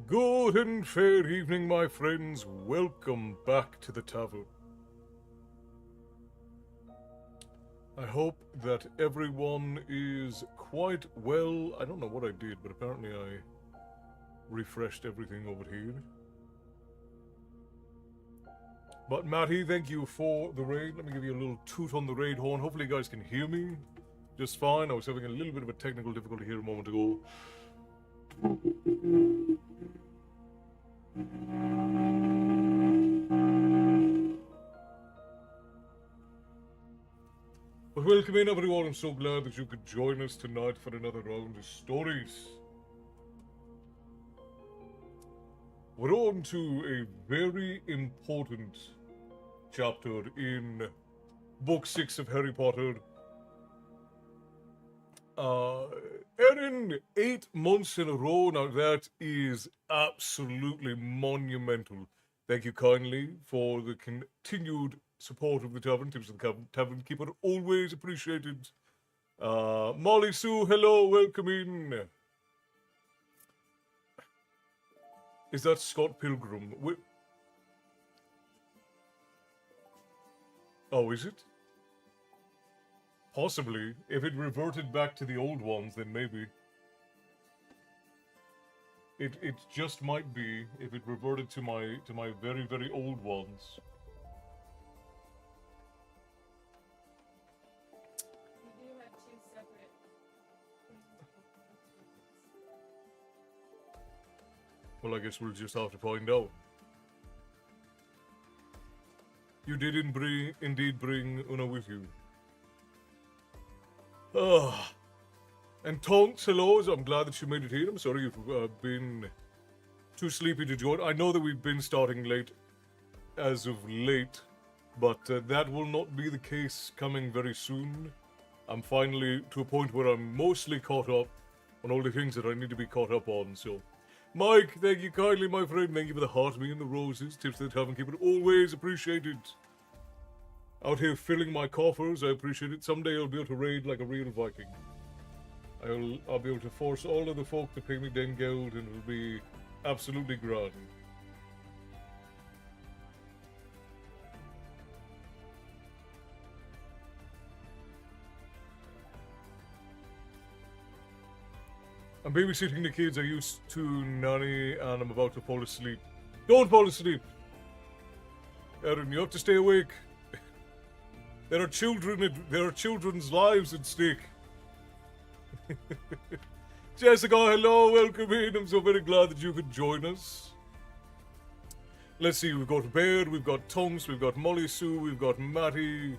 Good and fair evening, my friends. Welcome back to the tavern. I hope that everyone is quite well. I don't know what I did, but apparently I refreshed everything over here. But Matty, thank you for the raid. Let me give you a little toot on the raid horn. Hopefully you guys can hear me just fine. I was having a little bit of a technical difficulty here a moment ago. But welcome in, everyone. I'm so glad that you could join us tonight for another round of stories. We're on to a very important chapter in Book 6 of Harry Potter. Erin, 8 months in a row. Now that is absolutely monumental. Thank you kindly for the continued support of the tavern. Tips of the tavern keeper, always appreciated. Molly Sue, hello, welcome in. Is that Scott Pilgrim? Oh, is it? Possibly. If it reverted back to the old ones, then maybe. It just might be if it reverted to my very, very old ones. We do have two separate Well, I guess we'll just have to find out. You did indeed bring Una with you. Ah. And Tonks, hello. I'm glad that you made it here. I'm sorry you've been too sleepy to join. I know that we've been starting late as of late, but that will not be the case coming very soon. I'm finally to a point where I'm mostly caught up on all the things that I need to be caught up on, so... Mike, thank you kindly, my friend. Thank you for the heart, me and the roses. Tips to the tavern keeper, always appreciated. Out here filling my coffers, I appreciate it. Someday I'll be able to raid like a real Viking. I'll be able to force all of the folk to pay me den gold, and it'll be absolutely grand. I'm babysitting the kids I used to nanny, and I'm about to fall asleep. Don't fall asleep! Erin, you have to stay awake. There are children's lives at stake. Jessica, hello, welcome in. I'm so very glad that you could join us. Let's see, we've got Bear, we've got Tonks, we've got Molly Sue, we've got Matty.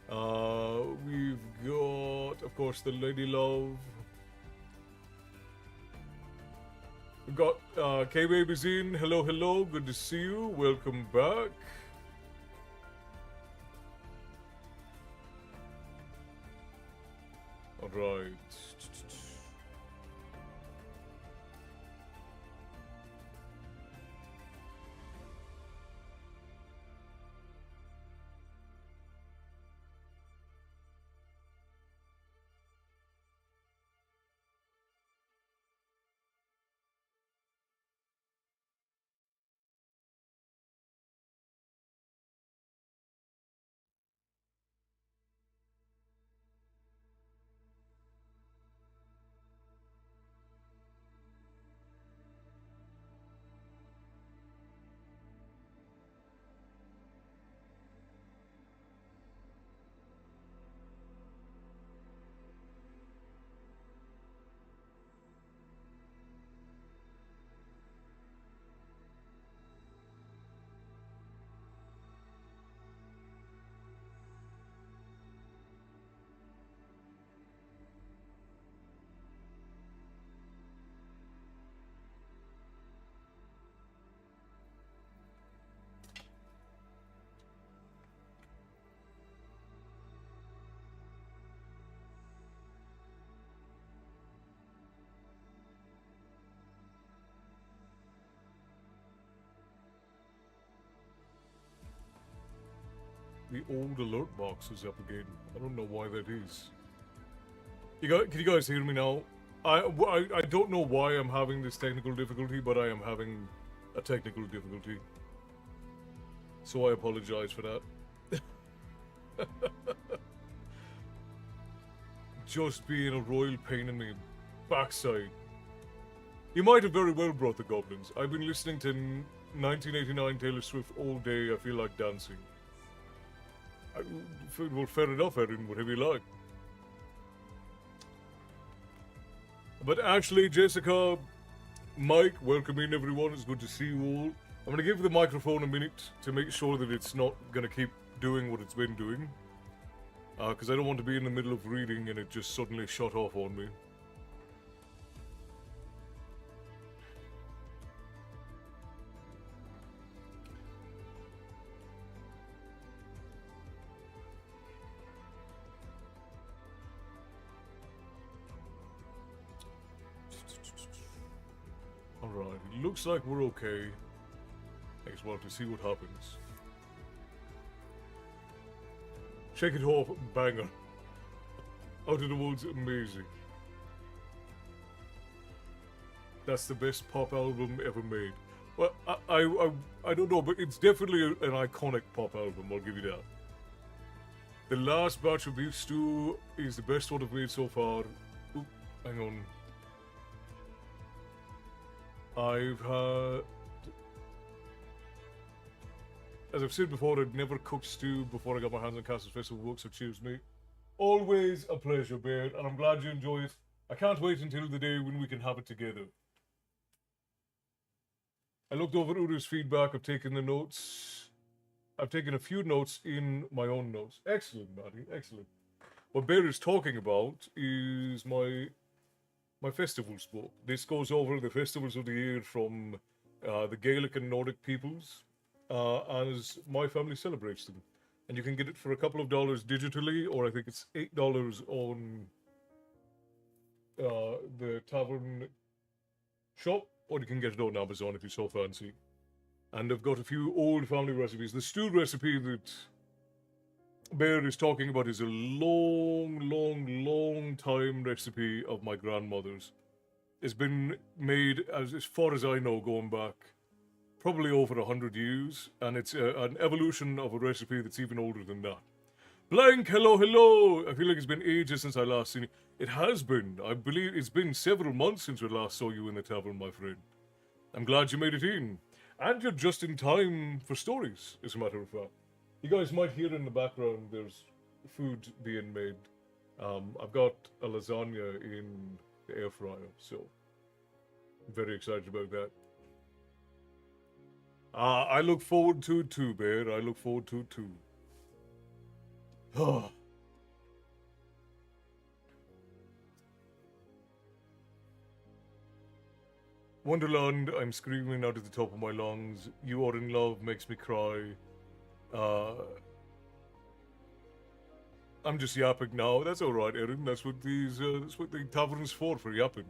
We've got, of course, the Lady Love. We've got K-Baby's in. Hello, hello. Good to see you. Welcome back. Alright. The old alert box is up again. I don't know why that is. Can you guys hear me now? I don't know why I'm having this technical difficulty, but I am having a technical difficulty. So I apologize for that. Just being a royal pain in the backside. You might have very well brought the goblins. I've been listening to 1989 Taylor Swift all day. I feel like dancing. Well, fair enough, Erin, whatever you like. But Ashley, Jessica, Mike, welcome in everyone. It's good to see you all. I'm going to give the microphone a minute to make sure that it's not going to keep doing what it's been doing. Because I don't want to be in the middle of reading and it just suddenly shut off on me. Alright, looks like we're okay. I guess we'll have to see what happens. Shake It Off, banger. Out of the Woods, amazing. That's the best pop album ever made. Well, I don't know, but it's definitely an iconic pop album, I'll give you that. The last batch of beef stew is the best one I've made so far. Oop, hang on. I've had... As I've said before, I'd never cooked stew before I got my hands on Castle's Festival Book, so cheers, mate. Always a pleasure, Bear, and I'm glad you enjoy it. I can't wait until the day when we can have it together. I looked over Uru's feedback, I've taken the notes. I've taken a few notes in my own notes. Excellent, Matty, excellent. What Bear is talking about is my festivals book. This goes over the festivals of the year from the Gaelic and Nordic peoples as my family celebrates them. And you can get it for a couple of dollars digitally, or I think it's $8 on the tavern shop, or you can get it on Amazon if you're so fancy. And I've got a few old family recipes. The stew recipe that Bear is talking about is a long time recipe of my grandmother's. It's been made, as far as I know, going back probably over 100 years, and it's an evolution of a recipe that's even older than that. Blank, hello. I feel like it's been ages since I last seen you. It has been. I believe it's been several months since we last saw you in the tavern, my friend. I'm glad you made it in. And you're just in time for stories, as a matter of fact. You guys might hear in the background there's food being made. I've got a lasagna in the air fryer, so I'm very excited about that. I look forward to it too, Bear. I look forward to it too. Wonderland, I'm screaming out at the top of my lungs. You Are in Love makes me cry. I'm just yapping now. That's alright, Erin. That's what that's what the tavern's for yapping.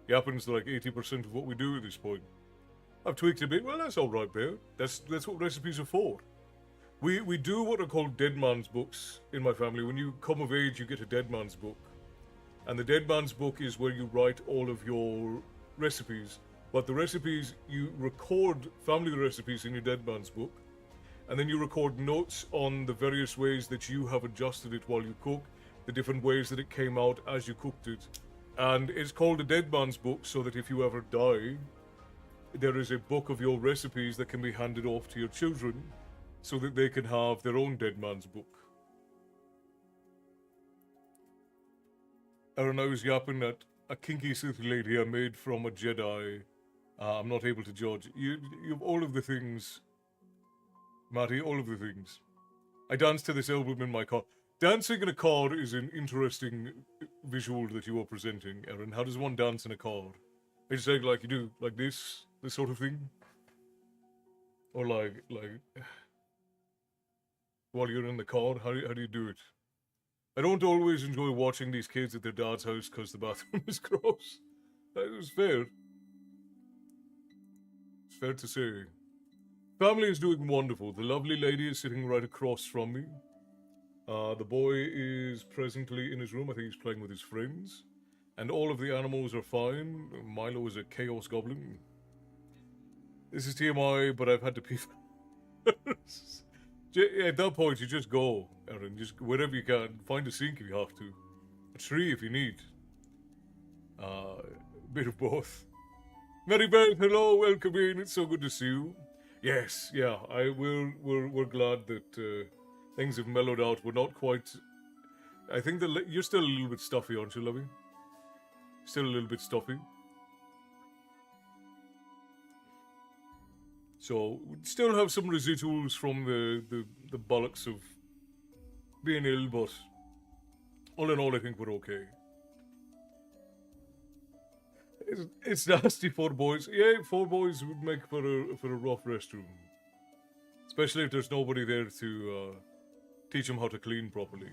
Yapping's like 80% of what we do at this point. I've tweaked a bit. Well, that's alright, Bear. That's what recipes are for. We do what are called dead man's books in my family. When you come of age, you get a dead man's book. And the dead man's book is where you write all of your recipes. But the recipes, you record family recipes in your dead man's book. And then you record notes on the various ways that you have adjusted it while you cook, the different ways that it came out as you cooked it. And it's called a dead man's book so that if you ever die, there is a book of your recipes that can be handed off to your children so that they can have their own dead man's book. Aaron, I was yapping at a kinky Sith lady I made from a Jedi. I'm not able to judge. You've all of the things, Matty, all of the things. I danced to this album in my car. Dancing in a car is an interesting visual that you are presenting, Aaron. How does one dance in a car? I just like you do, like this sort of thing? Or like, while you're in the car, how do you do it? I don't always enjoy watching these kids at their dad's house because the bathroom is gross. That was fair. It's fair to say. Family is doing wonderful. The lovely lady is sitting right across from me. The boy is presently in his room. I think he's playing with his friends. and all of the animals are fine. Milo is a chaos goblin. This is TMI, but I've had to pee. At that point, you just go, Aaron. Just wherever you can. Find a sink if you have to. A tree if you need. Bit of both. Mary Beth, hello, welcome in. It's so good to see you. Yes, yeah, we're glad that things have mellowed out. We're not quite. I think you're still a little bit stuffy, aren't you, Lovey? Still a little bit stuffy. So we still have some residuals from the bollocks of being ill, but all in all, I think we're okay. It's nasty, 4 boys. Yeah, 4 boys would make for a rough restroom, especially if there's nobody there to teach them how to clean properly.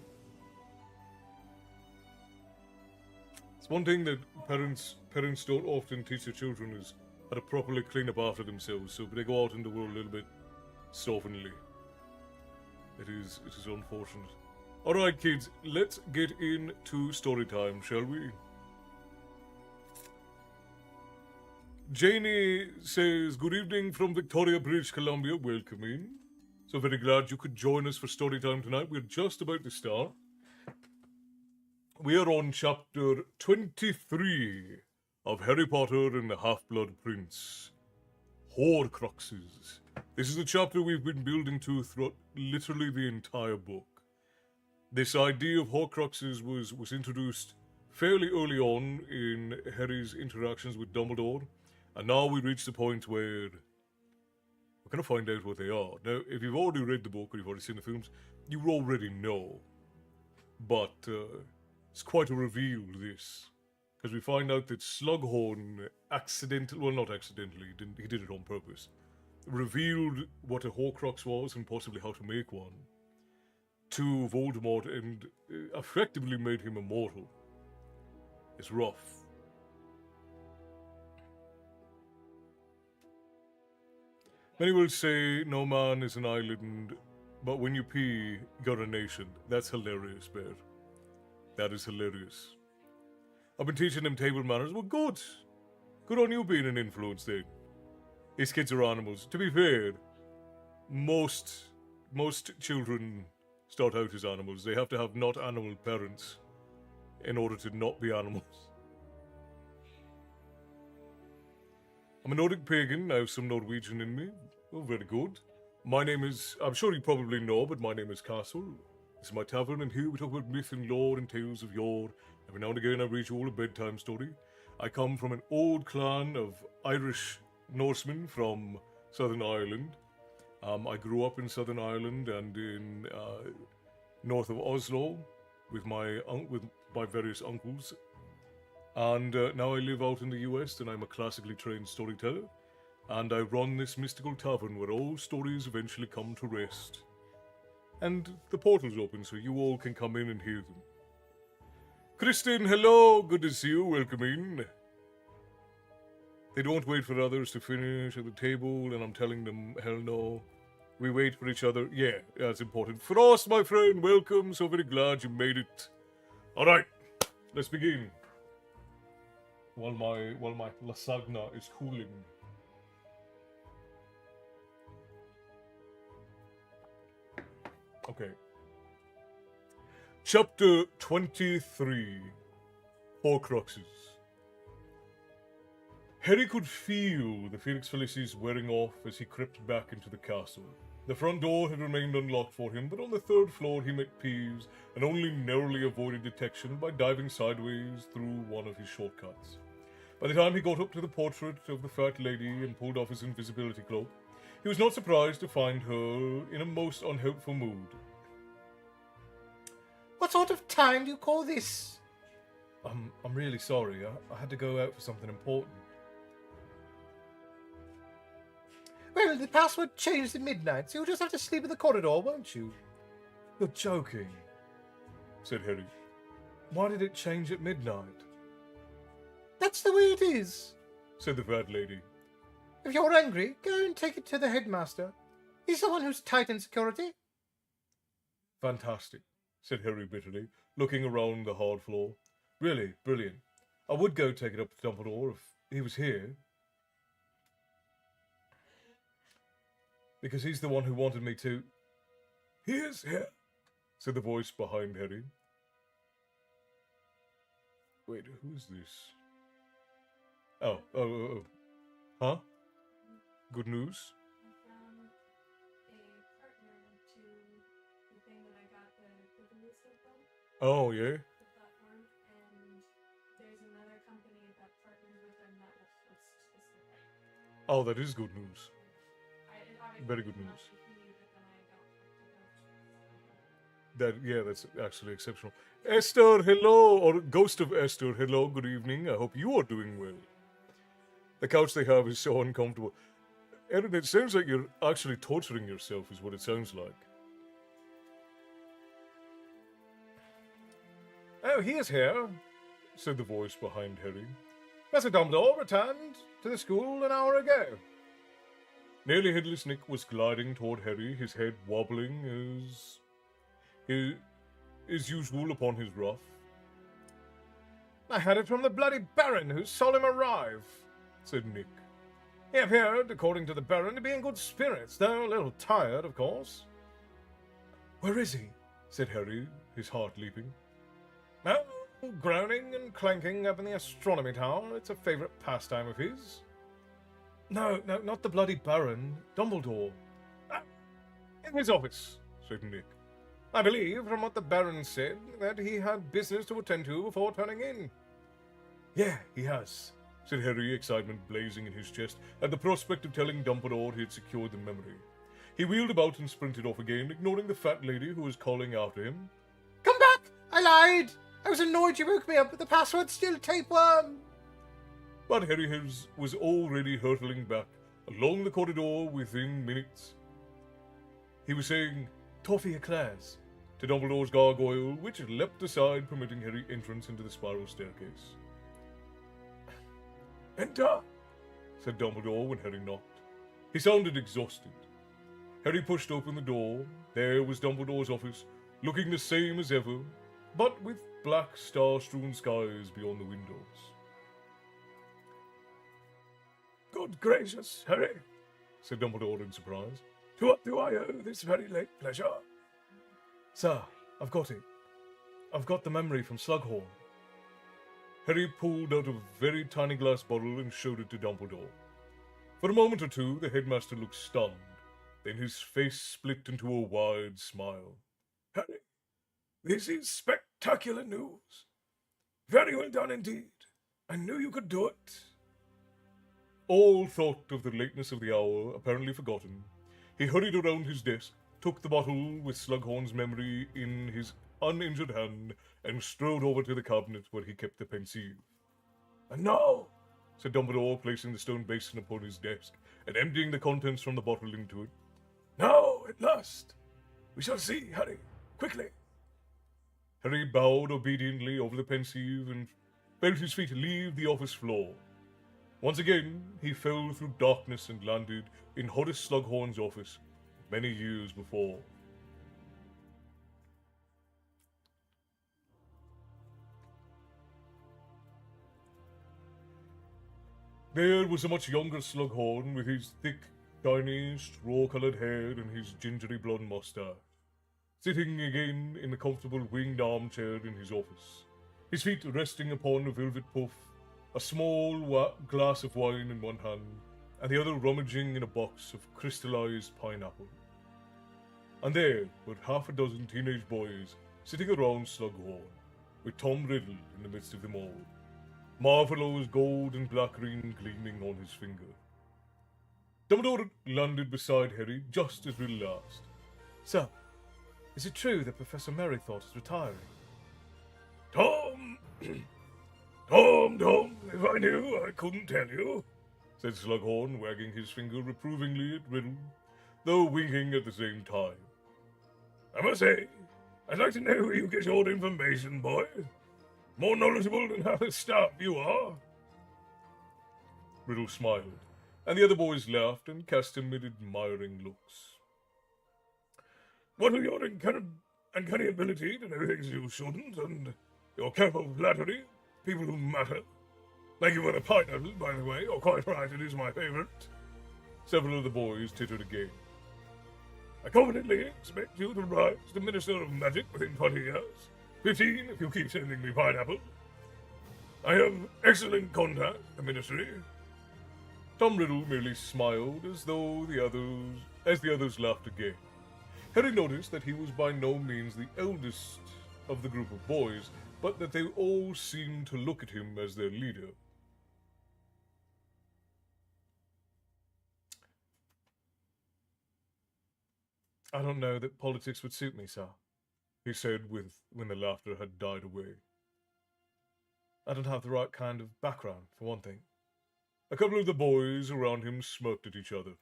It's one thing that parents don't often teach their children is how to properly clean up after themselves. So they go out in the world a little bit slovenly. It is unfortunate. All right, kids, let's get into story time, shall we? Janie says, good evening from Victoria, British Columbia. Welcome in. So very glad you could join us for story time tonight. We're just about to start. We are on chapter 23 of Harry Potter and the Half-Blood Prince. Horcruxes. This is the chapter we've been building to throughout literally the entire book. This idea of Horcruxes was introduced fairly early on in Harry's interactions with Dumbledore. And now we reach the point where we're going to find out what they are. Now, if you've already read the book or you've already seen the films, you already know. But it's quite a reveal, this. Because we find out that Slughorn not accidentally, he did it on purpose, revealed what a Horcrux was and possibly how to make one to Voldemort and effectively made him immortal. It's rough. Many will say no man is an island, but when you pee, you're a nation. That's hilarious, Bear. That is hilarious. I've been teaching them table manners. Well, good. Good on you being an influence then. These kids are animals. To be fair, most children start out as animals. They have to have not animal parents in order to not be animals. I'm a Nordic pagan. I have some Norwegian in me. Oh, very good. My name is, I'm sure you probably know, but my name is Castle. This is my tavern, and here we talk about myth and lore and tales of yore. Every now and again I read you all a bedtime story. I come from an old clan of Irish Norsemen from Southern Ireland. I grew up in Southern Ireland and in north of Oslo with my various uncles. And now I live out in the US, and I'm a classically trained storyteller. And I run this mystical tavern where all stories eventually come to rest. And the portal's open so you all can come in and hear them. Kristen, hello! Good to see you. Welcome in. They don't wait for others to finish at the table, and I'm telling them, hell no. We wait for each other. Yeah, that's important. Frost, my friend, welcome. So very glad you made it. Alright, let's begin. While my lasagna is cooling. Okay. Chapter 23. Horcruxes. Harry could feel the Felix Felicis wearing off as he crept back into the castle. The front door had remained unlocked for him, but on the 3rd floor he met Peeves and only narrowly avoided detection by diving sideways through one of his shortcuts. By the time he got up to the portrait of the fat lady and pulled off his invisibility cloak, he was not surprised to find her in a most unhelpful mood. What sort of time do you call this? I'm really sorry. I had to go out for something important. Well, the password changed at midnight, so you'll just have to sleep in the corridor, won't you? You're joking, said Harry. Why did it change at midnight? That's the way it is, said the fat lady. If you're angry, go and take it to the headmaster. He's the one who's tight in security. Fantastic, said Harry bitterly, looking around the hard floor. Really, brilliant. I would go take it up to Dumbledore if he was here. Because he's the one who wanted me to. He is here, said the voice behind Harry. Wait, who's this? Oh. Huh? Good news? I found a partner to the thing that I got the blue stuff from, Oh, yeah? the platform, and there's another company that partners with them that will host the stuff. Oh, that is good news. It obviously Very good came news. up with me, but then I don't have to go. That's actually exceptional. Esther, hello, or Ghost of Esther, hello, good evening. I hope you are doing well. The couch they have is so uncomfortable. Erin, it sounds like you're actually torturing yourself, is what it sounds like. Oh, he is here, said the voice behind Harry. Professor Dumbledore returned to the school an hour ago. Nearly headless Nick was gliding toward Harry, his head wobbling as usual upon his ruff. I had it from the bloody Baron who saw him arrive, said Nick. He appeared, according to the Baron, to be in good spirits, though a little tired, of course. Where is he? Said Harry, his heart leaping. Oh, groaning and clanking up in the astronomy tower. It's a favourite pastime of his. No, not the bloody Baron. Dumbledore. Ah, in his office, said Nick. I believe, from what the Baron said, that he had business to attend to before turning in. Yeah, he has, said Harry, excitement blazing in his chest at the prospect of telling Dumbledore he had secured the memory. He wheeled about and sprinted off again, ignoring the fat lady who was calling after him. Come back! I lied! I was annoyed you woke me up, but the password's still tapeworm. But Harry was already hurtling back along the corridor within minutes. He was saying, Toffee eclairs, to Dumbledore's gargoyle, which leapt aside, permitting Harry entrance into the spiral staircase. Enter, said Dumbledore when Harry knocked. He sounded exhausted. Harry pushed open the door. There was Dumbledore's office, looking the same as ever, but with black star-strewn skies beyond the windows. Good gracious, Harry, said Dumbledore in surprise. To what do I owe this very late pleasure? Sir, I've got it. I've got the memory from Slughorn. Harry pulled out a very tiny glass bottle and showed it to Dumbledore. For a moment or two, the headmaster looked stunned. Then his face split into a wide smile. Harry, this is spectacular news. Very well done indeed. I knew you could do it. All thought of the lateness of the hour, apparently forgotten. He hurried around his desk, took the bottle with Slughorn's memory in his uninjured hand, and strode over to the cabinet where he kept the pensieve. And now, said Dumbledore, placing the stone basin upon his desk and emptying the contents from the bottle into it. Now, at last, we shall see, Harry, quickly. Harry bowed obediently over the pensieve and felt his feet leave the office floor. Once again, he fell through darkness and landed in Horace Slughorn's office many years before. There was a much younger Slughorn with his thick, shiny, straw-coloured hair and his gingery blonde moustache, sitting again in a comfortable winged armchair in his office, his feet resting upon a velvet puff, a small glass of wine in one hand, and the other rummaging in a box of crystallized pineapple. And there were half a dozen teenage boys sitting around Slughorn, with Tom Riddle in the midst of them all, Marvellow's gold and black ring gleaming on his finger. Dumbledore landed beside Harry just as Riddle asked, Sir, is it true that Professor Merrythought is retiring? Tom! Tom, if I knew, I couldn't tell you, said Slughorn, wagging his finger reprovingly at Riddle, though winking at the same time. I must say, I'd like to know where you get your information, boy. More knowledgeable than half the staff you are. Riddle smiled, and the other boys laughed and cast him admiring looks. What with your uncanny ability to know things you shouldn't, and your careful flattery, people who matter, Thank you for the pineapple, by the way. You're quite right, it is my favorite. Several of the boys tittered again. I confidently expect you to rise to Minister of Magic within 20 years. 15 if you keep sending me pineapple. I have excellent contact at the ministry. Tom Riddle merely smiled as the others laughed again. Harry noticed that he was by no means the eldest of the group of boys, but that they all seemed to look at him as their leader. I don't know that politics would suit me, sir, he said when the laughter had died away. I don't have the right kind of background, for one thing. A couple of the boys around him smirked at each other.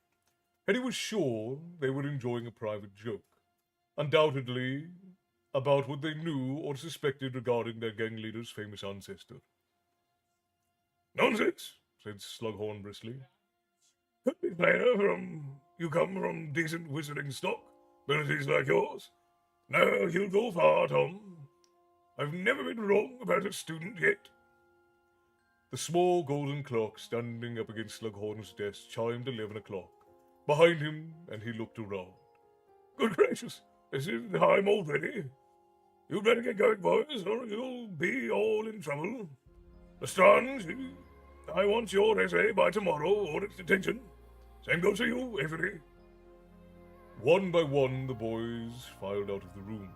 Harry was sure they were enjoying a private joke, undoubtedly about what they knew or suspected regarding their gang leader's famous ancestor. Nonsense, said Slughorn briskly. Could be plainer you come from decent wizarding stock, abilities like yours. No, you'll go far, Tom. I've never been wrong about a student yet. The small golden clock standing up against Slughorn's desk chimed 11 o'clock. Behind him, and he looked around. Good gracious, is it time already? You'd better get going, boys, or you'll be all in trouble. Lestrade, I want your essay by tomorrow, or it's detention. Same goes to you, Avery. One by one, the boys filed out of the room.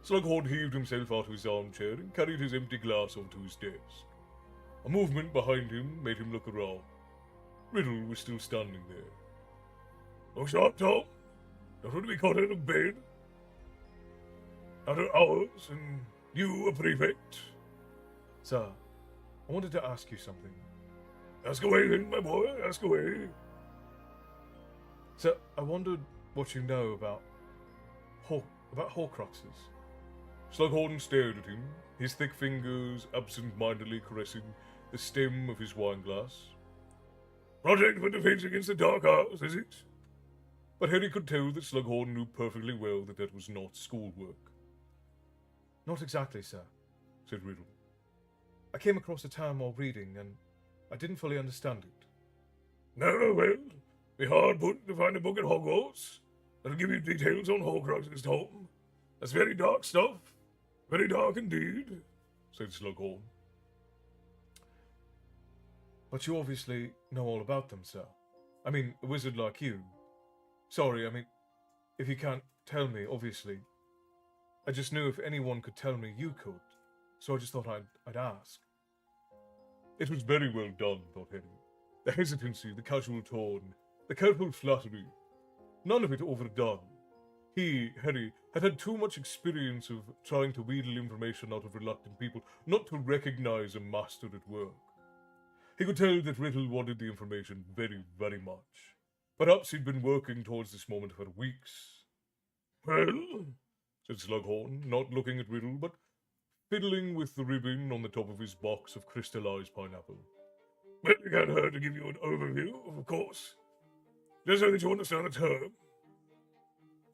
Slughorn heaved himself out of his armchair and carried his empty glass over to his desk. A movement behind him made him look around. Riddle was still standing there. Look sharp, Tom. Don't want to be caught out of bed. After hours, and you a prefect. Sir, I wanted to ask you something. Ask away then, my boy, ask away. Sir, I wondered what you know about Horcruxes. Slughorn stared at him, his thick fingers absent-mindedly caressing the stem of his wineglass. Project for defense against the Dark Arts, is it? But Harry could tell that Slughorn knew perfectly well that that was not schoolwork. Not exactly, sir, said Riddle. I came across a term while reading, and I didn't fully understand it. No, well, be hard put to find a book at Hogwarts that'll give you details on Horcruxes, Tom. That's very dark stuff. Very dark indeed, said Slughorn. But you obviously know all about them, sir. I mean, a wizard like you. Sorry, if you can't tell me, obviously. I just knew if anyone could tell me, you could. So I just thought I'd ask. It was very well done, thought Harry. The hesitancy, the casual tone, the careful flattery. None of it overdone. He, Harry, had had too much experience of trying to wheedle information out of reluctant people not to recognize a master at work. He could tell that Riddle wanted the information very, very much. Perhaps he'd been working towards this moment for weeks. Well, said Slughorn, not looking at Riddle, but fiddling with the ribbon on the top of his box of crystallized pineapple. Well, it can't hurt to give you an overview, of course. Just so that you understand the term.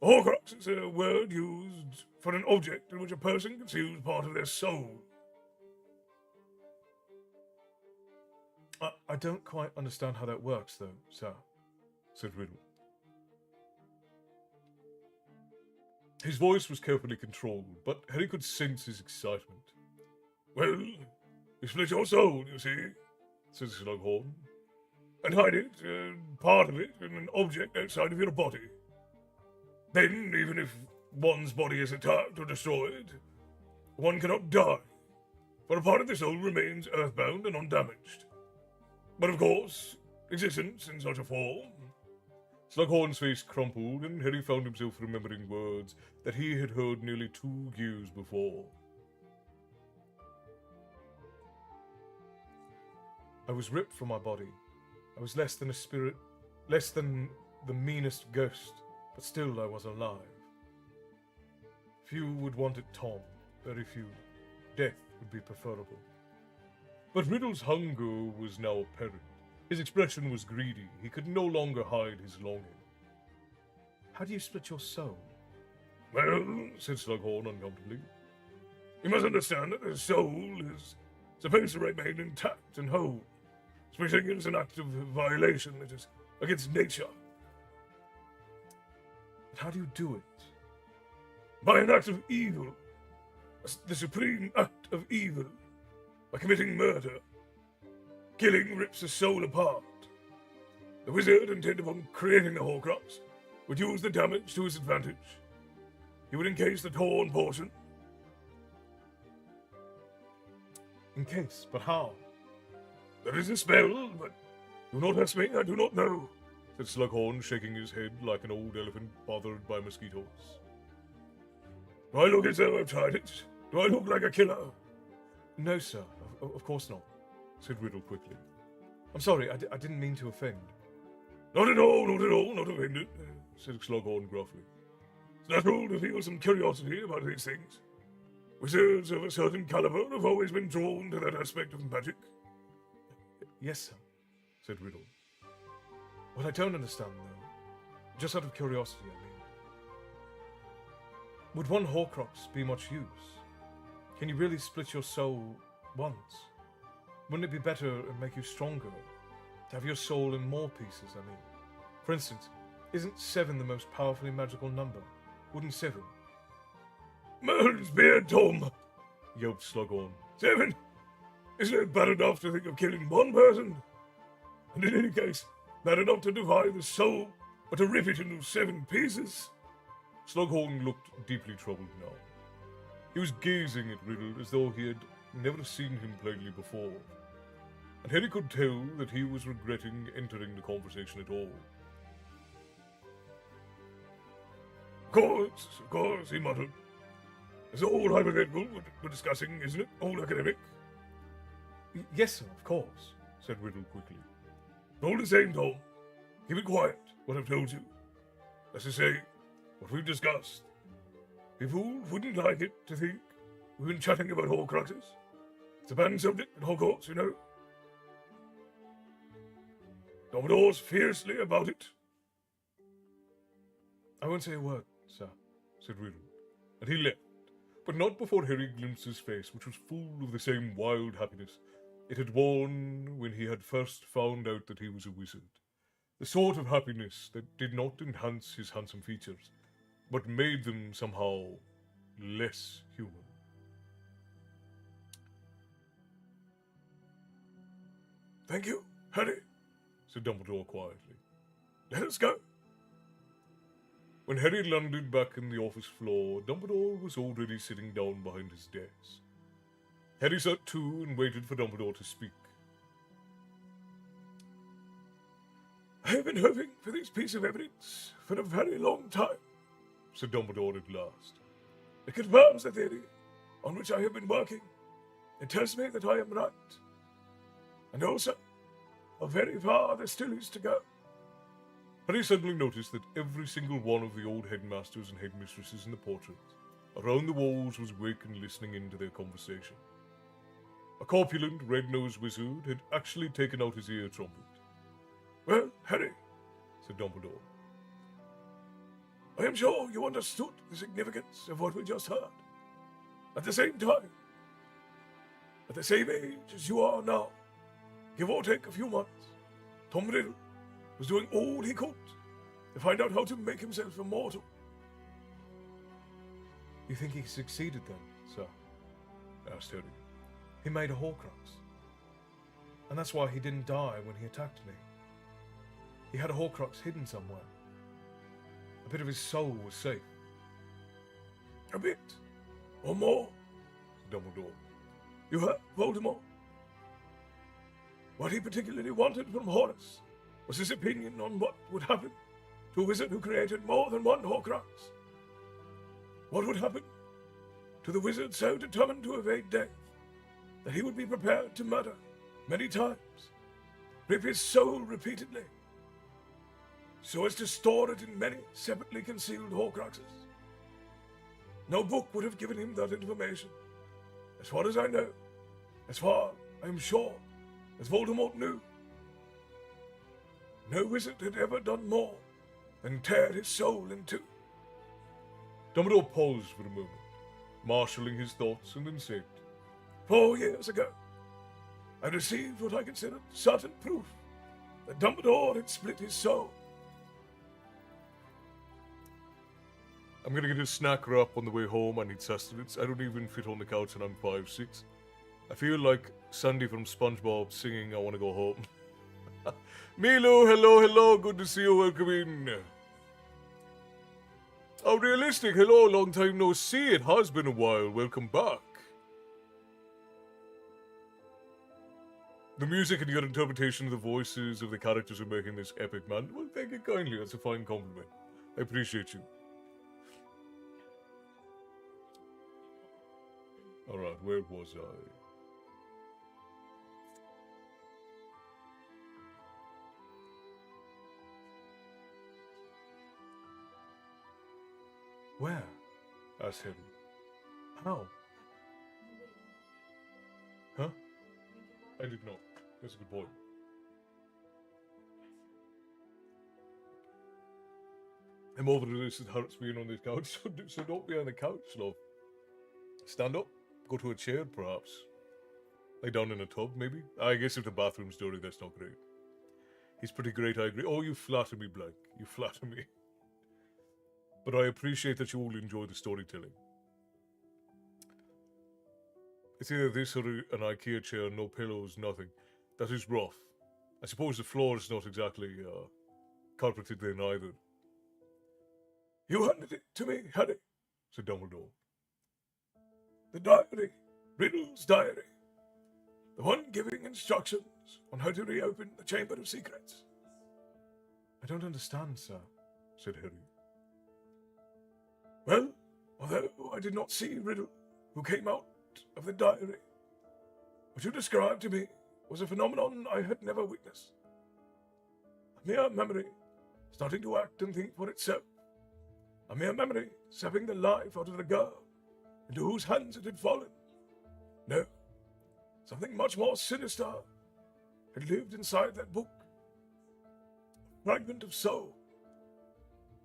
A Horcrux is a word used for an object in which a person conceals part of their soul. I don't quite understand how that works, though, sir, said Riddle. His voice was carefully controlled, but Harry could sense his excitement. Well, you split your soul, you see, said Slughorn, and hide it, part of it, in an object outside of your body. Then, even if one's body is attacked or destroyed, one cannot die, for a part of the soul remains earthbound and undamaged. But of course, existence in such a form. Slughorn's face crumpled, and Harry found himself remembering words that he had heard nearly 2 years before. I was ripped from my body. I was less than a spirit, less than the meanest ghost, but still I was alive. Few would want it, Tom, very few. Death would be preferable. But Riddle's hunger was now apparent. His expression was greedy. He could no longer hide his longing. How do you split your soul? Well, said Slughorn uncomfortably, you must understand that the soul is supposed to remain intact and whole. Splitting is an act of violation that is against nature. But how do you do it? By an act of evil. The supreme act of evil. By committing murder. Killing rips a soul apart. The wizard, intent upon creating the Horcrux, would use the damage to his advantage. He would encase the torn portion. Encase? But how? There is a spell, but do not ask me, I do not know, said Slughorn, shaking his head like an old elephant bothered by mosquitoes. Do I look as though I've tried it? Do I look like a killer? No, sir. Of course not, said Riddle quickly. I'm sorry, I didn't mean to offend. Not at all, not offended, said Slughorn gruffly. It's natural to feel some curiosity about these things. Wizards of a certain caliber have always been drawn to that aspect of magic. Yes, sir, said Riddle. What I don't understand, though, just out of curiosity, I mean, would one Horcrux be much use? Can you really split your soul once? Wouldn't it be better and make you stronger to have your soul in more pieces, I mean? For instance, isn't 7 the most powerfully magical number? Wouldn't 7? Merlin's beard, Tom, Yelped Slughorn. 7? Isn't it bad enough to think of killing one person? And in any case, bad enough to divide the soul, but to rip it into 7 pieces? Slughorn looked deeply troubled now. He was gazing at Riddle as though he had never seen him plainly before, and Harry could tell that he was regretting entering the conversation at all. Of course, he muttered. It's all hypothetical we're discussing, isn't it? All academic. Yes, sir, of course, said Riddle quickly. All the same, Tom, keep it quiet, what I've told you. That's to say, what we've discussed. People wouldn't like it to think we've been chatting about Horcruxes. It's a banned subject at Hogwarts, you know. Dumbledore's fiercely about it. I won't say a word, sir, said Riddle, and he left, but not before Harry glimpsed his face, which was full of the same wild happiness it had worn when he had first found out that he was a wizard. The sort of happiness that did not enhance his handsome features, but made them somehow less human. Thank you, Harry, said Dumbledore quietly. Let us go. When Harry landed back in the office floor, Dumbledore was already sitting down behind his desk. Harry sat too and waited for Dumbledore to speak. I have been hoping for this piece of evidence for a very long time, said Dumbledore at last. It confirms the theory on which I have been working. It tells me that I am right. And also, how very far there still is to go. Harry suddenly noticed that every single one of the old headmasters and headmistresses in the portrait around the walls was awake and listening in to their conversation. A corpulent, red-nosed wizard had actually taken out his ear trumpet. Well, Harry, said Dumbledore, I am sure you understood the significance of what we just heard. At the same time, at the same age as you are now, give or take a few months, Tom Riddle was doing all he could to find out how to make himself immortal. You think he succeeded then, sir? Asked Harry. He made a Horcrux. And that's why he didn't die when he attacked me. He had a Horcrux hidden somewhere. A bit of his soul was safe. A bit, or more, said Dumbledore. You heard Voldemort. What he particularly wanted from Horus was his opinion on what would happen to a wizard who created more than one Horcrux. What would happen to the wizard so determined to evade death that he would be prepared to murder many times, rip his soul repeatedly, so as to store it in many separately concealed Horcruxes. No book would have given him that information. As far as I know, as far, I am sure, as Voldemort knew, no wizard had ever done more than tear his soul in two. Dumbledore paused for a moment, marshalling his thoughts, and then said, 4 years ago, I received what I considered certain proof that Dumbledore had split his soul. I'm gonna get a snack wrap on the way home. I need sustenance. I don't even fit on the couch and I'm 5'6". I feel like Sandy from SpongeBob singing I Want to Go Home. Milo, hello, good to see you, welcome in. Oh, realistic, hello, long time no see, it has been a while, welcome back. The music and your interpretation of the voices of the characters are making this epic, man. Well, thank you kindly, that's a fine compliment. I appreciate you. Alright, where was I? Where? Asked Harry. How? Huh? I did not. That's a good point. I'm over to this. It hurts being on this couch, so don't be on the couch, love. Stand up. Go to a chair, perhaps. Lay down in a tub, maybe. I guess if the bathroom's dirty, that's not great. He's pretty great, I agree. Oh, you flatter me, Blank. You flatter me. But I appreciate that you all enjoy the storytelling. It's either this or an IKEA chair, no pillows, nothing. That is rough. I suppose the floor is not exactly carpeted then either. You handed it to me, Harry, said Dumbledore. The diary, Riddle's diary. The one giving instructions on how to reopen the Chamber of Secrets. I don't understand, sir, said Harry. Well, although I did not see Riddle, who came out of the diary, what you described to me was a phenomenon I had never witnessed. A mere memory, starting to act and think for itself. A mere memory, sapping the life out of the girl, into whose hands it had fallen. No, something much more sinister had lived inside that book. A fragment of soul.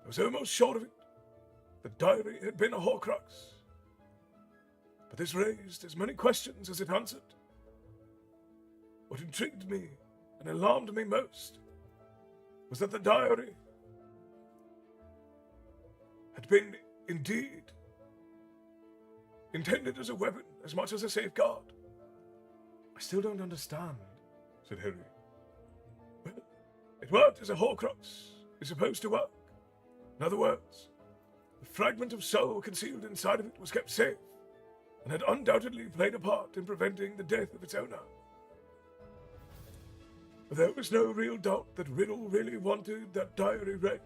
I was almost sure of it. The diary had been a Horcrux. But this raised as many questions as it answered. What intrigued me and alarmed me most was that the diary had been indeed intended as a weapon as much as a safeguard. I still don't understand, said Harry. Well, it worked as a Horcrux is supposed to work. In other words, the fragment of soul concealed inside of it was kept safe and had undoubtedly played a part in preventing the death of its owner. But there was no real doubt that Riddle really wanted that diary read.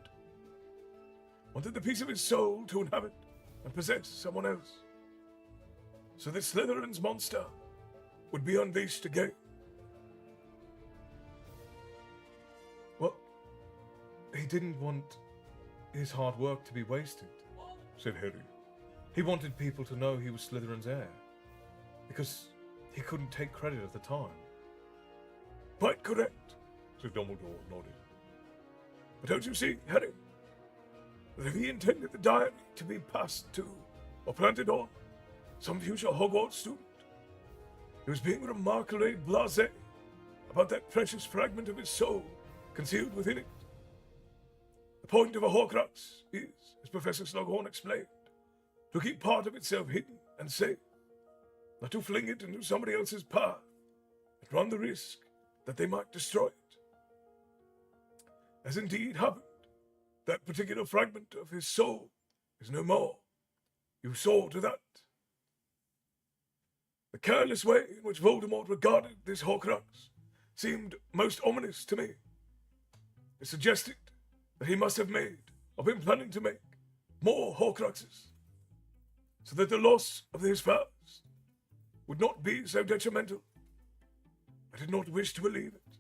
Wanted the piece of his soul to inhabit and possess someone else. So that Slytherin's monster would be unleashed again. Well, he didn't want his hard work to be wasted, said Harry. He wanted people to know he was Slytherin's heir, because he couldn't take credit at the time. Quite correct, said Dumbledore, nodding. But don't you see, Harry, that if he intended the diary to be passed to, or planted on, some future Hogwarts student, he was being remarkably blasé about that precious fragment of his soul concealed within it. The point of a Horcrux is, as Professor Slughorn explained, to keep part of itself hidden and safe, not to fling it into somebody else's path, but run the risk that they might destroy it. As indeed happened, that particular fragment of his soul is no more. You saw to that. The careless way in which Voldemort regarded this Horcrux seemed most ominous to me. It suggested that he must have made, or been planning to make, more Horcruxes, so that the loss of his first would not be so detrimental. I did not wish to believe it.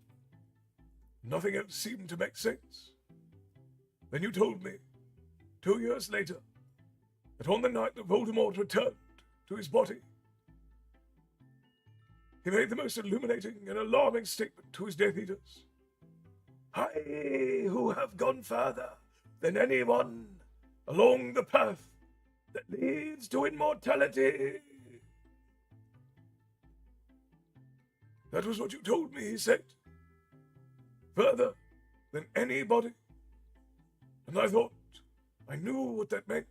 Nothing else seemed to make sense. Then you told me, 2 years later, that on the night that Voldemort returned to his body, he made the most illuminating and alarming statement to his Death Eaters. I, who have gone further than anyone along the path that leads to immortality. That was what you told me, he said. Further than anybody. And I thought I knew what that meant,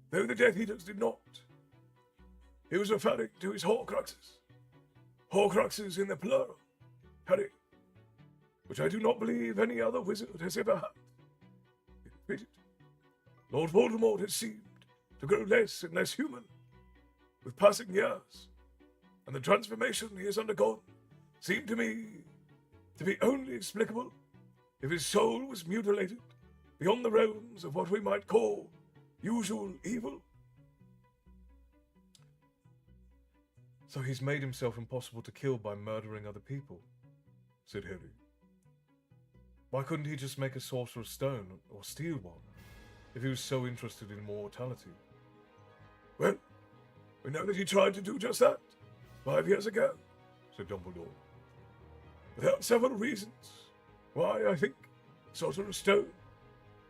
though the Death Eaters did not. He was referring to his Horcruxes. Horcruxes in the plural, Harry, which I do not believe any other wizard has ever had. Repeat it. Lord Voldemort has seemed to grow less and less human with passing years, and the transformation he has undergone seemed to me to be only explicable if his soul was mutilated beyond the realms of what we might call usual evil. So he's made himself impossible to kill by murdering other people, said Harry. Why couldn't he just make a Sorcerer's Stone or steal one, if he was so interested in immortality? Well, we know that he tried to do just that 5 years ago, said Dumbledore. But there are several reasons why I think Sorcerer's Stone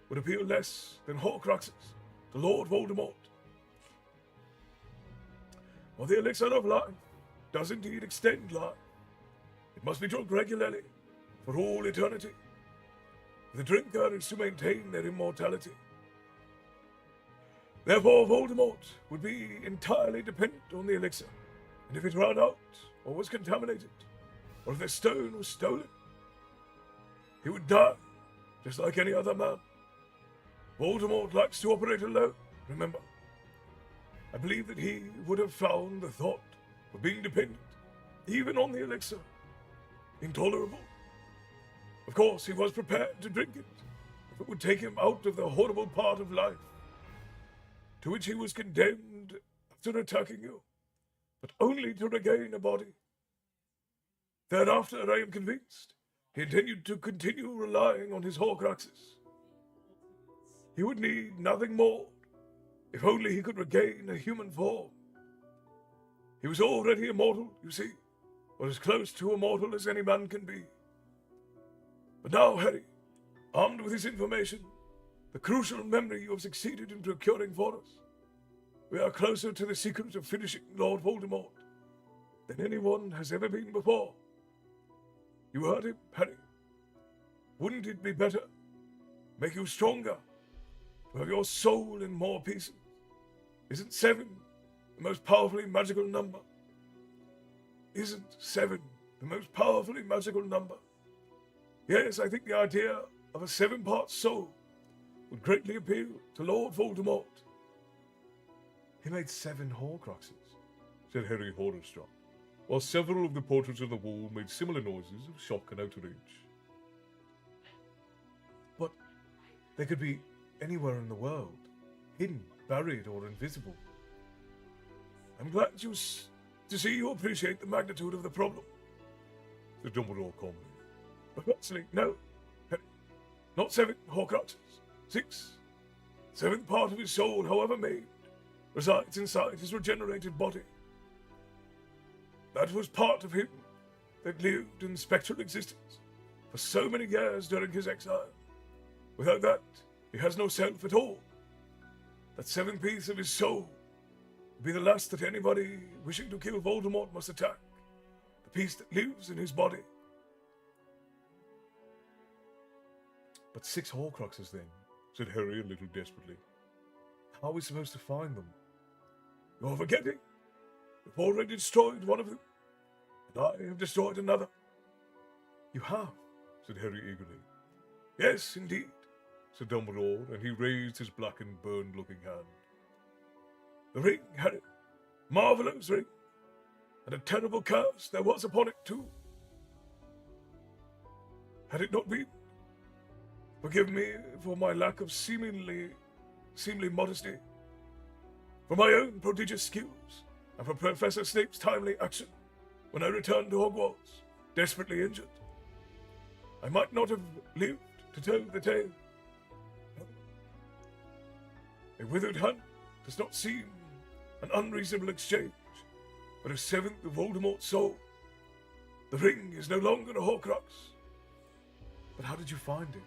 would appeal less than Horcruxes to Lord Voldemort. While the elixir of life does indeed extend life, it must be drunk regularly for all eternity. The drinker is to maintain their immortality. Therefore, Voldemort would be entirely dependent on the elixir, and if it ran out or was contaminated, or if the stone was stolen, he would die just like any other man. Voldemort likes to operate alone, remember. I believe that he would have found the thought of being dependent, even on the elixir, intolerable. Of course, he was prepared to drink it, if it would take him out of the horrible part of life, to which he was condemned after attacking you, but only to regain a body. Thereafter, I am convinced, he intended to continue relying on his Horcruxes. He would need nothing more, if only he could regain a human form. He was already immortal, you see, or as close to immortal as any man can be. But now, Harry, armed with this information, the crucial memory you have succeeded in procuring for us, we are closer to the secret of finishing Lord Voldemort than anyone has ever been before. You heard him, Harry. Wouldn't it be better, make you stronger, to have your soul in more pieces? Isn't 7 the most powerfully magical number? Isn't 7 the most powerfully magical number? Yes, I think the idea of a 7-part soul would greatly appeal to Lord Voldemort. He made 7 Horcruxes, said Harry horror-struck, while several of the portraits on the wall made similar noises of shock and outrage. But they could be anywhere in the world, hidden, buried, or invisible. I'm glad to see you appreciate the magnitude of the problem, said Dumbledore calmly. but actually, no, Harry, not 7 Horcruxes, 6. 7th part of his soul, however made, resides inside his regenerated body. That was part of him that lived in spectral existence for so many years during his exile. Without that, he has no self at all. That 7th piece of his soul would be the last that anybody wishing to kill Voldemort must attack, the piece that lives in his body. But 6 Horcruxes then, said Harry a little desperately. How are we supposed to find them? You're forgetting. You've already destroyed one of them, and I have destroyed another. You have, said Harry eagerly. Yes, indeed, said Dumbledore, and he raised his blackened, burned-looking hand. The ring, Harry, marvelous ring, and a terrible curse there was upon it too. Had it not been, forgive me for my lack of seemly modesty, for my own prodigious skills, and for Professor Snape's timely action when I returned to Hogwarts, desperately injured, I might not have lived to tell the tale. A withered hand does not seem an unreasonable exchange, but a 7th of Voldemort's soul. The ring is no longer a Horcrux. But how did you find it?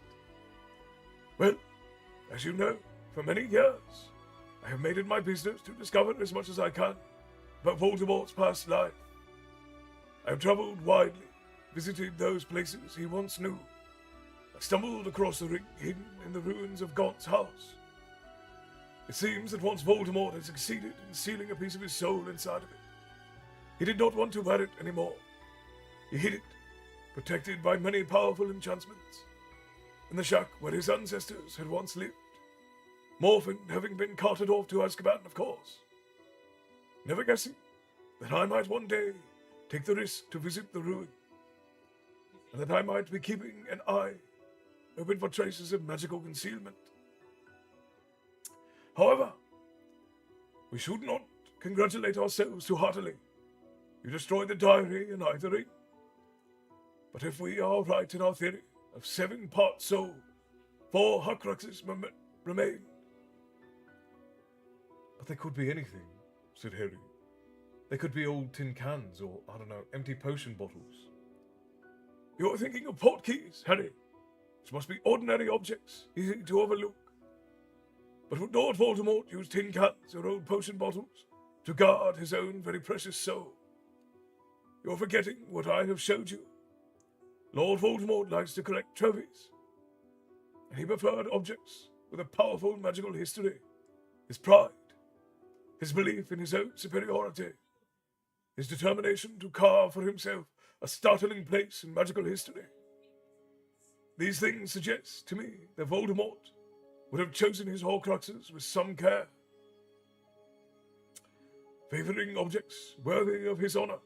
Well, as you know, for many years, I have made it my business to discover as much as I can about Voldemort's past life. I have travelled widely, visited those places he once knew. I stumbled across the ring hidden in the ruins of Gaunt's house. It seems that once Voldemort had succeeded in sealing a piece of his soul inside of it. He did not want to wear it anymore. He hid it, protected by many powerful enchantments, in the shack where his ancestors had once lived. Morphin having been carted off to Azkaban, of course. Never guessing that I might one day take the risk to visit the ruin, and that I might be keeping an eye open for traces of magical concealment. However, we should not congratulate ourselves too heartily. You destroyed the diary and I the ring. But if we are right in our theory of 7 parts soul, 4 Horcruxes remain. But they could be anything, said Harry. They could be old tin cans or, I don't know, empty potion bottles. You're thinking of portkeys, Harry, which must be ordinary objects, easy to overlook. But would Lord Voldemort use tin cans or old potion bottles to guard his own very precious soul? You're forgetting what I have showed you. Lord Voldemort likes to collect trophies, and he preferred objects with a powerful magical history. His pride, his belief in his own superiority, his determination to carve for himself a startling place in magical history. These things suggest to me that Voldemort would have chosen his Horcruxes with some care, favouring objects worthy of his honour.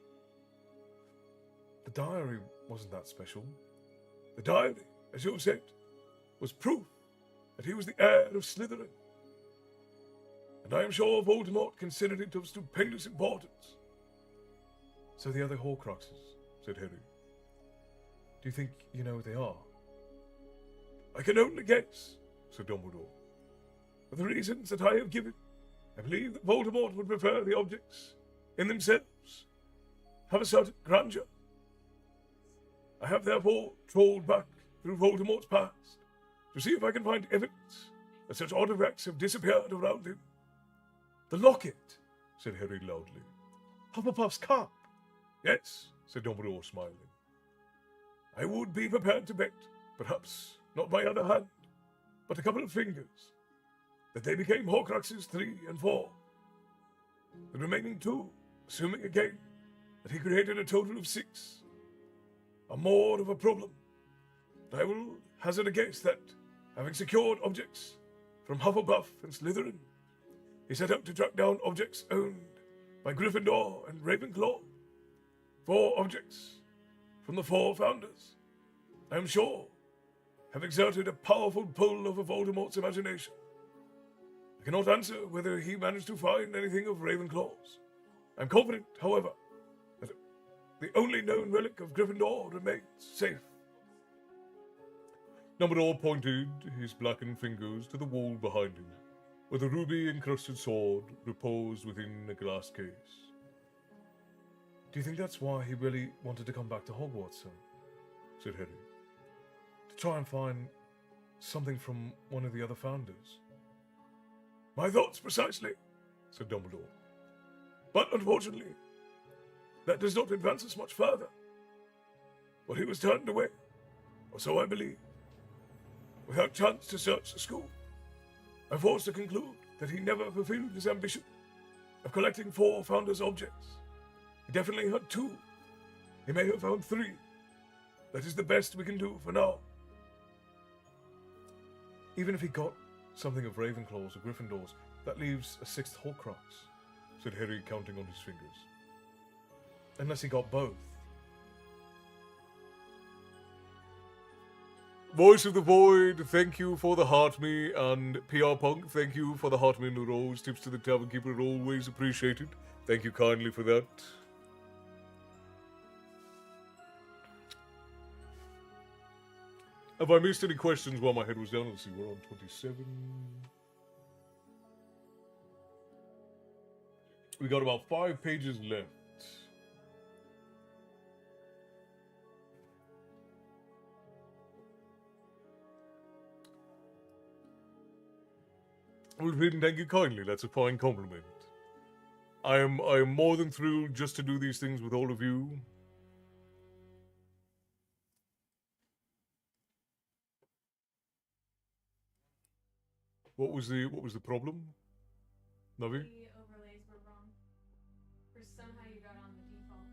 The diary wasn't that special. The diary, as you have said, was proof that he was the heir of Slytherin. And I am sure Voldemort considered it of stupendous importance. So the other Horcruxes, said Harry. Do you think you know what they are? I can only guess, said Dumbledore. For the reasons that I have given, I believe that Voldemort would prefer the objects in themselves have a certain grandeur. I have therefore trawled back through Voldemort's past to see if I can find evidence that such artifacts have disappeared around him. The locket, said Harry loudly. Hufflepuff's cup. Yes, said Dumbledore, smiling. I would be prepared to bet, perhaps not my other hand, but a couple of fingers, that they became Horcruxes 3 and 4. The remaining 2, assuming again that he created a total of 6, are more of a problem. But I will hazard a guess that, having secured objects from Hufflepuff and Slytherin, he set out to track down objects owned by Gryffindor and Ravenclaw. 4 objects from the 4 founders, I am sure, have exerted a powerful pull over Voldemort's imagination. I cannot answer whether he managed to find anything of Ravenclaw's. I am confident, however, that the only known relic of Gryffindor remains safe. Dumbledore pointed his blackened fingers to the wall behind him, where the ruby-encrusted sword reposed within a glass case. Do you think that's why he really wanted to come back to Hogwarts, sir? Said Harry. To try and find something from one of the other founders. My thoughts precisely, said Dumbledore. But unfortunately, that does not advance us much further. For he was turned away, or so I believe, without chance to search the school. I'm forced to conclude that he never fulfilled his ambition of collecting 4 founders' objects. He definitely had 2. He may have found 3. That is the best we can do for now. Even if he got something of Ravenclaw's or Gryffindor's, that leaves a 6th Horcrux, said Harry, counting on his fingers. Unless he got both. Voice of the Void, thank you for the heart me, and PR Punk, thank you for the heart me and the rose. Tips to the Tavern Keeper are always appreciated. Thank you kindly for that. Have I missed any questions while my head was down? Let's see, we're on 27. We got about 5 pages left. Well, Peyton, thank you kindly. That's a fine compliment. I am more than thrilled just to do these things with all of you. What was the problem? Navi? The overlays were wrong. For somehow you got on the default.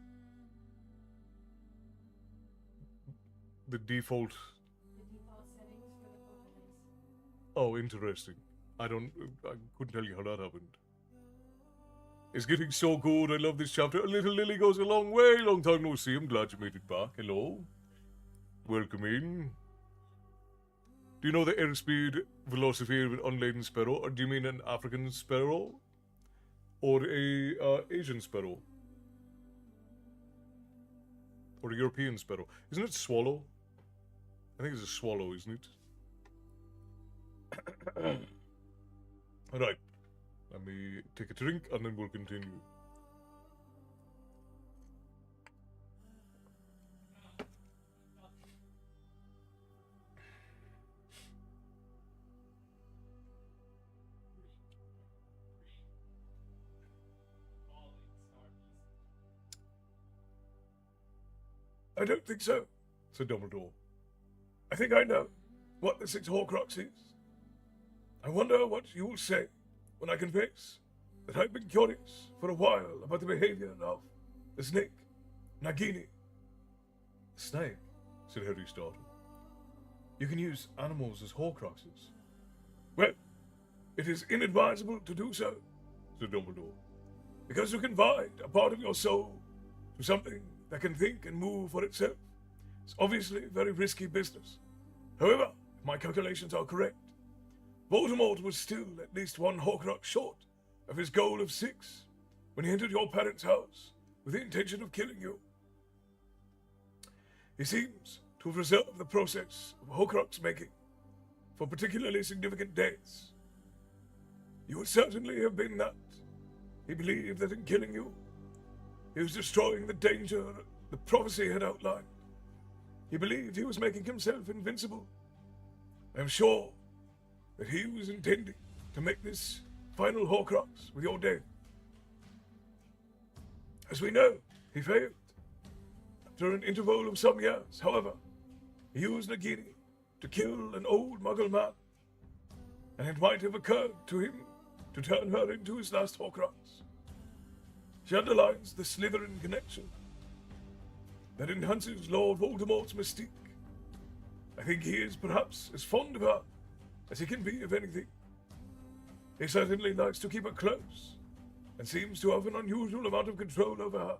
The default. The default settings for the overlays. Oh, interesting. I couldn't tell you how that happened. It's getting so good. I love this chapter. A little Lily goes a long way. Long time no see. I'm glad you made it back. Hello. Welcome in. Do you know the airspeed velocity of an unladen sparrow? Or do you mean an African sparrow? Or a Asian sparrow? Or a European sparrow? Isn't it swallow? I think it's a swallow, isn't it? Alright. Let me take a drink and then we'll continue. I don't think so, said Dumbledore. I think I know what the 6 Horcrux is. I wonder what you will say when I confess that I've been curious for a while about the behavior of the snake, Nagini. Snake, said Harry, startled. You can use animals as Horcruxes. Well, it is inadvisable to do so, said Dumbledore, because you confide a part of your soul to something that can think and move for itself. It's obviously very risky business. However, if my calculations are correct, Voldemort was still at least 1 Horcrux short of his goal of 6 when he entered your parents' house with the intention of killing you. He seems to have reserved the process of Horcrux making for particularly significant days. You would certainly have been that. He believed that in killing you, he was destroying the danger the prophecy had outlined. He believed he was making himself invincible. I am sure that he was intending to make this final Horcrux with your death. As we know, he failed. After an interval of some years, however, he used Nagini to kill an old Muggle man, and it might have occurred to him to turn her into his last Horcrux. She underlines the Slytherin connection that enhances Lord Voldemort's mystique. I think he is perhaps as fond of her as he can be of anything. He certainly likes to keep her close, and seems to have an unusual amount of control over her,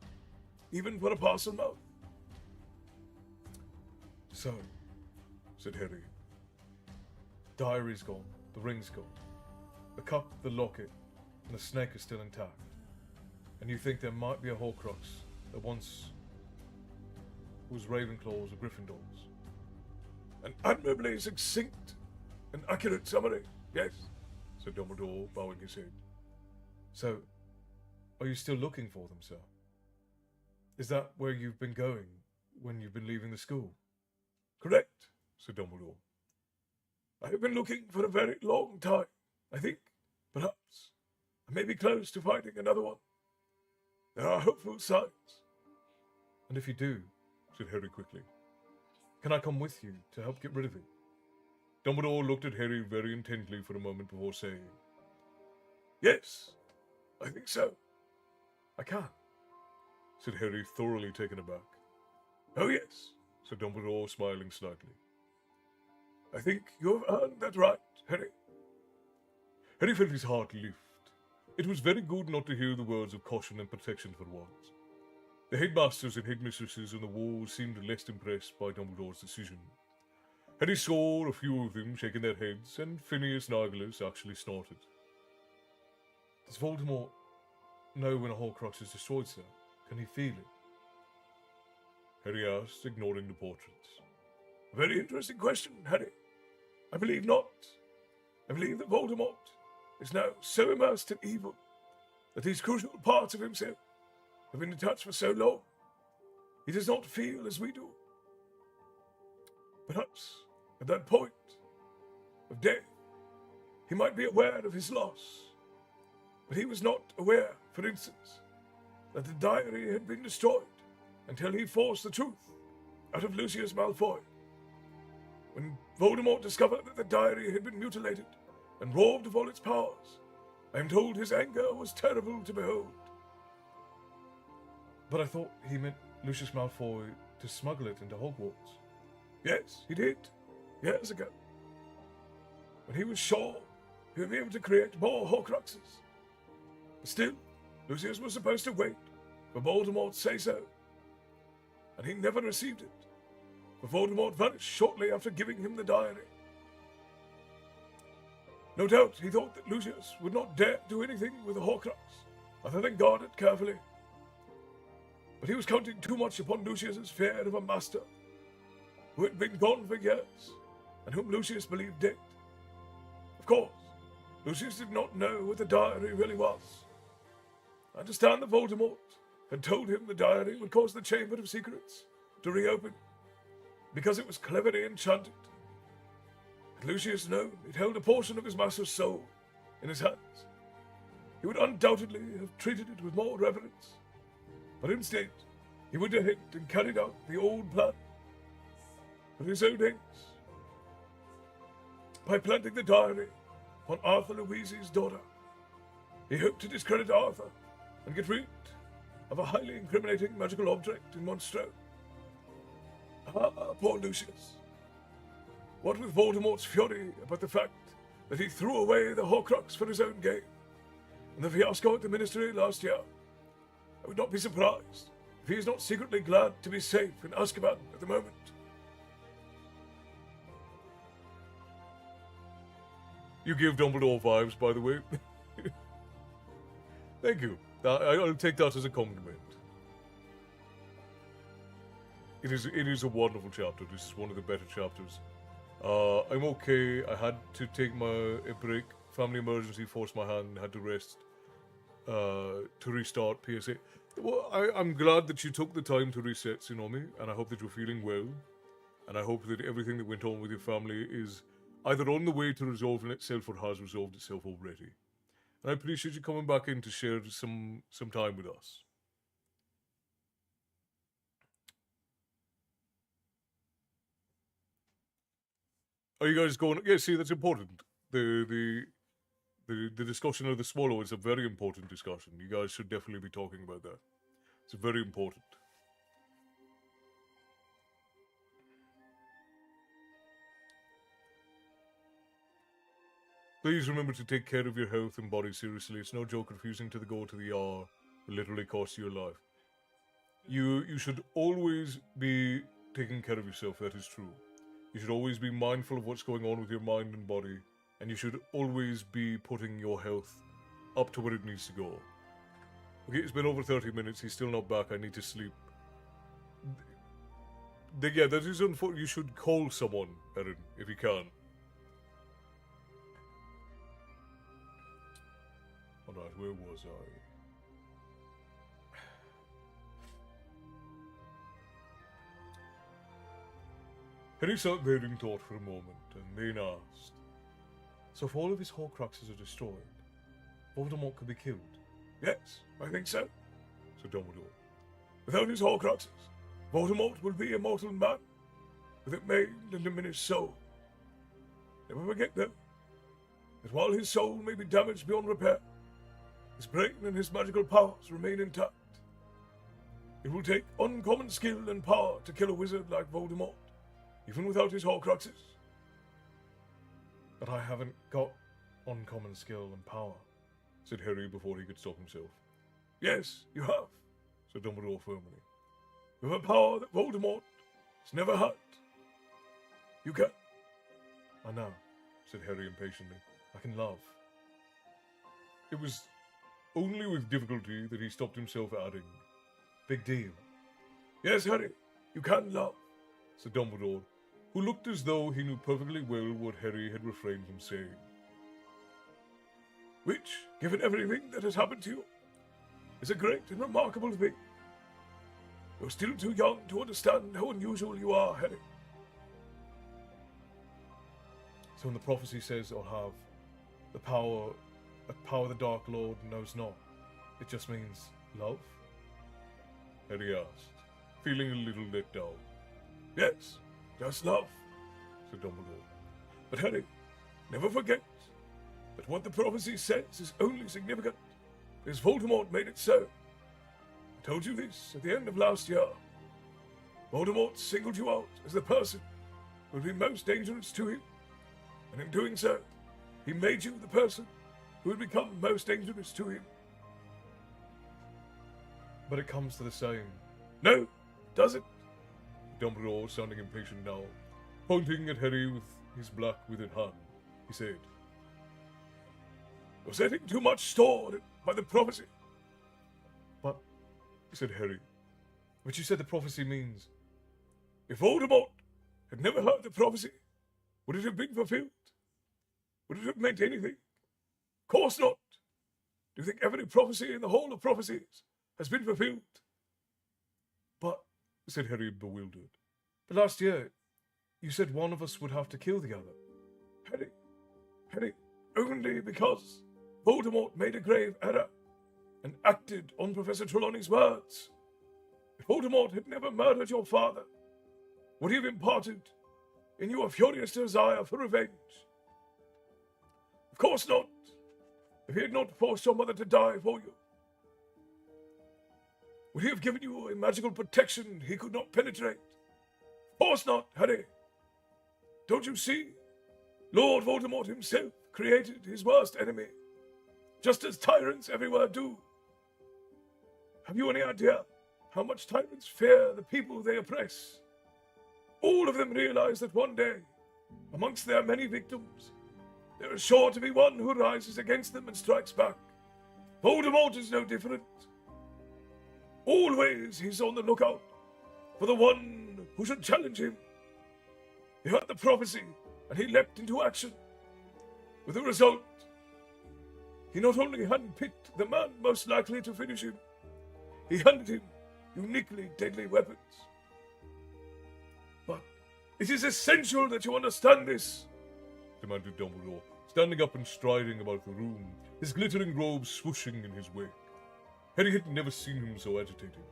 even for a parcel mouth. So, said Harry, diary's gone, the ring's gone, the cup, the locket, and the snake are still intact. And you think there might be a Horcrux that once was Ravenclaws or Gryffindors? An admirably succinct and accurate summary, yes, said Dumbledore, bowing his head. So, are you still looking for them, sir? Is that where you've been going when you've been leaving the school? Correct, said Dumbledore. I have been looking for a very long time. I think, perhaps, I may be close to finding another one. There are hopeful signs. And if you do, said Harry quickly, can I come with you to help get rid of it? Dumbledore looked at Harry very intently for a moment before saying, Yes, I think so. I can, said Harry, thoroughly taken aback. Oh yes, said Dumbledore, smiling slightly. I think you have earned that right, Harry. Harry felt his heart lift. It was very good not to hear the words of caution and protection for once. The headmasters and headmistresses on the wall seemed less impressed by Dumbledore's decision. Harry saw a few of them shaking their heads, and Phineas Nigelus actually snorted. Does Voldemort know when a Horcrux is destroyed, sir? Can he feel it? Harry asked, ignoring the portraits. A very interesting question, Harry. I believe not. I believe that Voldemort is now so immersed in evil that these crucial parts of himself have been detached for so long, he does not feel as we do. Perhaps at that point of death, he might be aware of his loss, but he was not aware, for instance, that the diary had been destroyed until he forced the truth out of Lucius Malfoy. When Voldemort discovered that the diary had been mutilated, and robbed of all its powers. I am told his anger was terrible to behold. But I thought he meant Lucius Malfoy to smuggle it into Hogwarts. Yes, he did, years ago. When he was sure he would be able to create more Horcruxes. But still, Lucius was supposed to wait for Voldemort to say so. And he never received it, for Voldemort vanished shortly after giving him the diary. No doubt he thought that Lucius would not dare do anything with the Horcrux, other than guard it carefully. But he was counting too much upon Lucius's fear of a master, who had been gone for years, and whom Lucius believed dead. Of course, Lucius did not know what the diary really was. I understand that Voldemort had told him the diary would cause the Chamber of Secrets to reopen, because it was cleverly enchanted. Had Lucius known it held a portion of his master's soul in his hands, he would undoubtedly have treated it with more reverence. But instead, he went ahead and carried out the old plan for his own ends. By planting the diary on Arthur Louise's daughter, he hoped to discredit Arthur and get rid of a highly incriminating magical object in Monstro. Ah, poor Lucius. What with Voldemort's fury about the fact that he threw away the Horcrux for his own gain, and the fiasco at the Ministry last year, I would not be surprised if he is not secretly glad to be safe in Azkaban at the moment. You give Dumbledore vibes, by the way. Thank you. I'll take that as a compliment. It is a wonderful chapter. This is one of the better chapters. I'm okay. I had to take a break. Family emergency forced my hand. Had to rest to restart PSA. Well, I'm glad that you took the time to reset, Tsunomi, and I hope that you're feeling well. And I hope that everything that went on with your family is either on the way to resolving itself or has resolved itself already. And I appreciate you coming back in to share some time with us. Are you guys going? Yeah, see, that's important. The discussion of the swallow is a very important discussion. You guys should definitely be talking about that. It's very important. Please remember to take care of your health and body seriously. It's no joke refusing to go to the ER will literally cost you your life. You should always be taking care of yourself, that is true. You should always be mindful of what's going on with your mind and body, and you should always be putting your health up to where it needs to go. Okay, it's been over 30 minutes, he's still not back, I need to sleep. Yeah, that is unfortunate. You should call someone, Erin, if you can. Alright, where was I? Harry sat there in thought for a moment, and then asked, "So if all of his Horcruxes are destroyed, Voldemort could be killed?" "Yes, I think so," said Dumbledore. "Without his Horcruxes, Voldemort will be a mortal man, with a maimed and diminished soul. Never forget, though, that while his soul may be damaged beyond repair, his brain and his magical powers remain intact. It will take uncommon skill and power to kill a wizard like Voldemort, even without his Horcruxes." "But I haven't got uncommon skill and power," said Harry before he could stop himself. "Yes, you have," said Dumbledore firmly. "You have a power that Voldemort has never had. You can." "I know," said Harry impatiently. "I can love." It was only with difficulty that he stopped himself, adding, "Big deal." "Yes, Harry, you can love," said Dumbledore, who looked as though he knew perfectly well what Harry had refrained from saying. "Which, given everything that has happened to you, is a great and remarkable thing. You're still too young to understand how unusual you are, Harry." "So when the prophecy says I'll have the power the Dark Lord knows not, it just means love?" Harry asked, feeling a little let down. "Yes, just love," said Dumbledore. "But Harry, never forget that what the prophecy says is only significant because Voldemort made it so. I told you this at the end of last year. Voldemort singled you out as the person who would be most dangerous to him, and in doing so, he made you the person who would become most dangerous to him. But it comes to the same. No, does it? Dumbledore, sounding impatient now, pointing at Harry with his black withered hand, he said, "You're setting too much store by the prophecy." "But," said Harry, "but you said the prophecy means..." "If Voldemort had never heard the prophecy, would it have been fulfilled? Would it have meant anything? Of course not. Do you think every prophecy in the whole of prophecies has been fulfilled?" "But," said Harry, bewildered, "but last year you said one of us would have to kill the other." Harry, only because Voldemort made a grave error and acted on Professor Trelawney's words. If Voldemort had never murdered your father, would he have imparted in you a furious desire for revenge? Of course not, if he had not forced your mother to die for you. Would he have given you a magical protection he could not penetrate? Of course not, Harry. Don't you see? Lord Voldemort himself created his worst enemy, just as tyrants everywhere do. Have you any idea how much tyrants fear the people they oppress? All of them realize that one day, amongst their many victims, there is sure to be one who rises against them and strikes back. Voldemort is no different. Always he's on the lookout for the one who should challenge him. He heard the prophecy and he leapt into action. With the result, he not only handpicked the man most likely to finish him, he handed him uniquely deadly weapons. But it is essential that you understand this, demanded Dumbledore, standing up and striding about the room, his glittering robe swooshing in his wake. Harry had never seen him so agitated.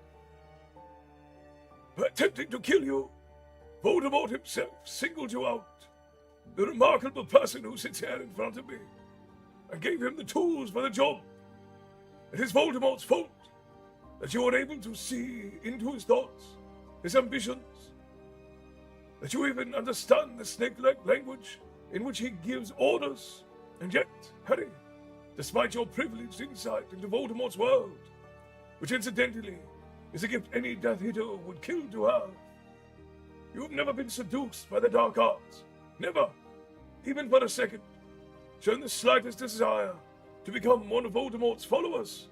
By attempting to kill you, Voldemort himself singled you out, the remarkable person who sits here in front of me, and gave him the tools for the job. It is Voldemort's fault that you are able to see into his thoughts, his ambitions, that you even understand the snake-like language in which he gives orders. And yet, Harry, despite your privileged insight into Voldemort's world, which incidentally is a gift any Death Eater would kill to have, you have never been seduced by the dark arts, never, even for a second, shown the slightest desire to become one of Voldemort's followers.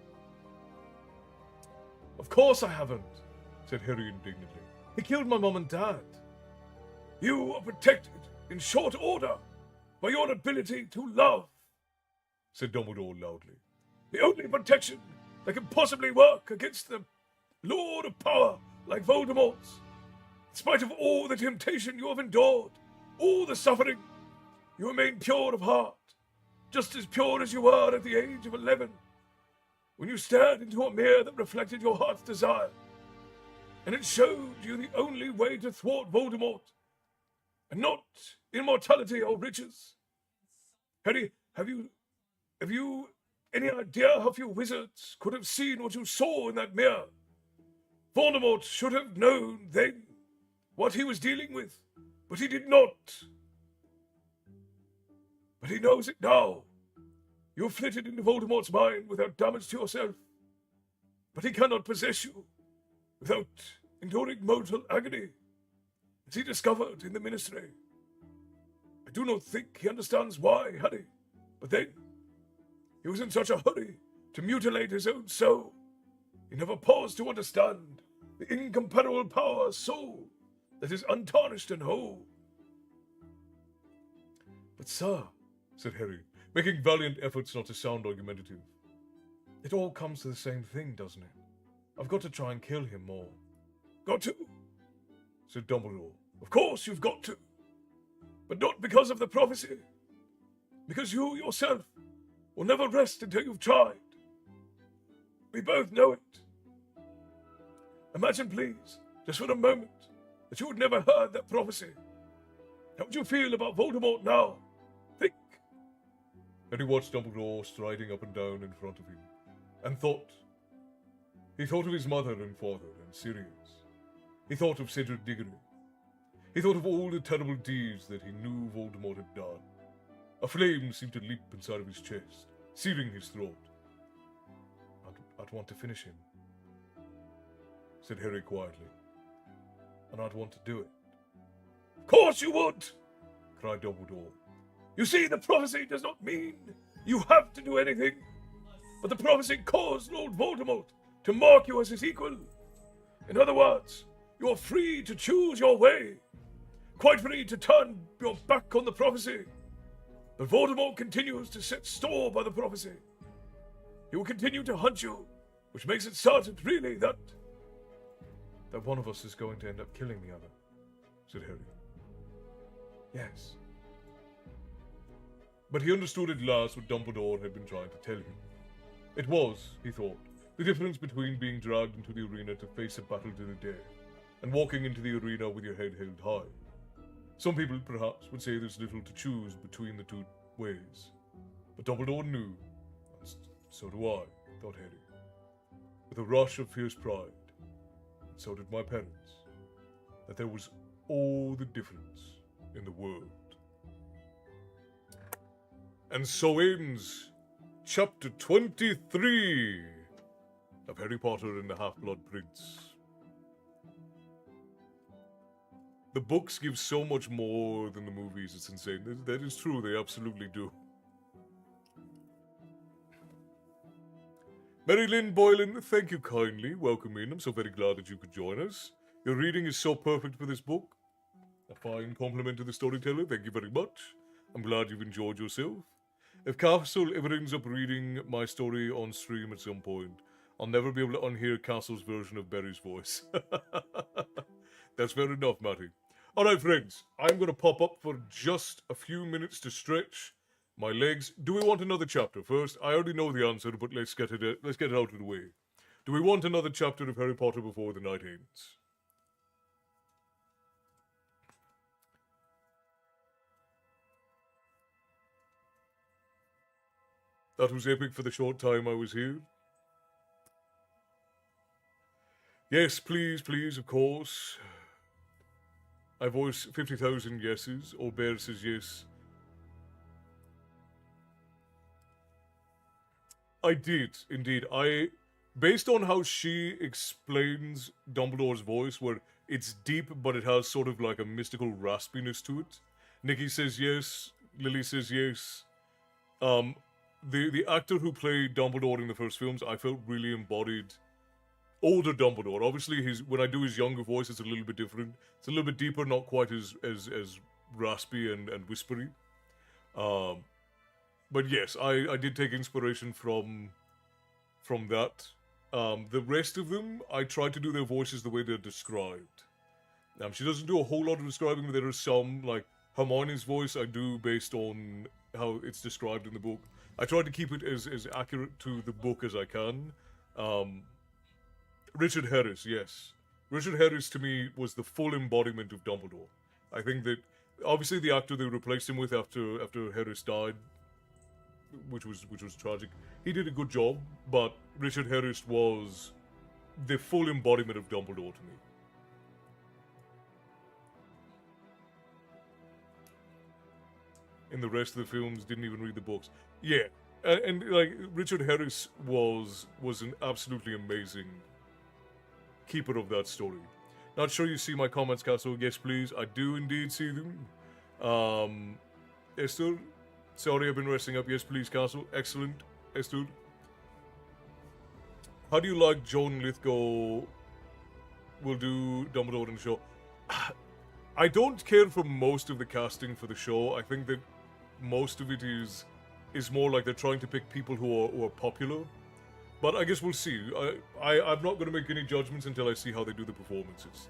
Of course I haven't, said Harry indignantly. He killed my mom and dad. You are protected in short order by your ability to love, said Dumbledore loudly. The only protection that can possibly work against the Lord of Power like Voldemort's. In spite of all the temptation you have endured, all the suffering, you remain pure of heart, just as pure as you were at the age of 11, when you stared into a mirror that reflected your heart's desire, and it showed you the only way to thwart Voldemort, and not immortality or riches. Harry, have you any idea how few wizards could have seen what you saw in that mirror? Voldemort should have known then what he was dealing with, but he did not. But he knows it now. You have flitted into Voldemort's mind without damage to yourself, but he cannot possess you without enduring mortal agony, as he discovered in the ministry. I do not think he understands why, Harry, but then he was in such a hurry to mutilate his own soul. He never paused to understand the incomparable power of soul that is untarnished and whole. But sir, said Harry, making valiant efforts not to sound argumentative, it all comes to the same thing, doesn't it? I've got to try and kill him more. Got to? Said Dumbledore. Of course you've got to. But not because of the prophecy. Because you yourself will never rest until you've tried. We both know it. Imagine, please, just for a moment, that you had never heard that prophecy. How would you feel about Voldemort now? Think. and he watched Dumbledore striding up and down in front of him, and thought. He thought of his mother and father and Sirius. He thought of Cedric Diggory. He thought of all the terrible deeds that he knew Voldemort had done. A flame seemed to leap inside of his chest, searing his throat. I'd want to finish him, said Harry quietly, and I'd want to do it. Of course you would, cried Dumbledore. You see, the prophecy does not mean you have to do anything, but the prophecy caused Lord Voldemort to mark you as his equal. In other words, you are free to choose your way, quite free to turn your back on the prophecy. But Voldemort continues to set store by the prophecy. He will continue to hunt you, which makes it certain, really, that one of us is going to end up killing the other, said Harry. Yes. But he understood at last what Dumbledore had been trying to tell him. It was, he thought, the difference between being dragged into the arena to face a battle to the death and walking into the arena with your head held high. Some people, perhaps, would say there's little to choose between the two ways. But Dumbledore knew, and so do I, thought Harry, with a rush of fierce pride, and so did my parents, that there was all the difference in the world. And so ends chapter 23 of Harry Potter and the Half-Blood Prince. The books give so much more than the movies, it's insane. That is true, they absolutely do. Mary Lynn Boylan, thank you kindly. Welcome in. I'm so very glad that you could join us. Your reading is so perfect for this book. A fine compliment to the storyteller. Thank you very much. I'm glad you've enjoyed yourself. If Castle ever ends up reading my story on stream at some point, I'll never be able to unhear Castle's version of Barry's voice. That's fair enough, Matty. Alright, friends, I'm going to pop up for just a few minutes to stretch my legs. Do we want another chapter first? I already know the answer, but let's get it out of the way. Do we want another chapter of Harry Potter before the night ends? That was epic for the short time I was here. Yes, please, please, of course. I voice 50,000 yeses. Or Bear says yes. I did, indeed. Based on how she explains Dumbledore's voice, where it's deep, but it has sort of like a mystical raspiness to it. Nikki says yes. Lily says yes. The actor who played Dumbledore in the first films, I felt really embodied older Dumbledore. Obviously, when I do his younger voice, it's a little bit different. It's a little bit deeper, not quite as raspy and whispery. But yes, I did take inspiration from that. The rest of them, I tried to do their voices the way they're described. She doesn't do a whole lot of describing, but there are some, like Hermione's voice, I do based on how it's described in the book. I tried to keep it as accurate to the book as I can. Richard Harris, yes. Richard Harris, to me, was the full embodiment of Dumbledore. I think that, obviously, the actor they replaced him with after Harris died, which was tragic, he did a good job, but Richard Harris was the full embodiment of Dumbledore to me. In the rest of the films, didn't even read the books. Yeah, and like, Richard Harris was an absolutely amazing keeper of that story. Not sure you see my comments, Castle. Yes, please. I do indeed see them. Esther, sorry I've been resting up. Yes, please, Castle. Excellent, Esther. How do you like Joan Lithgow will do Dumbledore in the show? I don't care for most of the casting for the show. I think that most of it is more like they're trying to pick people who are popular. But I guess we'll see. I'm not going to make any judgments until I see how they do the performances.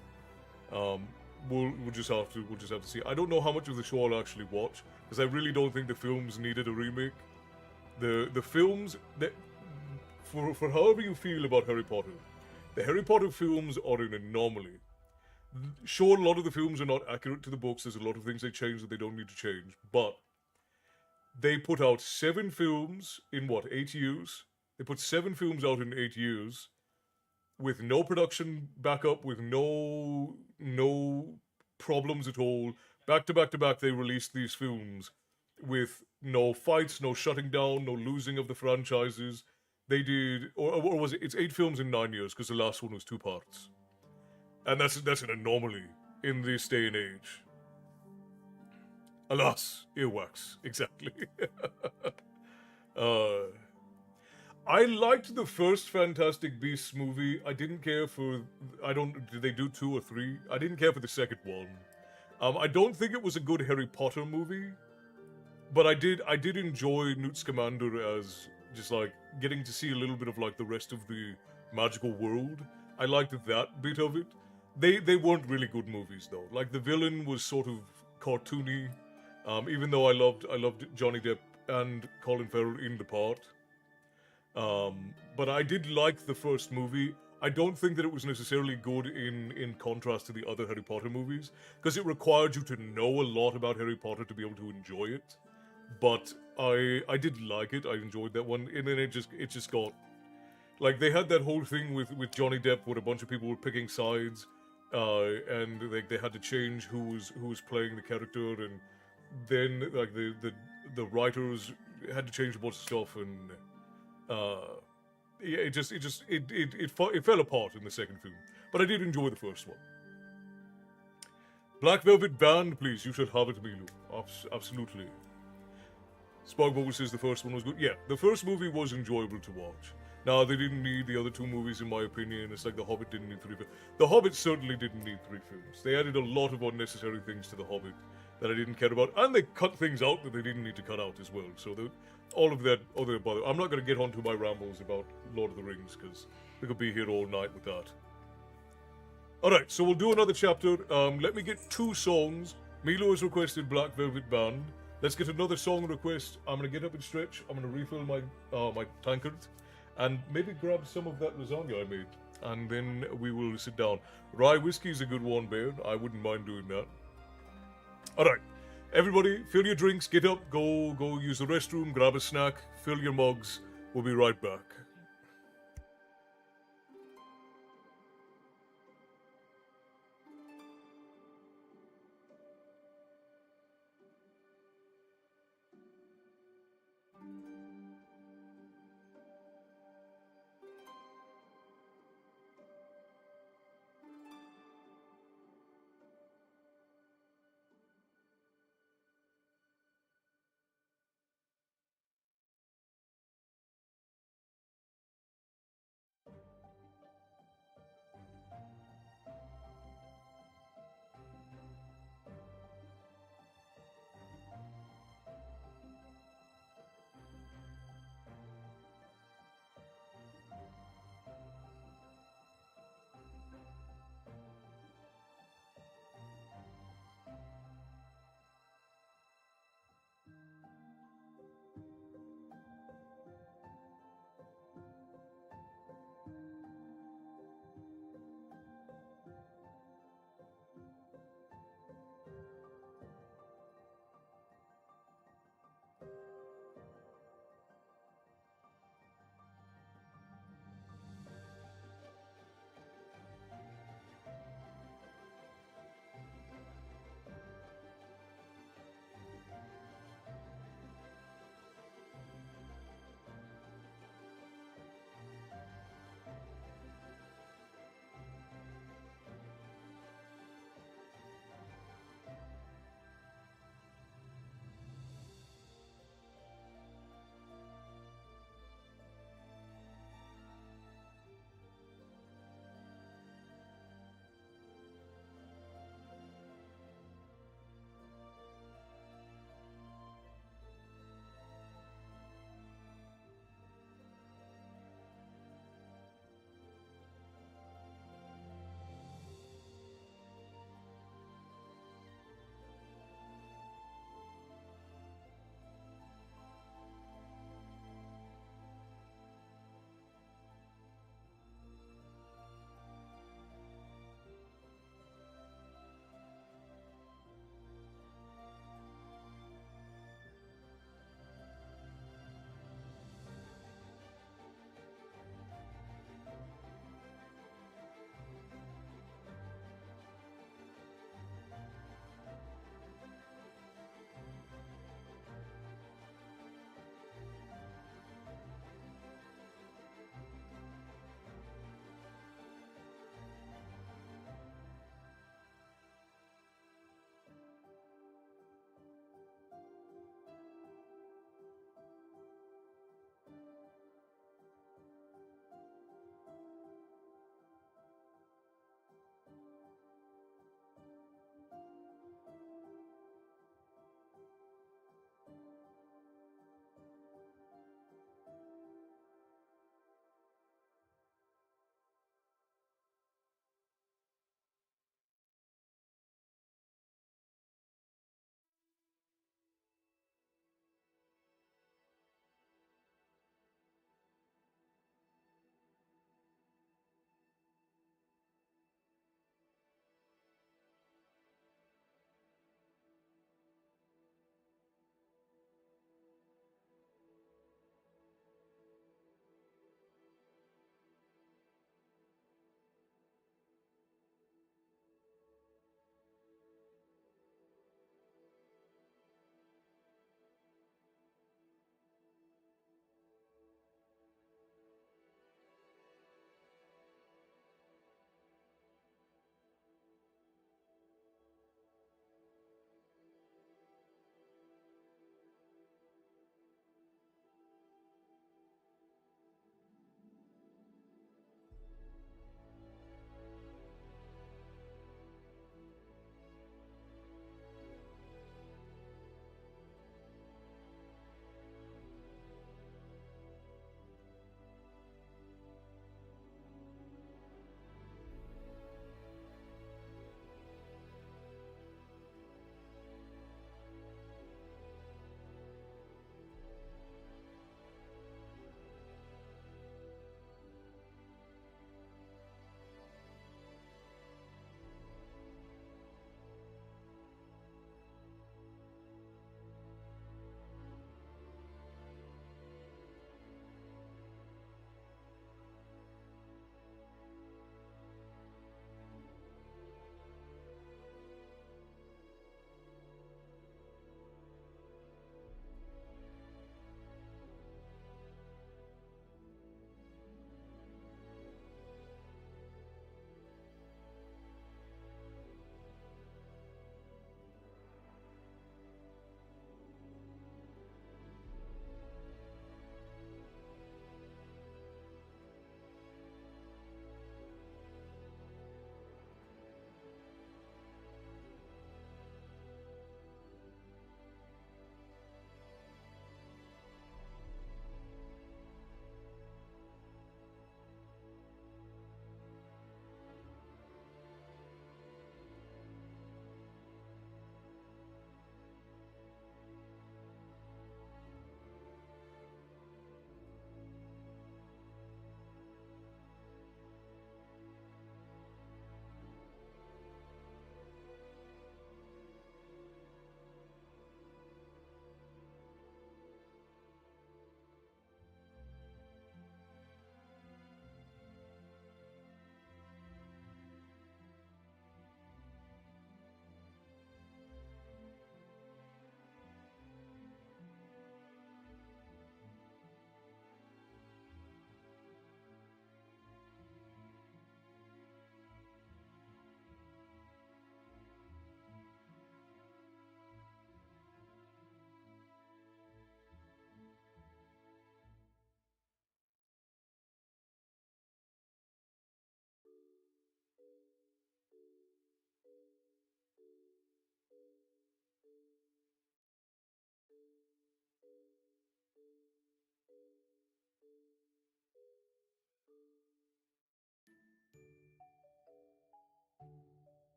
We'll just have to see. I don't know how much of the show I'll actually watch, because I really don't think the films needed a remake. The films that for however you feel about Harry Potter, the Harry Potter films are an anomaly. Sure, a lot of the films are not accurate to the books. There's a lot of things they change that they don't need to change, but They put out 7 films in what, 8 years? They put 7 films out in 8 years with no production backup, with no problems at all. Back to back to back, they released these films with no fights, no shutting down, no losing of the franchises. They did, or was it? It's 8 films in 9 years because the last one was 2 parts, and that's an anomaly in this day and age. Alas, earwax, exactly. uh, I liked the first Fantastic Beasts movie. I didn't care for. I don't. Did they do 2 or 3? I didn't care for the second one. I don't think it was a good Harry Potter movie, but I did enjoy Newt Scamander as just like getting to see a little bit of like the rest of the magical world. I liked that bit of it. They weren't really good movies though. Like the villain was sort of cartoony. Even though I loved Johnny Depp and Colin Farrell in the part. But I did like the first movie. I don't think that it was necessarily good in contrast to the other Harry Potter movies because it required you to know a lot about Harry Potter to be able to enjoy it. But I did like it. I enjoyed that one, and then it just got like they had that whole thing with Johnny Depp where a bunch of people were picking sides, and they had to change who was playing the character, and then like the writers had to change a bunch of stuff, and uh, yeah, it fell apart in the second film. But I did enjoy the first one. Black Velvet Band, please. You should have it, Milu. Absolutely. Spark Bubble says the first one was good. Yeah, the first movie was enjoyable to watch. Now, they didn't need the other 2 movies, in my opinion. It's like The Hobbit didn't need 3 films. The Hobbit certainly didn't need 3 films. They added a lot of unnecessary things to The Hobbit that I didn't care about, and they cut things out that they didn't need to cut out as well. So all of that other bother. I'm not going to get onto my rambles about Lord of the Rings because we could be here all night with that. All right, so we'll do another chapter. Let me get 2 songs. Milo has requested Black Velvet Band. Let's get another song request. I'm gonna get up and stretch. I'm gonna refill my tankard, and maybe grab some of that lasagna I made, and then we will sit down. Rye whiskey is a good one, Bear. I wouldn't mind doing that. All right, everybody, fill your drinks. Get up. Go use the restroom. Grab a snack. Fill your mugs. We'll be right back.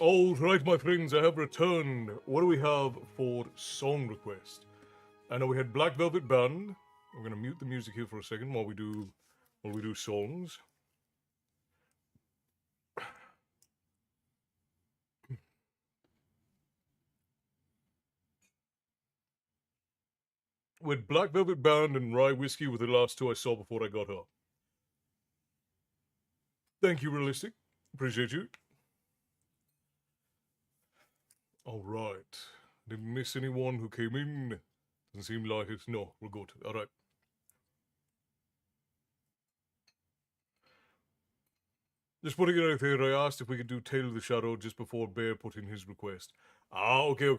All right, my friends, I have returned. What do we have for song request? I know we had Black Velvet Band. We're gonna mute the music here for a second while we do songs. With Black Velvet Band and Rye Whiskey were the last two I saw before I got her. Thank you, Realistic. Appreciate you. All right. Didn't miss anyone who came in. Doesn't seem like it. No, we're good. All right. Just putting it out there, I asked if we could do Tale of the Shadow just before Bear put in his request. Ah, okay.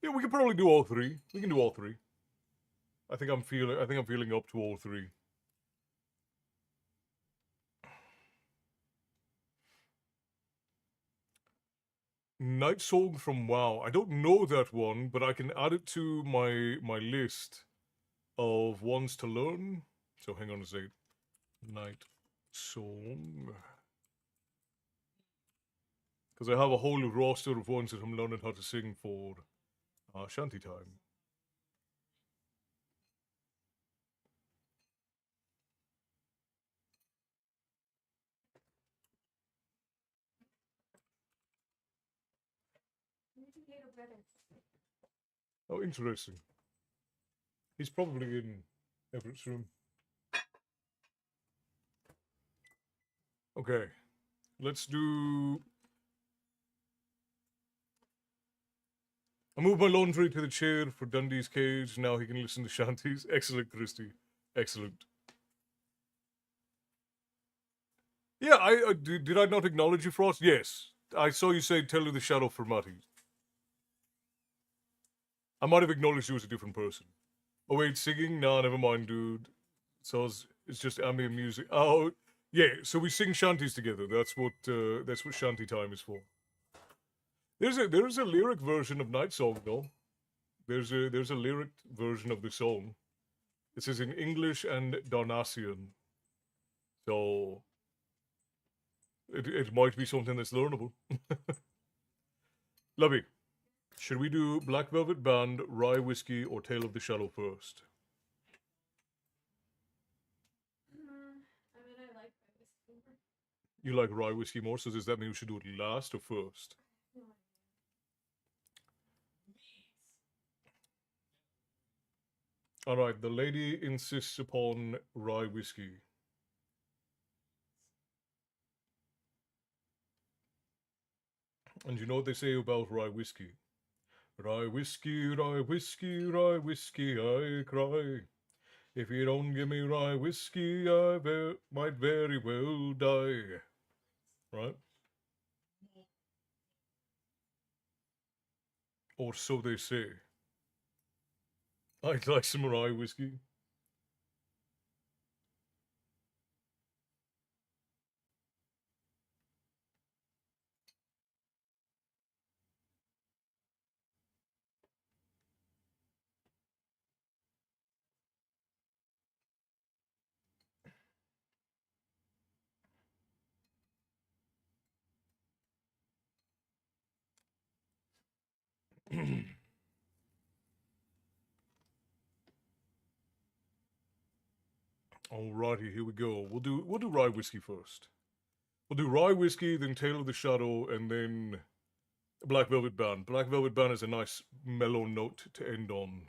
Yeah, we could probably do all three. We can do all three. I think I'm feeling up to all three. Night Song from WoW. I don't know that one, but I can add it to my list of ones to learn. So hang on a second. Night Song. Because I have a whole roster of ones that I'm learning how to sing for shanty time. Oh, interesting. He's probably in Everett's room. Okay, let's do... I moved my laundry to the chair for Dundee's cage. Now he can listen to shanties. Excellent, Christy. Excellent. Yeah, did I not acknowledge you, Frost? Yes. I saw you say Tell of the Shadow for Matty. I might have acknowledged you as a different person. Oh wait, singing? Nah, never mind, dude. So it's just ambient music. Oh, yeah. So we sing shanties together. That's what shanty time is for. There's a lyric version of Night Song though. There's a lyric version of the song. It says in English and Darnassian. So it might be something that's learnable. Lovey, should we do Black Velvet Band, Rye Whiskey, or Tale of the Shadow first? You like rye whiskey more, so does that mean we should do it last or first? No idea. All right, the lady insists upon rye whiskey. And you know what they say about rye whiskey? Rye whiskey, rye whiskey, rye whiskey, I cry. If you don't give me rye whiskey, I might very well die. Right? Or so they say. I'd like some rye whiskey. Alrighty, here we go. We'll do rye whiskey first. We'll do rye whiskey, then Tale of the Shadow, and then Black Velvet Band. Black Velvet Band is a nice mellow note to end on.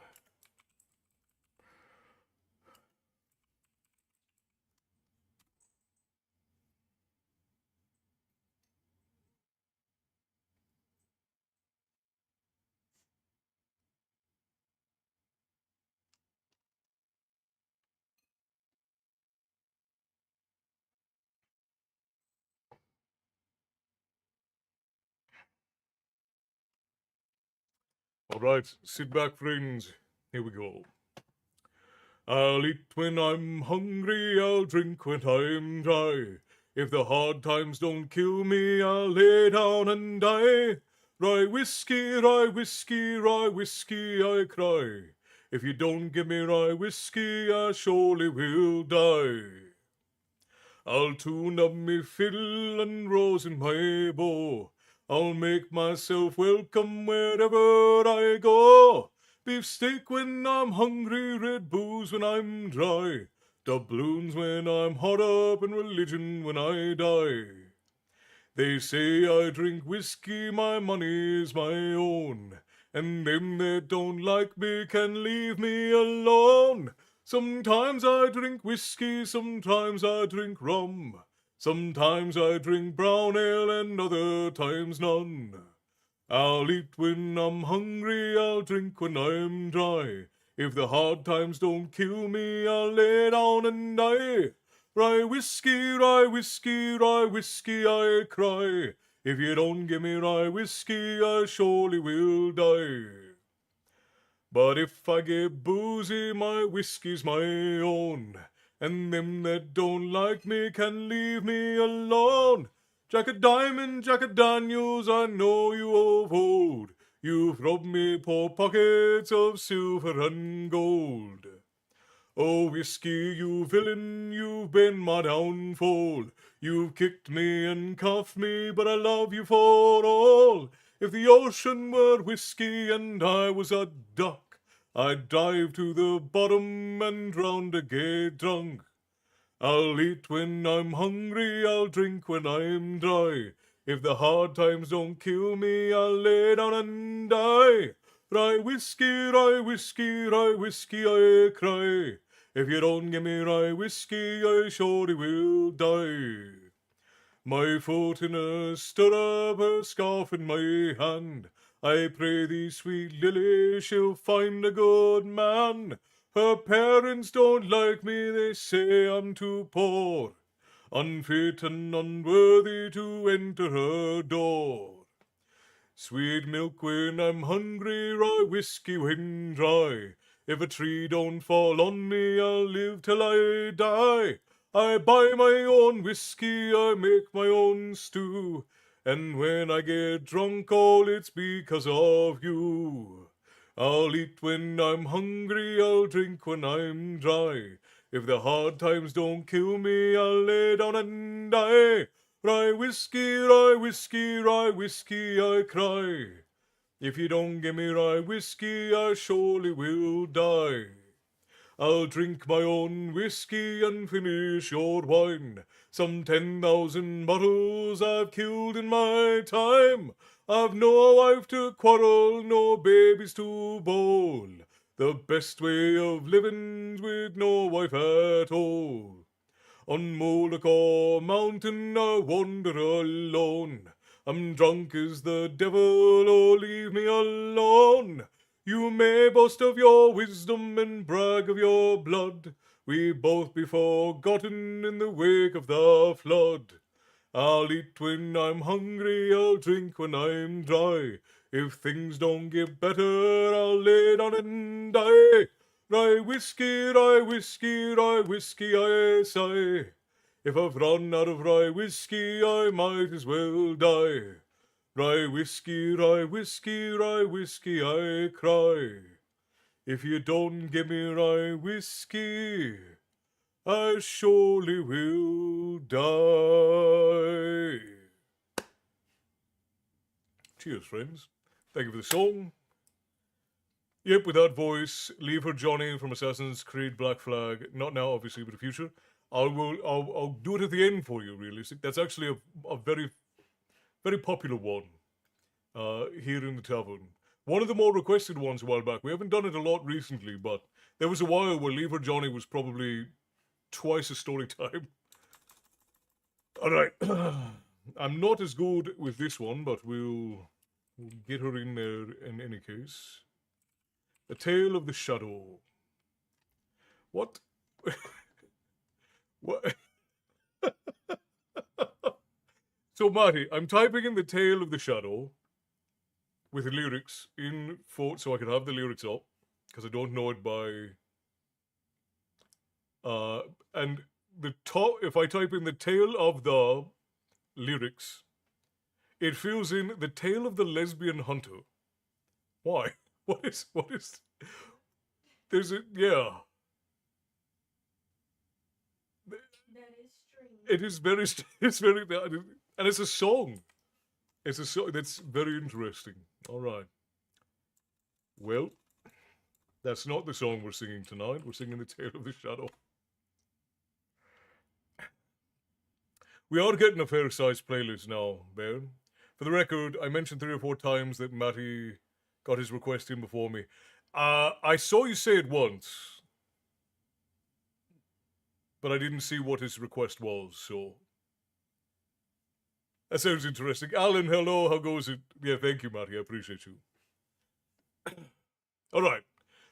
Alright, sit back, friends. Here we go. I'll eat when I'm hungry, I'll drink when I'm dry. If the hard times don't kill me, I'll lay down and die. Rye whiskey, rye whiskey, rye whiskey, I cry. If you don't give me rye whiskey, I surely will die. I'll tune up me fiddle and rose in my bow. I'll make myself welcome wherever I go. Beef steak when I'm hungry, red booze when I'm dry. Doubloons when I'm hot up, and religion when I die. They say I drink whiskey, my money's my own. And them that don't like me can leave me alone. Sometimes I drink whiskey, sometimes I drink rum. Sometimes I drink brown ale and other times none. I'll eat when I'm hungry, I'll drink when I'm dry. If the hard times don't kill me, I'll lay down and die. Rye whiskey, rye whiskey, rye whiskey, I cry. If you don't give me rye whiskey, I surely will die. But if I get boozy, my whiskey's my own. And them that don't like me can leave me alone. Jack a Diamond, Jack a Daniels, I know you of old. You've robbed me poor pockets of silver and gold. Oh, whiskey, you villain, you've been my downfall. You've kicked me and cuffed me, but I love you for all. If the ocean were whiskey and I was a duck, I'd dive to the bottom and drown to get drunk. I'll eat when I'm hungry, I'll drink when I'm dry. If the hard times don't kill me, I'll lay down and die. Rye whiskey, rye whiskey, rye whiskey, I cry. If you don't give me rye whiskey, I surely will die. My foot in a stirrup, her scarf in my hand. I pray thee, sweet Lily, she'll find a good man. Her parents don't like me, they say I'm too poor, unfit and unworthy to enter her door. Sweet milk when I'm hungry, rye whiskey when dry. If a tree don't fall on me, I'll live till I die. I buy my own whiskey, I make my own stew. And when I get drunk, all it's because of you. I'll eat when I'm hungry, I'll drink when I'm dry. If the hard times don't kill me, I'll lay down and die. Rye whiskey, rye whiskey, rye whiskey, I cry. If you don't give me rye whiskey, I surely will die. I'll drink my own whiskey and finish your wine. Some 10,000 bottles I've killed in my time. I've no wife to quarrel, no babies to bowl. The best way of living's with no wife at all. On Molokai Mountain I wander alone. I'm drunk as the devil, oh leave me alone. You may boast of your wisdom and brag of your blood. We both be forgotten in the wake of the flood. I'll eat when I'm hungry, I'll drink when I'm dry. If things don't get better, I'll lay down and die. Rye whiskey, rye whiskey, rye whiskey, I sigh. If I've run out of rye whiskey, I might as well die. Rye whiskey, rye whiskey, rye whiskey, I cry. If you don't give me rye whiskey, I surely will die. Cheers, friends. Thank you for the song. Yep, with that voice, Leave Her Johnny from Assassin's Creed Black Flag. Not now, obviously, but the future. I'll do it at the end for you, realistic. That's actually a very, very popular one here in the tavern. One of the more requested ones a while back. We haven't done it a lot recently, but there was a while where Leave Her Johnny was probably twice a story time. Alright. I'm not as good with this one, but we'll get her in there in any case. The Tale of the Shadow. What? What? So, Marty, I'm typing in The Tale of the Shadow with the lyrics in for so I can have the lyrics up because I don't know it by. And the top, if I type in The Tale of the lyrics, it fills in The Tale of the Lesbian Hunter. Why? What is? There's a yeah. That is strange. It is very. It's very. And it's a song. It's a song that's very interesting. All right. Well, that's not the song we're singing tonight. We're singing The Tale of the Shadow. We are getting a fair-sized playlist now, Baron. For the record, I mentioned 3 or 4 times that Matty got his request in before me. I saw you say it once, but I didn't see what his request was, so... That sounds interesting. Alan, hello, how goes it? Yeah, thank you, Matty, I appreciate you. Alright,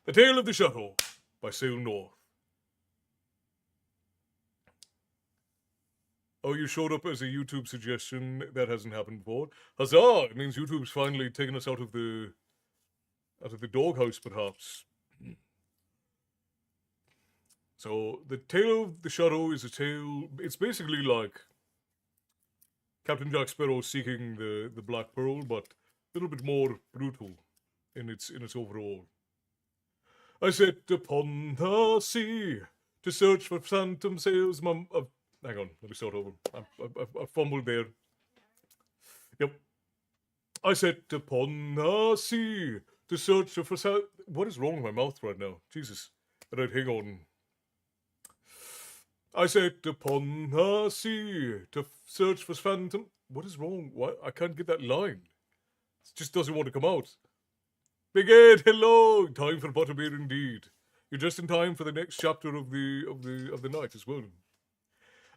The Tale of the Shadow by Sail North. Oh, you showed up as a YouTube suggestion. That hasn't happened before. Huzzah! It means YouTube's finally taken us out of the doghouse, perhaps. So, The Tale of the Shadow is a tale... It's basically like Captain Jack Sparrow seeking the Black Pearl, but a little bit more brutal in its overall. I set upon the sea to search for phantom sails. Hang on, let me start over. I fumbled there. Yep. I set upon the sea to search for... What is wrong with my mouth right now? Jesus. Right, hang on. I set upon the sea to search for phantom... What is wrong? Why? I can't get that line. It just doesn't want to come out. Big Ed, hello! Time for butterbeer indeed. You're just in time for the next chapter of the night as well.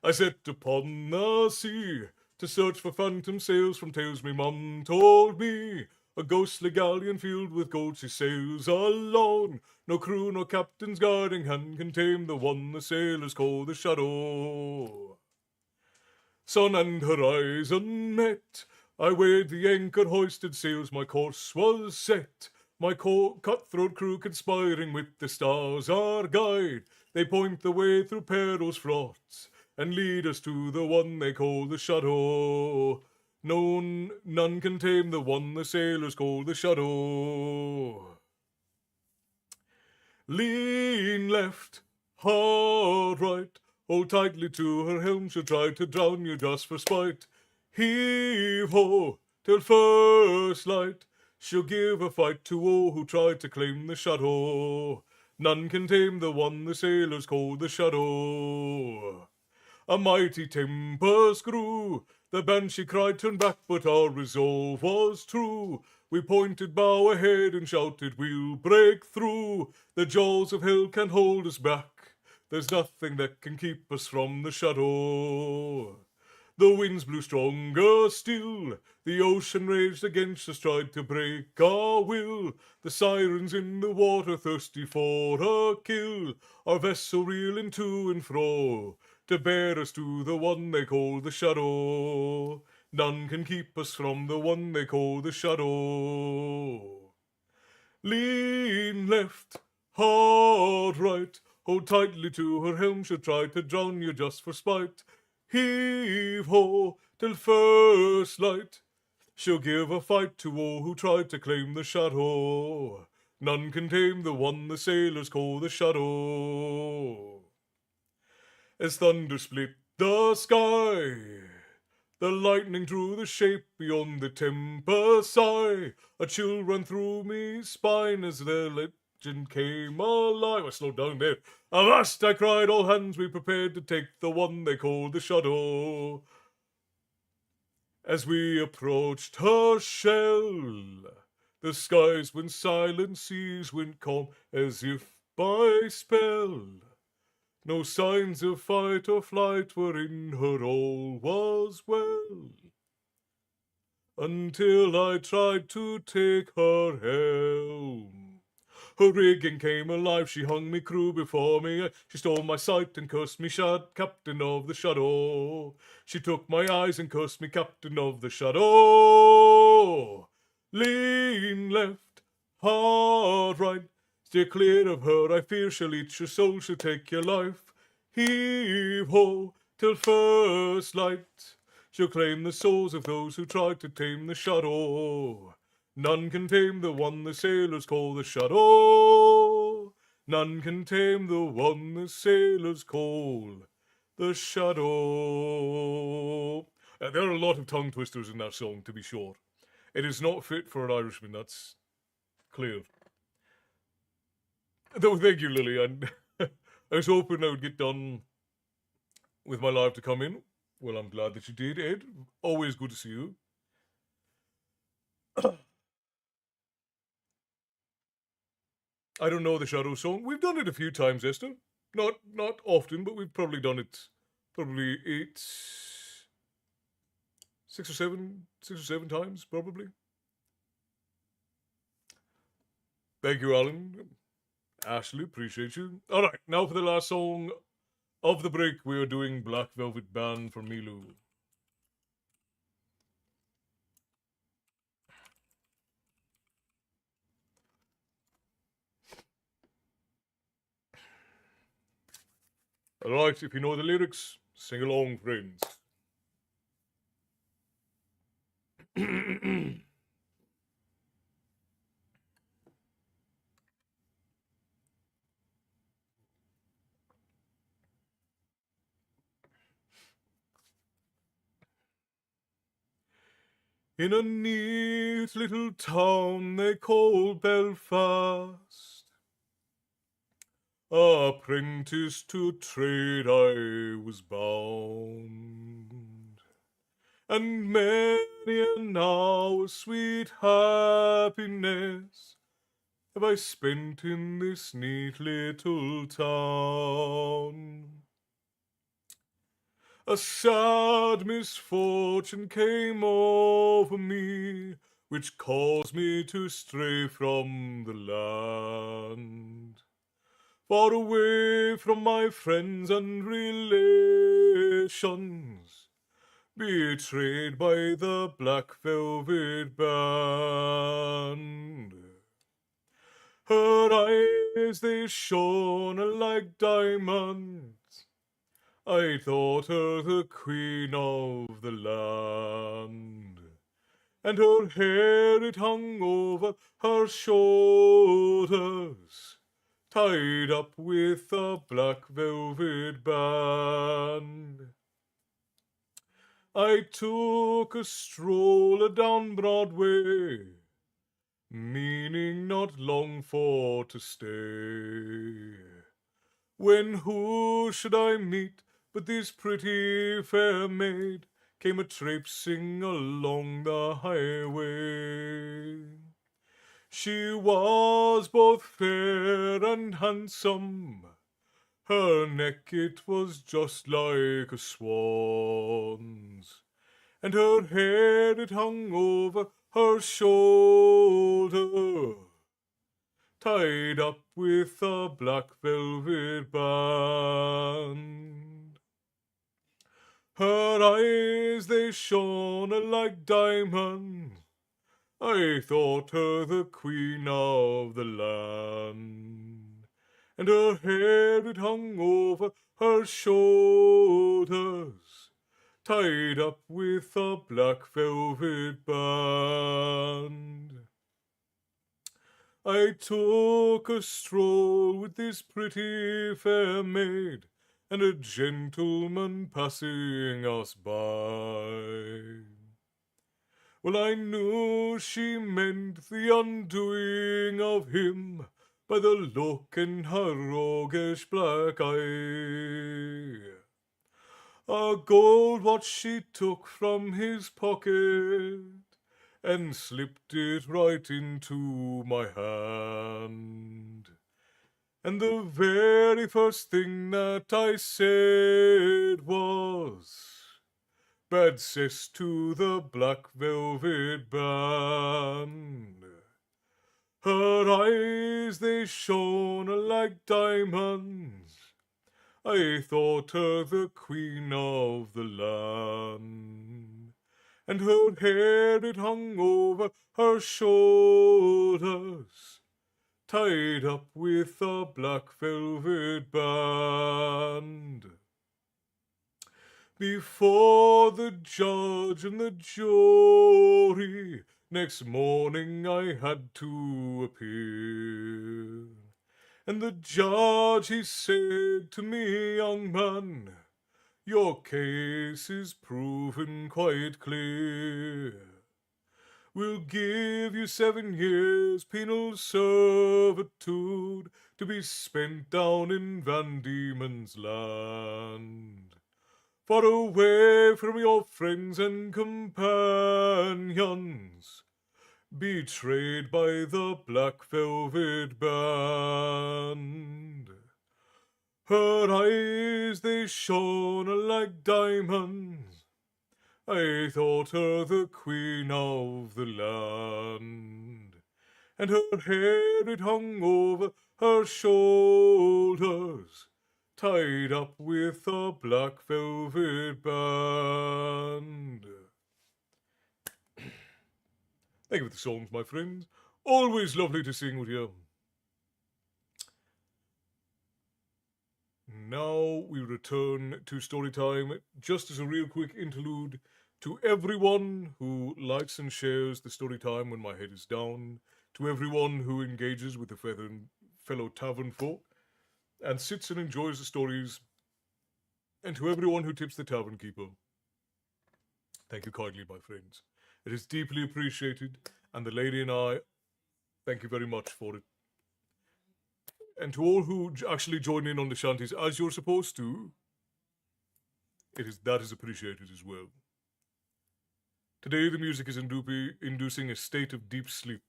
I set upon the sea to search for phantom sails from tales me mum told me. A ghostly galleon filled with gold she sails alone. No crew, no captain's guarding hand can tame the one the sailors call the Shadow. Sun and horizon met. I weighed the anchor, hoisted sails, my course was set. My cutthroat crew conspiring with the stars our guide. They point the way through perils fraught and lead us to the one they call the Shadow. None can tame the one the sailors call the Shadow. Lean left, hard right, hold tightly to her helm, she'll try to drown you just for spite. Heave ho, till first light, she'll give a fight to all who try to claim the Shadow. None can tame the one the sailors call the shadow. A mighty tempest grew. The banshee cried, "Turn back," but our resolve was true. We pointed bow ahead and shouted, "We'll break through." The jaws of hell can't hold us back. There's nothing that can keep us from the shadow. The winds blew stronger still. The ocean raged against us, tried to break our will. The sirens in the water, thirsty for a kill. Our vessel reeling to and fro, to bear us to the one they call the shadow. None can keep us from the one they call the shadow. Lean left, hard right, hold tightly to her helm, she'll try to drown you just for spite. Heave ho, till first light, she'll give a fight to all who tried to claim the shadow. None can tame the one the sailors call the shadow. As thunder split the sky, the lightning drew the shape beyond the tempest's sigh. A chill ran through me spine as the legend came alive. I slowed down there. "Avast!" I cried, "all hands be prepared to take the one they call the shadow." As we approached her shell, the skies went silent, seas went calm, as if by spell. No signs of fight or flight were in her, all was well. Until I tried to take her helm. Her rigging came alive, she hung me crew before me. She stole my sight and cursed me captain of the shadow. She took my eyes and cursed me captain of the shadow. Lean left, hard right, steer clear of her, I fear she'll eat your soul, she'll take your life. Heave ho, till first light, she'll claim the souls of those who tried to tame the shadow. None can tame the one the sailors call the shadow. None can tame the one the sailors call the shadow. There are a lot of tongue twisters in that song, to be sure. It is not fit for an Irishman, that's clear. Though, thank you, Lily. And I was hoping I would get done with my live to come in. Well, I'm glad that you did, Ed. Always good to see you. I don't know the Shadow song. We've done it a few times, Esther. Not often, but we've probably done it probably six or seven times, probably. Thank you, Alan. Ashley, appreciate you. All right, now for the last song of the break, we are doing Black Velvet Band for Milu. All right, if you know the lyrics, sing along, friends. In a neat little town they called Belfast, apprentice to trade I was bound, and many an hour sweet happiness have I spent in this neat little town. A sad misfortune came over me, which caused me to stray from the land, far away from my friends and relations, betrayed by the Black Velvet Band. Her eyes, they shone like diamonds, I thought her the queen of the land, and her hair it hung over her shoulders, tied up with a black velvet band. I took a stroll down Broadway, meaning not long for to stay. When who should I meet but this pretty fair maid came a traipsing along the highway. She was both fair and handsome, her neck it was just like a swan's, and her hair it hung over her shoulder, tied up with a black velvet band. Her eyes they shone like diamonds, I thought her the queen of the land, and her hair it hung over her shoulders, tied up with a black velvet band. I took a stroll with this pretty fair maid, and a gentleman passing us by. Well, I knew she meant the undoing of him by the look in her roguish black eye. A gold watch she took from his pocket and slipped it right into my hand. And the very first thing that I said was, "Bad cess to the black velvet band." Her eyes they shone like diamonds, I thought her the queen of the land, and her hair it hung over her shoulders, tied up with a black velvet band. Before the judge and the jury, next morning I had to appear. And the judge, he said to me, "Young man, your case is proven quite clear. We'll give you 7 years penal servitude to be spent down in Van Diemen's Land, far away from your friends and companions, betrayed by the black velvet band." Her eyes they shone like diamonds, I thought her the queen of the land, and her hair it hung over her shoulders, tied up with a black velvet band. Thank you for the songs, my friends. Always lovely to sing with you. Now we return to Storytime, just as a real quick interlude to everyone who likes and shares the Storytime when my head is down, to everyone who engages with the fellow tavern folk, and sits and enjoys the stories, and to everyone who tips the tavern keeper. Thank you kindly, my friends. It is deeply appreciated, and the lady and I thank you very much for it. And to all who actually join in on the shanties as you're supposed to, that is appreciated as well. Today the music is inducing a state of deep sleep.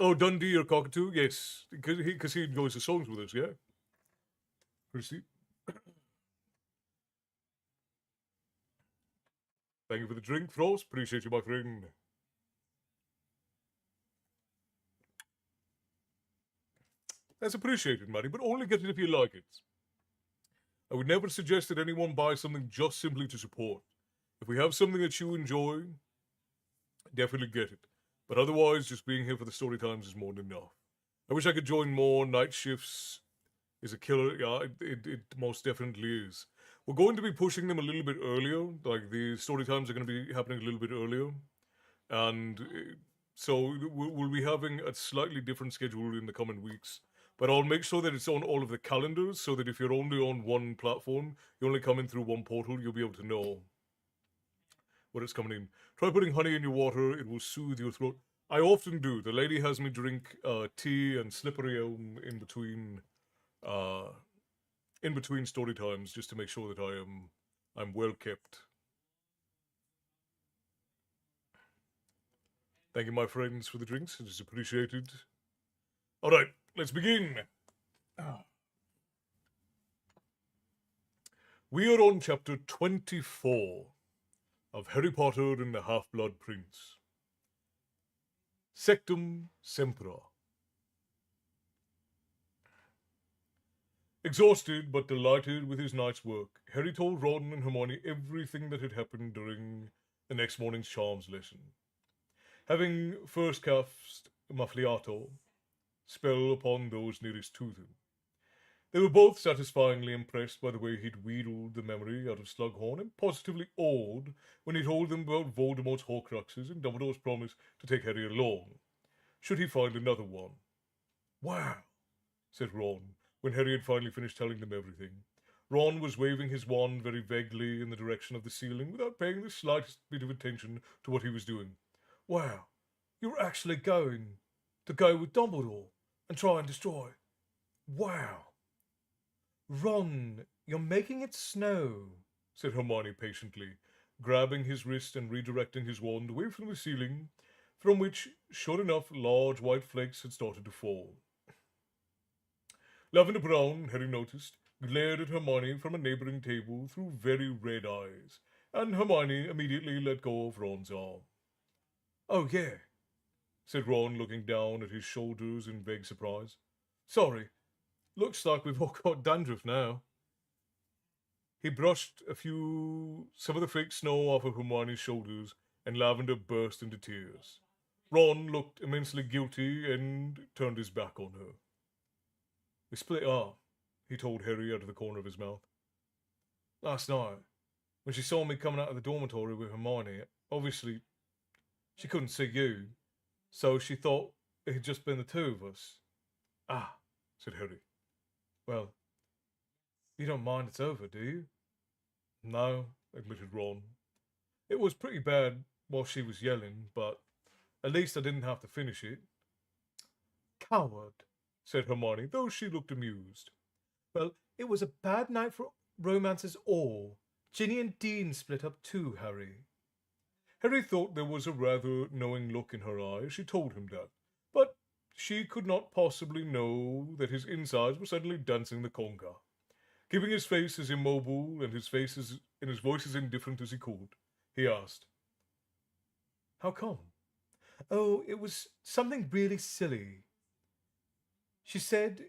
Oh, Dundee or Cockatoo? Yes, because he enjoys the songs with us, yeah? Christy? Thank you for the drink, Frost. Appreciate you, my friend. That's appreciated, Maddie, but only get it if you like it. I would never suggest that anyone buy something just simply to support. If we have something that you enjoy, definitely get it. But otherwise, just being here for the story times is more than enough. I wish I could join more. Night shifts is a killer. Yeah, it most definitely is. We're going to be pushing them a little bit earlier. Like, the story times are going to be happening a little bit earlier. And so we'll be having a slightly different schedule in the coming weeks. But I'll make sure that it's on all of the calendars, so that if you're only on one platform, you only come in through one portal, you'll be able to know when it's coming in. Try putting honey in your water, it will soothe your throat. I often do. The lady has me drink tea and slippery elm uh, in between story times, just to make sure that I'm well kept. Thank you, my friends, for the drinks. It is appreciated. All right, let's begin. We are on chapter 24 of Harry Potter and the Half-Blood Prince. Sectum Sempra. Exhausted but delighted with his night's work, Harry told Ron and Hermione everything that had happened during the next morning's charms lesson. Having first cast Muffliato spell upon those nearest to them, they were both satisfyingly impressed by the way he'd wheedled the memory out of Slughorn, and positively awed when he told them about Voldemort's Horcruxes and Dumbledore's promise to take Harry along, should he find another one. Wow, said Ron, when Harry had finally finished telling them everything. Ron was waving his wand very vaguely in the direction of the ceiling without paying the slightest bit of attention to what he was doing. Wow, you're actually going to go with Dumbledore and try and destroy. Wow. Ron, you're making it snow, said Hermione patiently, grabbing his wrist and redirecting his wand away from the ceiling, from which, sure enough, large white flakes had started to fall. Lavender Brown, Harry noticed, glared at Hermione from a neighbouring table through very red eyes, and Hermione immediately let go of Ron's arm. Oh, yeah, said Ron, looking down at his shoulders in vague surprise. Sorry, looks like we've all got dandruff now. He brushed some of the fake snow off of Hermione's shoulders, and Lavender burst into tears. Ron looked immensely guilty and turned his back on her. We split up, he told Harry out of the corner of his mouth. Last night, when she saw me coming out of the dormitory with Hermione, obviously she couldn't see you, so she thought it had just been the two of us. Ah, said Harry. Well, you don't mind it's over, do you? No, admitted Ron. It was pretty bad while she was yelling, but at least I didn't have to finish it. Coward, said Hermione, though she looked amused. Well, it was a bad night for romances all. Ginny and Dean split up too, Harry. Harry thought there was a rather knowing look in her eye as she told him that, but she could not possibly know that his insides were suddenly dancing the conga. Keeping his face as immobile and his voice as indifferent as he could, he asked, How come? Oh, it was something really silly. She said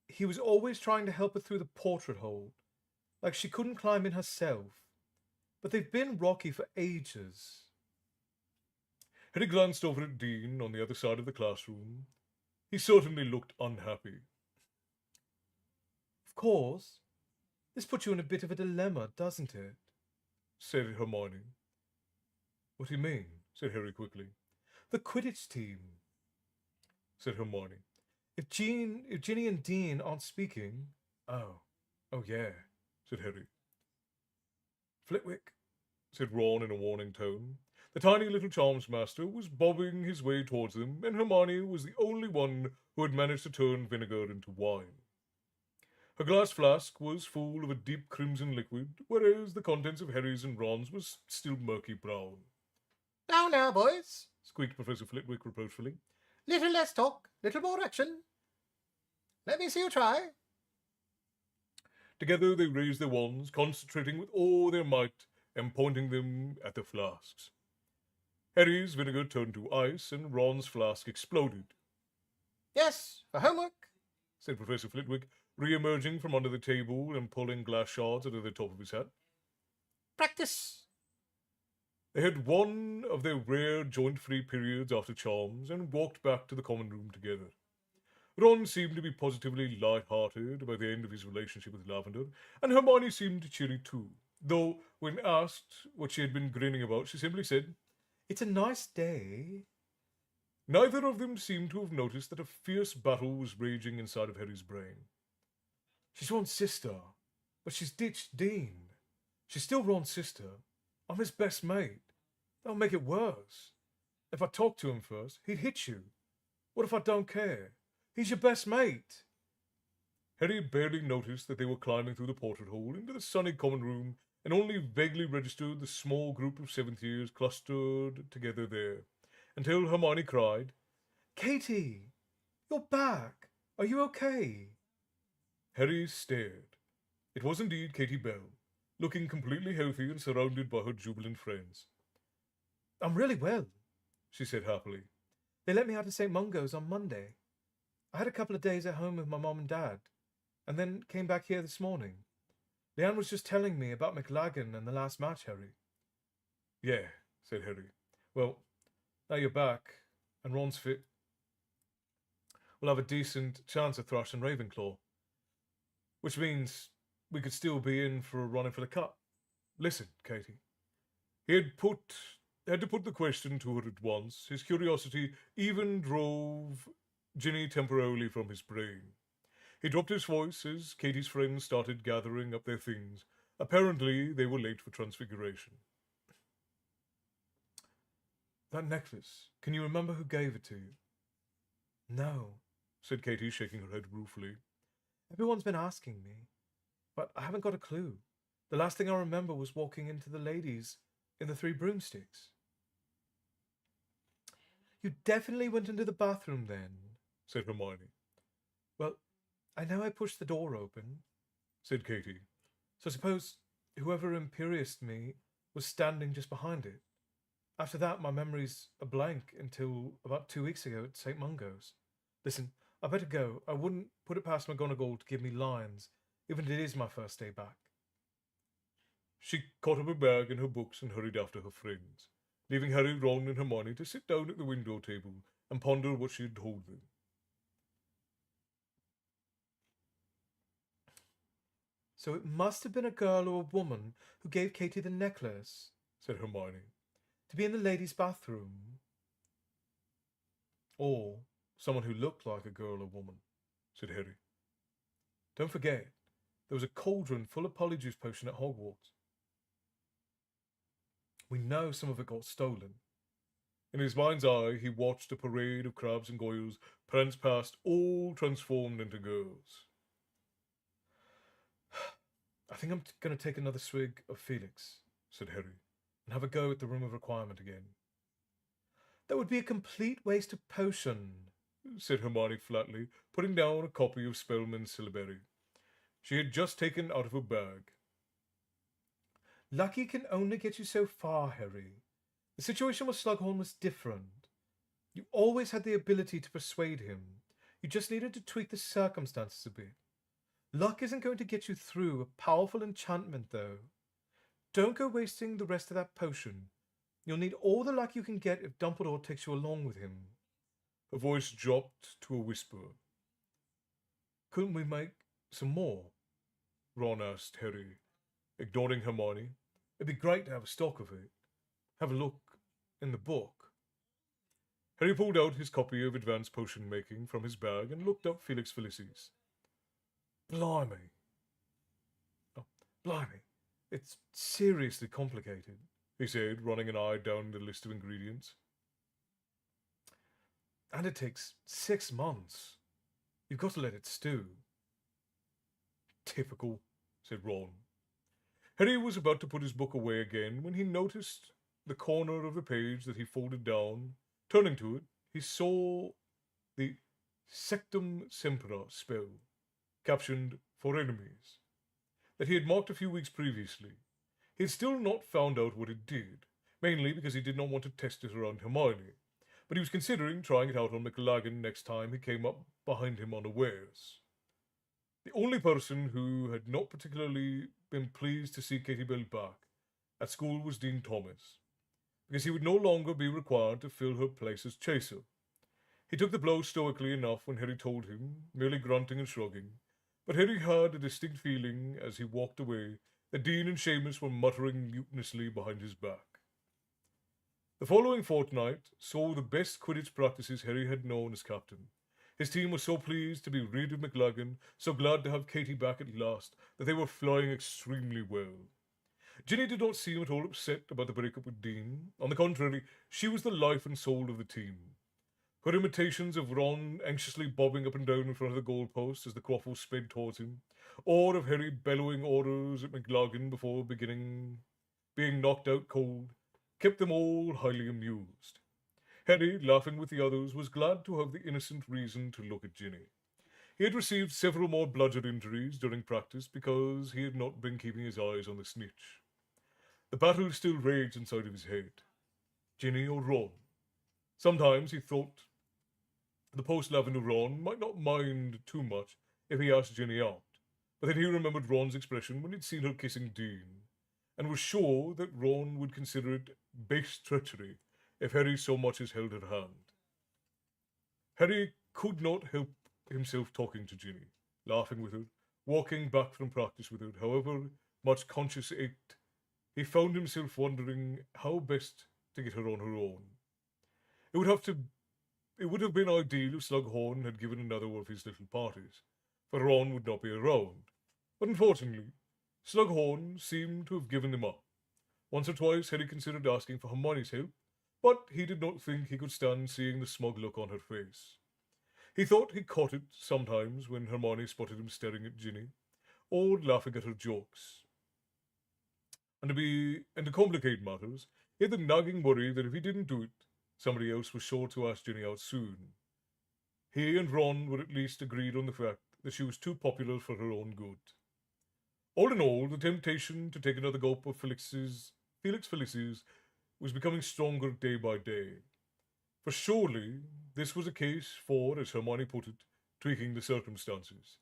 he was always trying to help her through the portrait hole, like she couldn't climb in herself. But they've been rocky for ages. Harry glanced over at Dean on the other side of the classroom. He certainly looked unhappy. Of course, this puts you in a bit of a dilemma, doesn't it? Said Hermione. What do you mean? Said Harry quickly. The Quidditch team, said Hermione. If Ginny and Dean aren't speaking... Oh yeah, said Harry. Flitwick, said Ron in a warning tone. The tiny little charms master was bobbing his way towards them, and Hermione was the only one who had managed to turn vinegar into wine. Her glass flask was full of a deep crimson liquid, whereas the contents of Harry's and Ron's was still murky brown. Now, boys, squeaked Professor Flitwick reproachfully. Little less talk, little more action. Let me see you try. Together they raised their wands, concentrating with all their might and pointing them at the flasks. Harry's vinegar turned to ice, and Ron's flask exploded. Yes, for homework, said Professor Flitwick, re-emerging from under the table and pulling glass shards out of the top of his hat. Practice. They had one of their rare joint-free periods after charms and walked back to the common room together. Ron seemed to be positively light-hearted about the end of his relationship with Lavender, and Hermione seemed cheery too, though when asked what she had been grinning about, she simply said, It's a nice day. Neither of them seemed to have noticed that a fierce battle was raging inside of Harry's brain. She's Ron's sister, but she's ditched Dean. She's still Ron's sister, I'm his best mate. That'll make it worse. If I talk to him first, he'd hit you. What if I don't care? He's your best mate. Harry barely noticed that they were climbing through the portrait hole into the sunny common room and only vaguely registered the small group of seventh years clustered together there, until Hermione cried, Katie, you're back. Are you okay? Harry stared. It was indeed Katie Bell, looking completely healthy and surrounded by her jubilant friends. I'm really well, She said happily. They let me out of St. Mungo's on Monday. I had a couple of days at home with my mom and dad, and then came back here this morning. Leanne was just telling me about McLagan and the last match, Harry. Yeah, said Harry. Well, now you're back, and Ron's fit. We'll have a decent chance of thrashing Ravenclaw. Which means we could still be in for a running for the cup. Listen, Katie. He had to put the question to her at once. His curiosity even drove Ginny temporarily from his brain. He dropped his voice as Katie's friends started gathering up their things. Apparently, they were late for Transfiguration. That necklace, can you remember who gave it to you? No, said Katie, shaking her head ruefully. Everyone's been asking me, but I haven't got a clue. The last thing I remember was walking into the ladies in the 3 broomsticks. You definitely went into the bathroom then, said Hermione. Well, I know I pushed the door open, said Katie. So I suppose whoever imperioused me was standing just behind it. After that, my memory's a blank until about 2 weeks ago at St. Mungo's. Listen, I better go. I wouldn't put it past McGonagall to give me lines, even if it is my first day back. She caught up her bag and her books and hurried after her friends, leaving Harry, Ron, and Hermione to sit down at the window table and ponder what she had told them. So it must have been a girl or a woman who gave Katie the necklace, said Hermione. To be in the ladies' bathroom. Or someone who looked like a girl or woman, said Harry. Don't forget, there was a cauldron full of polyjuice potion at Hogwarts. We know some of it got stolen. In his mind's eye, he watched a parade of crabs and goyles prance past, all transformed into girls. I think I'm going to take another swig of Felix, said Harry, and have a go at the Room of Requirement again. That would be a complete waste of potion, said Hermione flatly, putting down a copy of Spellman's Syllabary. She had just taken out of her bag. Lucky can only get you so far, Harry. The situation with Slughorn was different. You always had the ability to persuade him. You just needed to tweak the circumstances a bit. Luck isn't going to get you through a powerful enchantment, though. Don't go wasting the rest of that potion. You'll need all the luck you can get if Dumbledore takes you along with him. Her voice dropped to a whisper. Couldn't we make some more? Ron asked Harry, ignoring Hermione. It'd be great to have a stock of it. Have a look in the book. Harry pulled out his copy of Advanced Potion Making from his bag and looked up Felix Felicis. Blimey. Oh, blimey. It's seriously complicated, he said, running an eye down the list of ingredients. And it takes 6 months. You've got to let it stew. Typical, said Ron. Harry was about to put his book away again when he noticed the corner of the page that he folded down. Turning to it, he saw the Sectum Sempra spell, captioned For Enemies, that he had marked a few weeks previously. He had still not found out what it did, mainly because he did not want to test it around Hermione, but he was considering trying it out on McLagan next time he came up behind him unawares. The only person who had not particularly been pleased to see Katie Bell back at school was Dean Thomas, because he would no longer be required to fill her place as chaser. He took the blow stoically enough when Harry told him, merely grunting and shrugging, but Harry had a distinct feeling as he walked away that Dean and Seamus were muttering mutinously behind his back. The following fortnight saw the best Quidditch practices Harry had known as captain. His team was so pleased to be rid of McLagan, so glad to have Katie back at last, that they were flying extremely well. Ginny did not seem at all upset about the breakup with Dean. On the contrary, she was the life and soul of the team. Her imitations of Ron anxiously bobbing up and down in front of the goalpost as the quaffle sped towards him, or of Harry bellowing orders at McLaughlin before being knocked out cold, kept them all highly amused. Harry, laughing with the others, was glad to have the innocent reason to look at Ginny. He had received several more bludgeon injuries during practice because he had not been keeping his eyes on the snitch. The battle still raged inside of his head. Ginny or Ron? Sometimes he thought the post-lavender Ron might not mind too much if he asked Ginny out, but then he remembered Ron's expression when he'd seen her kissing Dean, and was sure that Ron would consider it base treachery if Harry so much as held her hand. Harry could not help himself talking to Ginny, laughing with her, walking back from practice with her, however much conscience ached. He found himself wondering how best to get her on her own. It would have to It would have been ideal if Slughorn had given another of his little parties, for Ron would not be around. But unfortunately, Slughorn seemed to have given him up. Once or twice Harry considered asking for Hermione's help, but he did not think he could stand seeing the smug look on her face. He thought he caught it sometimes when Hermione spotted him staring at Ginny, or laughing at her jokes. And to complicate matters, he had the nagging worry that if he didn't do it, somebody else was sure to ask Ginny out soon. He and Ron were at least agreed on the fact that she was too popular for her own good. All in all, the temptation to take another gulp of Felix Felicis was becoming stronger day by day. For surely this was a case for, as Hermione put it, tweaking the circumstances.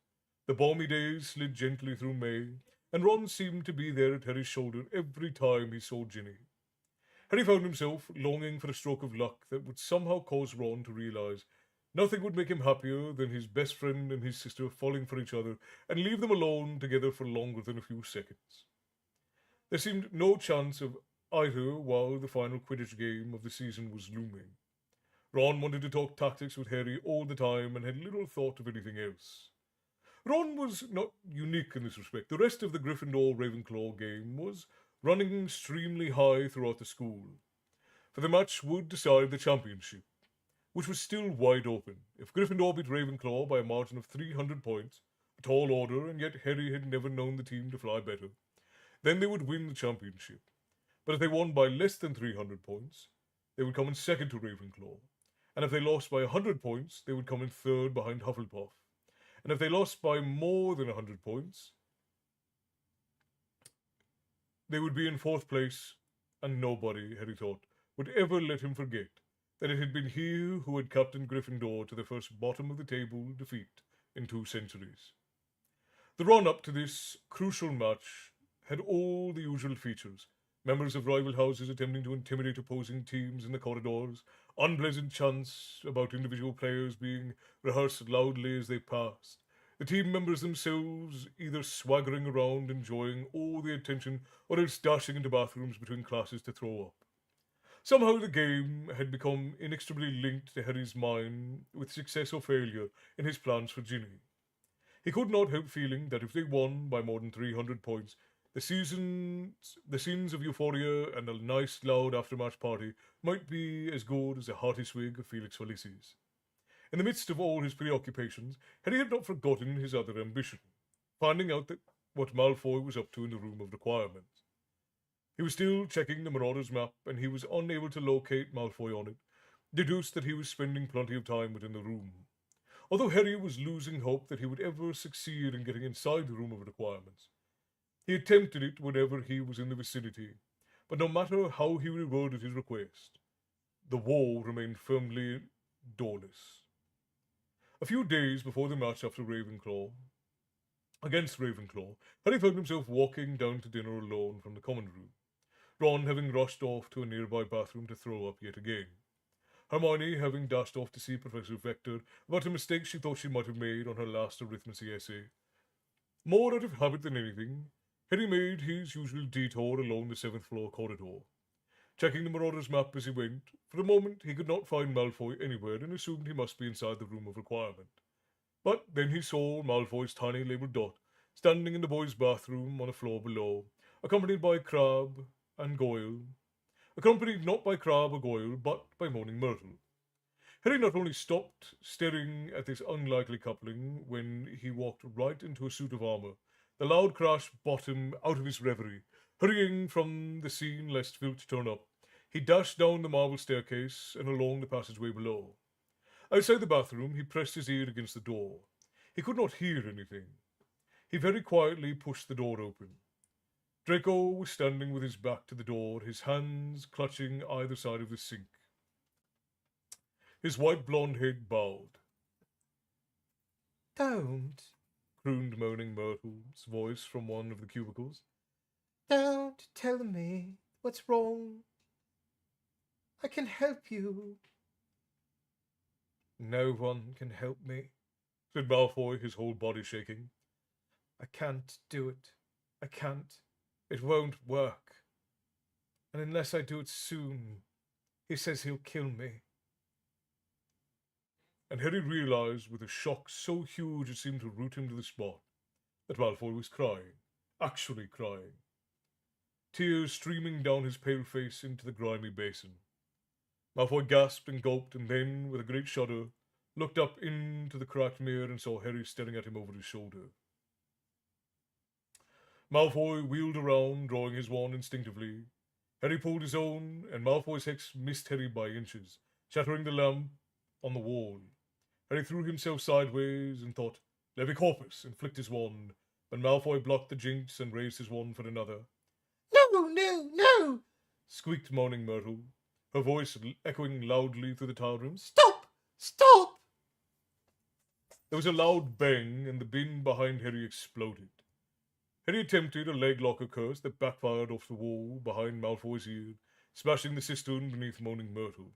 The balmy days slid gently through May, and Ron seemed to be there at Harry's shoulder every time he saw Ginny. Harry found himself longing for a stroke of luck that would somehow cause Ron to realize nothing would make him happier than his best friend and his sister falling for each other and leave them alone together for longer than a few seconds. There seemed no chance of either while the final Quidditch game of the season was looming. Ron wanted to talk tactics with Harry all the time and had little thought of anything else. Ron was not unique in this respect. The rest of the Gryffindor Ravenclaw game was running extremely high throughout the school, for the match would decide the championship, which was still wide open. If Gryffindor beat Ravenclaw by a margin of 300 points, a tall order, and yet Harry had never known the team to fly better, then they would win the championship. But if they won by less than 300 points, they would come in second to Ravenclaw. And if they lost by 100 points, they would come in third behind Hufflepuff. And if they lost by more than 100 points, they would be in fourth place, and nobody, Harry thought, would ever let him forget that it had been he who had captained Gryffindor to the first bottom of the table defeat in 2 centuries. The run-up to this crucial match had all the usual features. Members of rival houses attempting to intimidate opposing teams in the corridors, unpleasant chants about individual players being rehearsed loudly as they passed, the team members themselves either swaggering around enjoying all the attention or else dashing into bathrooms between classes to throw up. Somehow the game had become inextricably linked to Harry's mind with success or failure in his plans for Ginny. He could not help feeling that if they won by more than 300 points, the scenes of euphoria and a nice loud after-match party might be as good as a hearty swig of Felix Felicis. In the midst of all his preoccupations, Harry had not forgotten his other ambition, finding out what Malfoy was up to in the Room of Requirements. He was still checking the Marauders map, and he was unable to locate Malfoy on it, deduced that he was spending plenty of time within the room. Although Harry was losing hope that he would ever succeed in getting inside the Room of Requirements, he attempted it whenever he was in the vicinity, but no matter how he reworded his request, the wall remained firmly doorless. A few days before the match against Ravenclaw, Harry found himself walking down to dinner alone from the common room, Ron having rushed off to a nearby bathroom to throw up yet again, Hermione having dashed off to see Professor Vector about a mistake she thought she might have made on her last arithmetic essay. More out of habit than anything, Harry made his usual detour along the 7th floor corridor, checking the Marauder's map as he went. For a moment he could not find Malfoy anywhere and assumed he must be inside the Room of Requirement. But then he saw Malfoy's tiny labelled dot standing in the boys' bathroom on a floor below, accompanied by Crab and Goyle, accompanied not by Crab or Goyle, but by Moaning Myrtle. Harry not only stopped staring at this unlikely coupling when he walked right into a suit of armor, the loud crash brought him out of his reverie. Hurrying from the scene lest Filch turn up, he dashed down the marble staircase and along the passageway below. Outside the bathroom, he pressed his ear against the door. He could not hear anything. He very quietly pushed the door open. Draco was standing with his back to the door, his hands clutching either side of the sink. His white blonde head bowed. Don't. Crooned Moaning Myrtle's voice from one of the cubicles. Don't tell me what's wrong. I can help you. No one can help me, said Malfoy, his whole body shaking. I can't do it. I can't. It won't work. And unless I do it soon, he says he'll kill me. And Harry realized, with a shock so huge it seemed to root him to the spot, that Malfoy was crying, actually crying. Tears streaming down his pale face into the grimy basin. Malfoy gasped and gulped, and then, with a great shudder, looked up into the cracked mirror and saw Harry staring at him over his shoulder. Malfoy wheeled around, drawing his wand instinctively. Harry pulled his own, and Malfoy's hex missed Harry by inches, shattering the lamp on the wall. Harry threw himself sideways and thought, Levi Corpus, and flicked his wand, but Malfoy blocked the jinx and raised his wand for another. No, no, no! Squeaked Moaning Myrtle, her voice echoing loudly through the tile room. Stop! Stop! There was a loud bang, and the bin behind Harry exploded. Harry attempted a leg locker curse that backfired off the wall behind Malfoy's ear, smashing the cistern beneath Moaning Myrtle,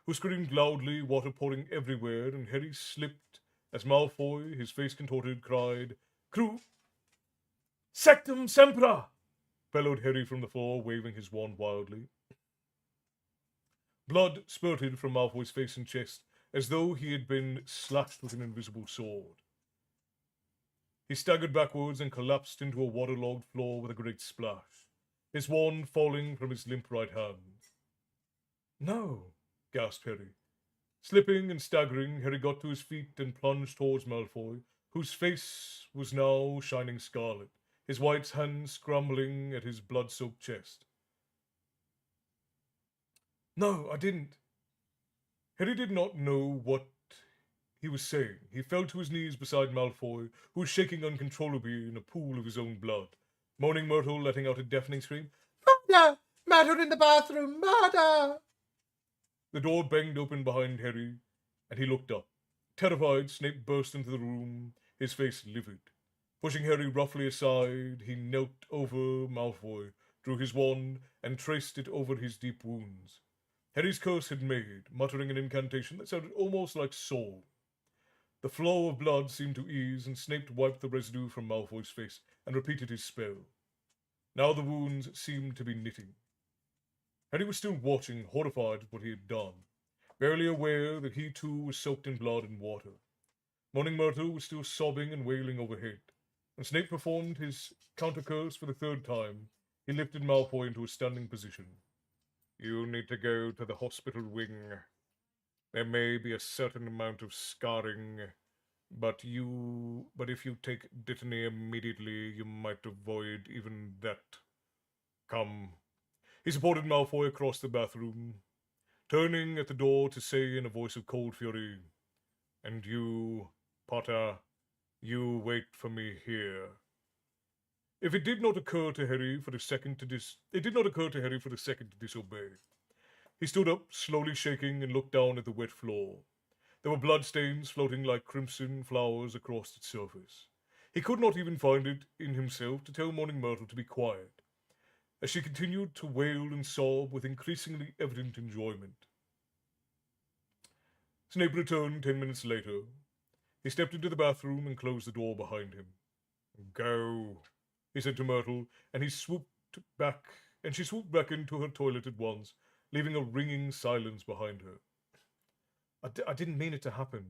who screamed loudly, water pouring everywhere, and Harry slipped as Malfoy, his face contorted, cried, Cru... Sectum Sempra! Bellowed Harry from the floor, waving his wand wildly. Blood spurted from Malfoy's face and chest, as though he had been slashed with an invisible sword. He staggered backwards and collapsed into a waterlogged floor with a great splash, his wand falling from his limp right hand. No, gasped Harry. Slipping and staggering, Harry got to his feet and plunged towards Malfoy, whose face was now shining scarlet, his white hands scrambling at his blood-soaked chest. No, I didn't. Harry did not know what he was saying. He fell to his knees beside Malfoy, who was shaking uncontrollably in a pool of his own blood, Moaning Myrtle letting out a deafening scream. Murder! Murder in the bathroom! Murder! The door banged open behind Harry, and he looked up. Terrified, Snape burst into the room, his face livid. Pushing Harry roughly aside, he knelt over Malfoy, drew his wand, and traced it over his deep wounds. Harry's curse had made, muttering an incantation that sounded almost like soul. The flow of blood seemed to ease, and Snape wiped the residue from Malfoy's face and repeated his spell. Now the wounds seemed to be knitting. Harry was still watching, horrified at what he had done, barely aware that he too was soaked in blood and water. Moaning Myrtle was still sobbing and wailing overhead. When Snape performed his counter-curse for the third time, he lifted Malfoy into a standing position. You need to go to the hospital wing. There may be a certain amount of scarring, but if you take Dittany immediately, you might avoid even that. Come. He supported Malfoy across the bathroom, turning at the door to say in a voice of cold fury, And you, Potter, you wait for me here. It did not occur to Harry for a second to disobey. He stood up, slowly shaking, and looked down at the wet floor. There were bloodstains floating like crimson flowers across its surface. He could not even find it in himself to tell Moaning Myrtle to be quiet, as she continued to wail and sob with increasingly evident enjoyment. Snape returned 10 minutes later. He stepped into the bathroom and closed the door behind him. Go, he said to Myrtle, and she swooped back into her toilet at once, leaving a ringing silence behind her. I didn't mean it to happen,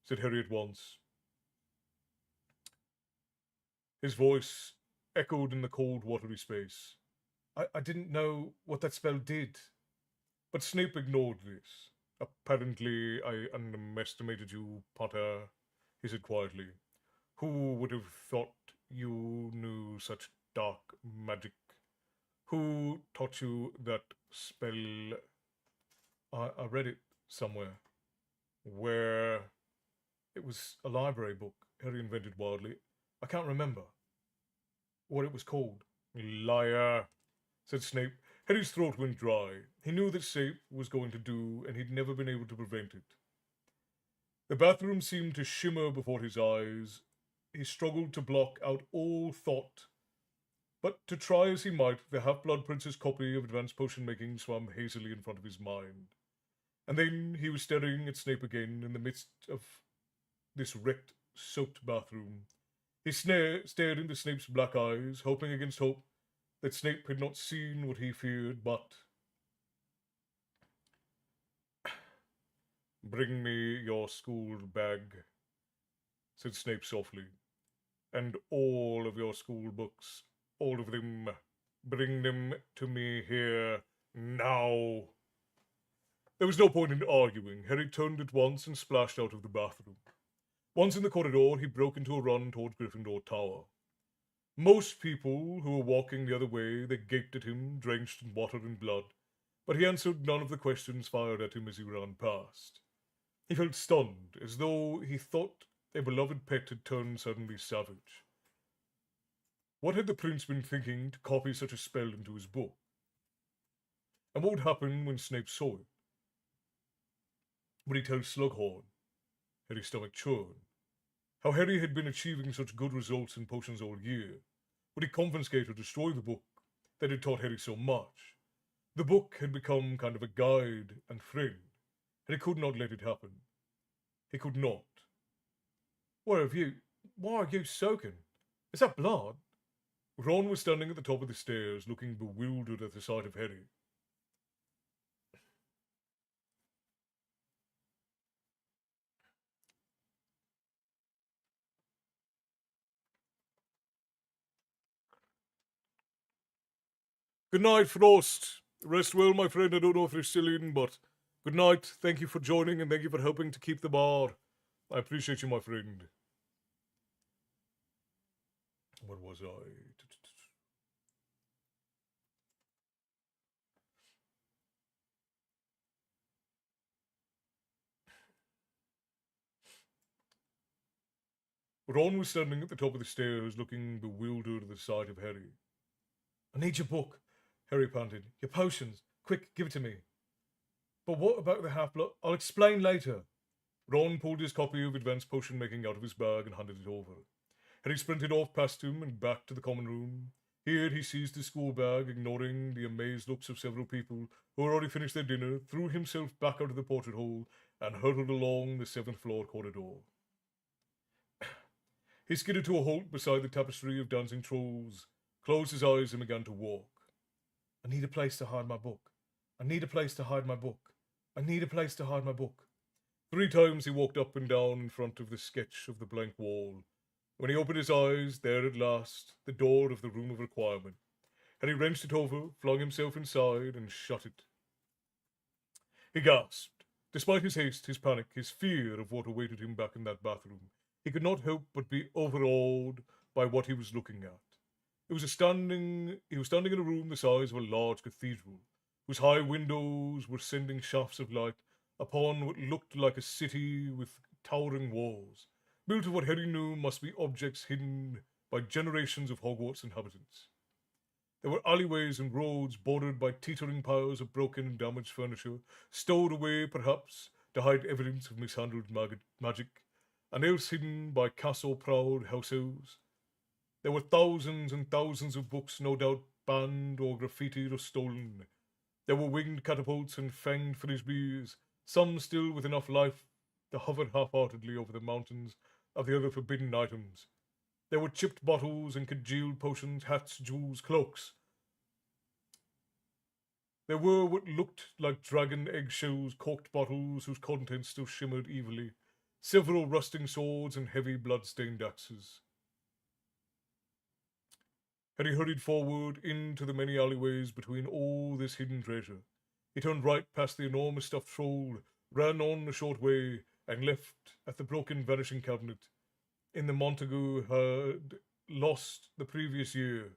said Harry at once. His voice echoed in the cold, watery space. I didn't know what that spell did. But Snape ignored this. Apparently, I underestimated you, Potter, he said quietly. Who would have thought you knew such dark magic? Who taught you that spell? I read it somewhere. Where it was a library book Harry invented wildly. I can't remember what it was called. Liar, said Snape. Harry's throat went dry. He knew that Snape was going to do, and he'd never been able to prevent it. The bathroom seemed to shimmer before his eyes. He struggled to block out all thought, but to try as he might, the Half-Blood Prince's copy of Advanced Potion Making swam hazily in front of his mind. And then he was staring at Snape again in the midst of this wrecked, soaked bathroom. He stared into Snape's black eyes, hoping against hope that Snape had not seen what he feared, but... Bring me your school bag, said Snape softly, and all of your school books, all of them. Bring them to me here, now. There was no point in arguing. Harry turned at once and splashed out of the bathroom. Once in the corridor, he broke into a run toward Gryffindor Tower. Most people who were walking the other way, they gaped at him, drenched in water and blood, but he answered none of the questions fired at him as he ran past. He felt stunned, as though he thought a beloved pet had turned suddenly savage. What had the prince been thinking to copy such a spell into his book? And what would happen when Snape saw it? Would he tell Slughorn? Harry's stomach churned. How Harry had been achieving such good results in potions all year. Would he confiscate or destroy the book that had taught Harry so much? The book had become kind of a guide and friend, and he could not let it happen. He could not. Why are you soaking? Is that blood? Ron was standing at the top of the stairs, looking bewildered at the sight of Harry. Good night, Frost. Rest well, my friend. I don't know if you're still in, but good night. Thank you for joining, and thank you for helping to keep the bar. I appreciate you, my friend. What was I? Ron was standing at the top of the stairs, looking bewildered at the sight of Harry. I need your book, Harry panted. Your potions. Quick, give it to me. But what about the half-blood? I'll explain later. Ron pulled his copy of Advanced Potion Making out of his bag and handed it over. Harry sprinted off past him and back to the common room. Here he seized his school bag, ignoring the amazed looks of several people who had already finished their dinner, threw himself back out of the portrait hole, and hurtled along the 7th floor corridor. He skidded to a halt beside the tapestry of dancing trolls, closed his eyes, and began to walk. I need a place to hide my book. I need a place to hide my book. I need a place to hide my book. 3 times he walked up and down in front of the sketch of the blank wall. When he opened his eyes, there at last, the door of the room of requirement. Harry wrenched it over, flung himself inside, and shut it. He gasped. Despite his haste, his panic, his fear of what awaited him back in that bathroom, he could not help but be overawed by what he was looking at. He was standing in a room the size of a large cathedral, whose high windows were sending shafts of light upon what looked like a city with towering walls, built of what Harry knew must be objects hidden by generations of Hogwarts inhabitants. There were alleyways and roads bordered by teetering piles of broken and damaged furniture, stowed away, perhaps, to hide evidence of mishandled magic, and else hidden by castle-proud households. There were thousands and thousands of books, no doubt banned or graffitied or stolen. There were winged catapults and fanged frisbees, some still with enough life to hover half-heartedly over the mountains of the other forbidden items. There were chipped bottles and congealed potions, hats, jewels, cloaks. There were what looked like dragon eggshells, corked bottles whose contents still shimmered evilly, several rusting swords and heavy blood-stained axes. Harry hurried forward into the many alleyways between all this hidden treasure. He turned right past the enormous stuffed troll, ran on a short way, and left at the broken vanishing cabinet in the Montague had lost the previous year.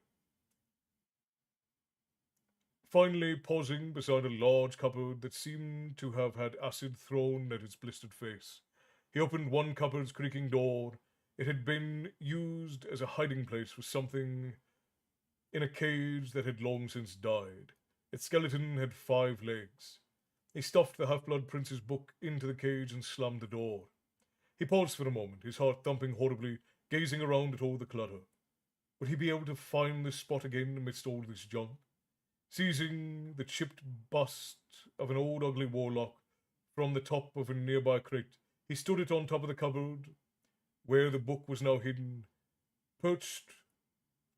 Finally, pausing beside a large cupboard that seemed to have had acid thrown at its blistered face, he opened one cupboard's creaking door. It had been used as a hiding place for something in a cage that had long since died. Its skeleton had 5 legs. He stuffed the half blood prince's book into the cage and slammed the door. He paused for a moment, his heart thumping horribly, gazing around at all the clutter. Would he be able to find this spot again amidst all this junk? Seizing the chipped bust of an old ugly warlock from the top of a nearby crate, he stood it on top of the cupboard where the book was now hidden, perched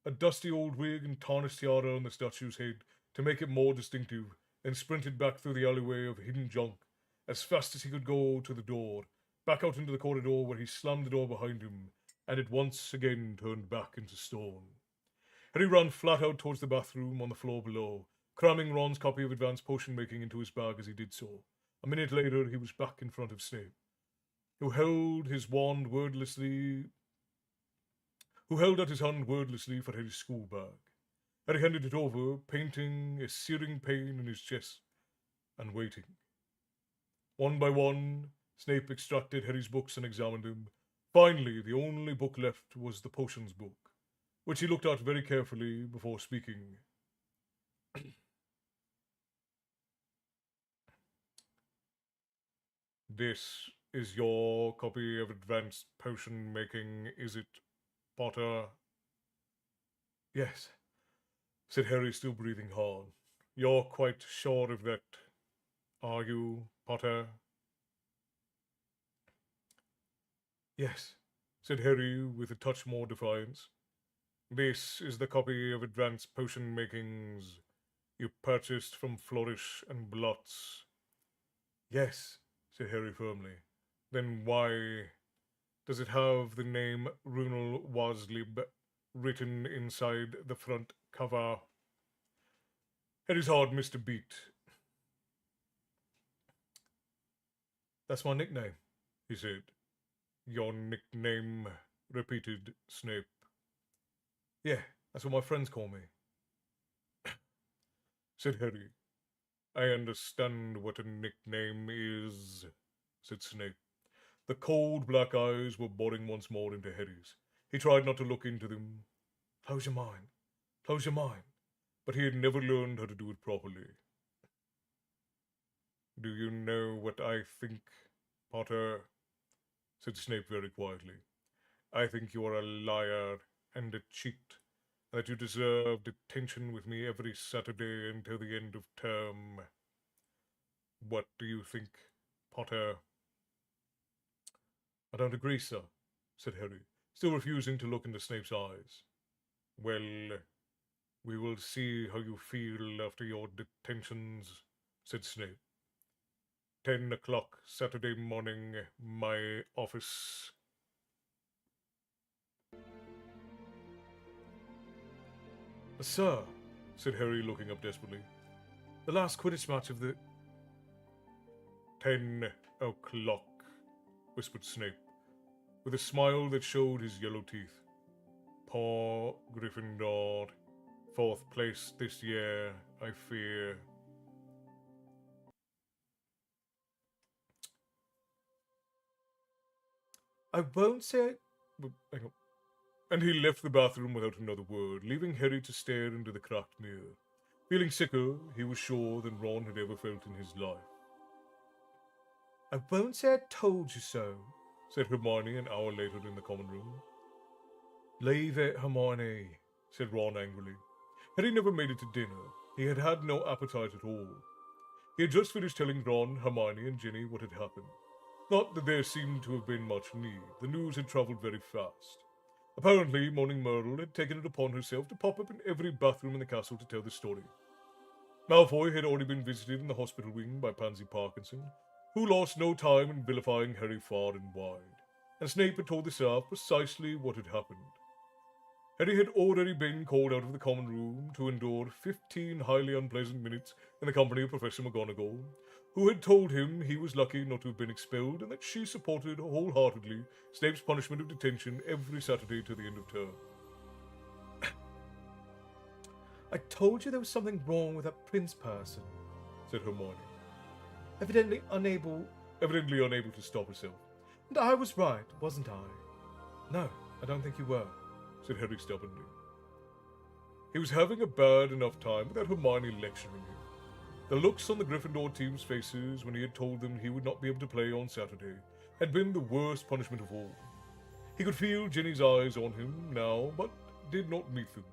a dusty old wig and tarnished tiara on the statue's head to make it more distinctive, and sprinted back through the alleyway of hidden junk as fast as he could go to the door, back out into the corridor where he slammed the door behind him, and it once again turned back into stone. Harry ran flat out towards the bathroom on the floor below, cramming Ron's copy of Advanced Potion Making into his bag as he did so. A minute later, he was back in front of Snape, who held out his hand wordlessly for Harry's school bag. Harry handed it over, painting a searing pain in his chest, and waiting. One by one, Snape extracted Harry's books and examined them. Finally, the only book left was the potions book, which he looked at very carefully before speaking. This is your copy of Advanced Potion Making, is it, Potter? Yes, said Harry, still breathing hard. You're quite sure of that, are you, Potter? Yes, said Harry with a touch more defiance. This is the copy of Advanced Potion Makings you purchased from Flourish and Blots. Yes, said Harry firmly. Then why does it have the name Runel Waslib written inside the front cover? Harry's heart missed a beat. That's my nickname, he said. Your nickname, repeated Snape. Yeah, that's what my friends call me, said Harry. I understand what a nickname is, said Snape. The cold black eyes were boring once more into Harry's. He tried not to look into them. Close your mind. Close your mind. But he had never learned how to do it properly. Do you know what I think, Potter? Said Snape very quietly. I think you are a liar and a cheat, and that you deserve detention with me every Saturday until the end of term. What do you think, Potter? I don't agree, sir, said Harry, still refusing to look into Snape's eyes. Well, we will see how you feel after your detentions, said Snape. 10 o'clock Saturday morning, my office. Sir, said Harry, looking up desperately, the last Quidditch match of the... 10 o'clock, whispered Snape, with a smile that showed his yellow teeth. Poor Gryffindor. 4th place this year, I fear. I won't say... Hang on. And he left the bathroom without another word, leaving Harry to stare into the cracked mirror, feeling sicker, he was sure, than Ron had ever felt in his life. I won't say I told you so, said Hermione an hour later in the common room. Leave it, Hermione, said Ron angrily. Harry never made it to dinner. He had had no appetite at all. He had just finished telling Ron, Hermione, and Ginny what had happened. Not that there seemed to have been much need. The news had travelled very fast. Apparently, Moaning Myrtle had taken it upon herself to pop up in every bathroom in the castle to tell the story. Malfoy had already been visited in the hospital wing by Pansy Parkinson, who lost no time in vilifying Harry far and wide, and Snape had told the staff precisely what had happened. Harry had already been called out of the common room to endure 15 highly unpleasant minutes in the company of Professor McGonagall, who had told him he was lucky not to have been expelled and that she supported wholeheartedly Snape's punishment of detention every Saturday to the end of term. I told you there was something wrong with that prince person, said Hermione, evidently unable to stop herself. And I was right, wasn't I? No, I don't think you were, said Harry stubbornly. He was having a bad enough time without Hermione lecturing him. The looks on the Gryffindor team's faces when he had told them he would not be able to play on Saturday had been the worst punishment of all. He could feel Ginny's eyes on him now, but did not meet them.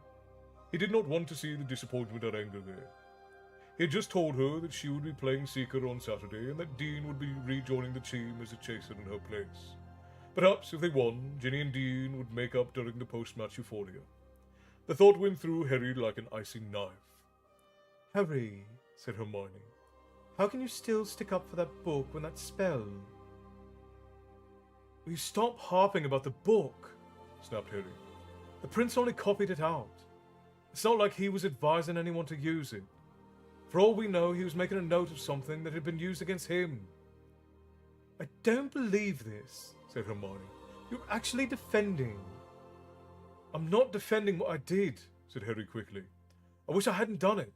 He did not want to see the disappointment and anger there. He had just told her that she would be playing Seeker on Saturday and that Dean would be rejoining the team as a chaser in her place. Perhaps if they won, Ginny and Dean would make up during the post-match euphoria. The thought went through Harry like an icy knife. Harry, said Hermione, how can you still stick up for that book when that spell? will you stop harping about the book? Snapped Harry. The prince only copied it out. It's not like he was advising anyone to use it. For all we know, he was making a note of something that had been used against him. I don't believe this, said Hermione. You're actually defending. I'm not defending what I did, said Harry quickly. I wish I hadn't done it.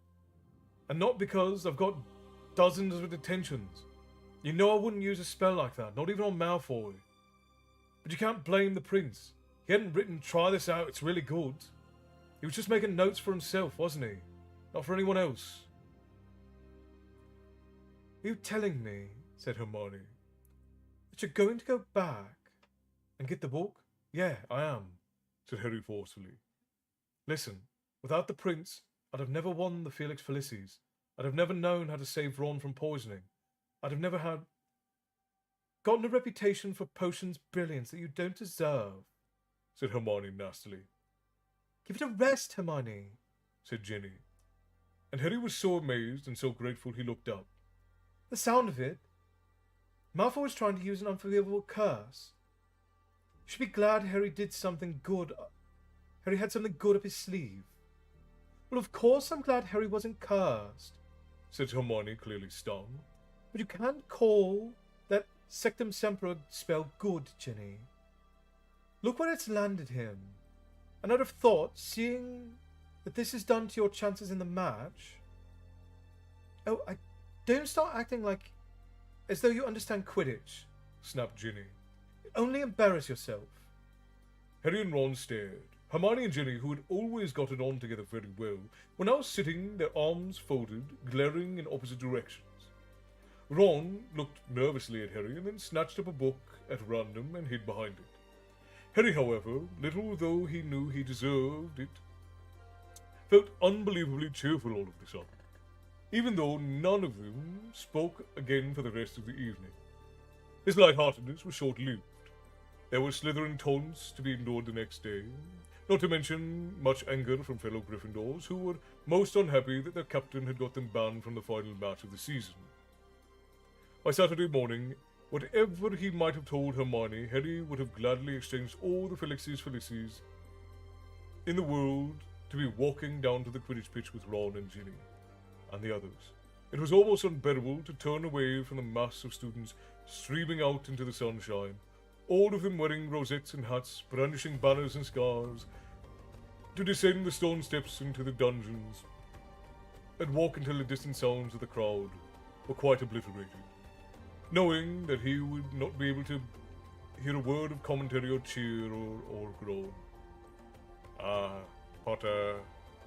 And not because I've got dozens of detentions. You know I wouldn't use a spell like that, not even on Malfoy. But you can't blame the prince. He hadn't written, try this out, it's really good. He was just making notes for himself, wasn't he? Not for anyone else. Are you telling me, said Hermione, that you're going to go back and get the book? Yeah, I am, said Harry forcefully. Listen, without the prince, I'd have never won the Felix Felicis. I'd have never known how to save Ron from poisoning. I'd have never gotten a reputation for potions brilliance that you don't deserve, said Hermione nastily. Give it a rest, Hermione, said Ginny. And Harry was so amazed and so grateful he looked up. The sound of it. Malfoy was trying to use an unforgivable curse. You should be glad Harry did something good. Harry had something good up his sleeve. Well, of course I'm glad Harry wasn't cursed, said Hermione, clearly stung. But you can't call that Sectum Sempra spell good, Ginny. Look where it's landed him. And I'd have thought, seeing that this is done to your chances in the match... Oh, don't start acting like as though you understand Quidditch, snapped Ginny. You only embarrass yourself. Harry and Ron stared. Hermione and Ginny, who had always gotten on together very well, were now sitting, their arms folded, glaring in opposite directions. Ron looked nervously at Harry and then snatched up a book at random and hid behind it. Harry, however, little though he knew he deserved it, felt unbelievably cheerful all of a sudden, even though none of them spoke again for the rest of the evening. His lightheartedness was short-lived. There were Slytherin taunts to be endured the next day, not to mention much anger from fellow Gryffindors, who were most unhappy that their captain had got them banned from the final match of the season. By Saturday morning, whatever he might have told Hermione, Harry would have gladly exchanged all the Felixes Felicis in the world to be walking down to the Quidditch pitch with Ron and Ginny and the others. It was almost unbearable to turn away from the mass of students streaming out into the sunshine, all of them wearing rosettes and hats, brandishing banners and scarves, to descend the stone steps into the dungeons and walk until the distant sounds of the crowd were quite obliterated, knowing that he would not be able to hear a word of commentary or cheer or groan. "Ah, Potter,"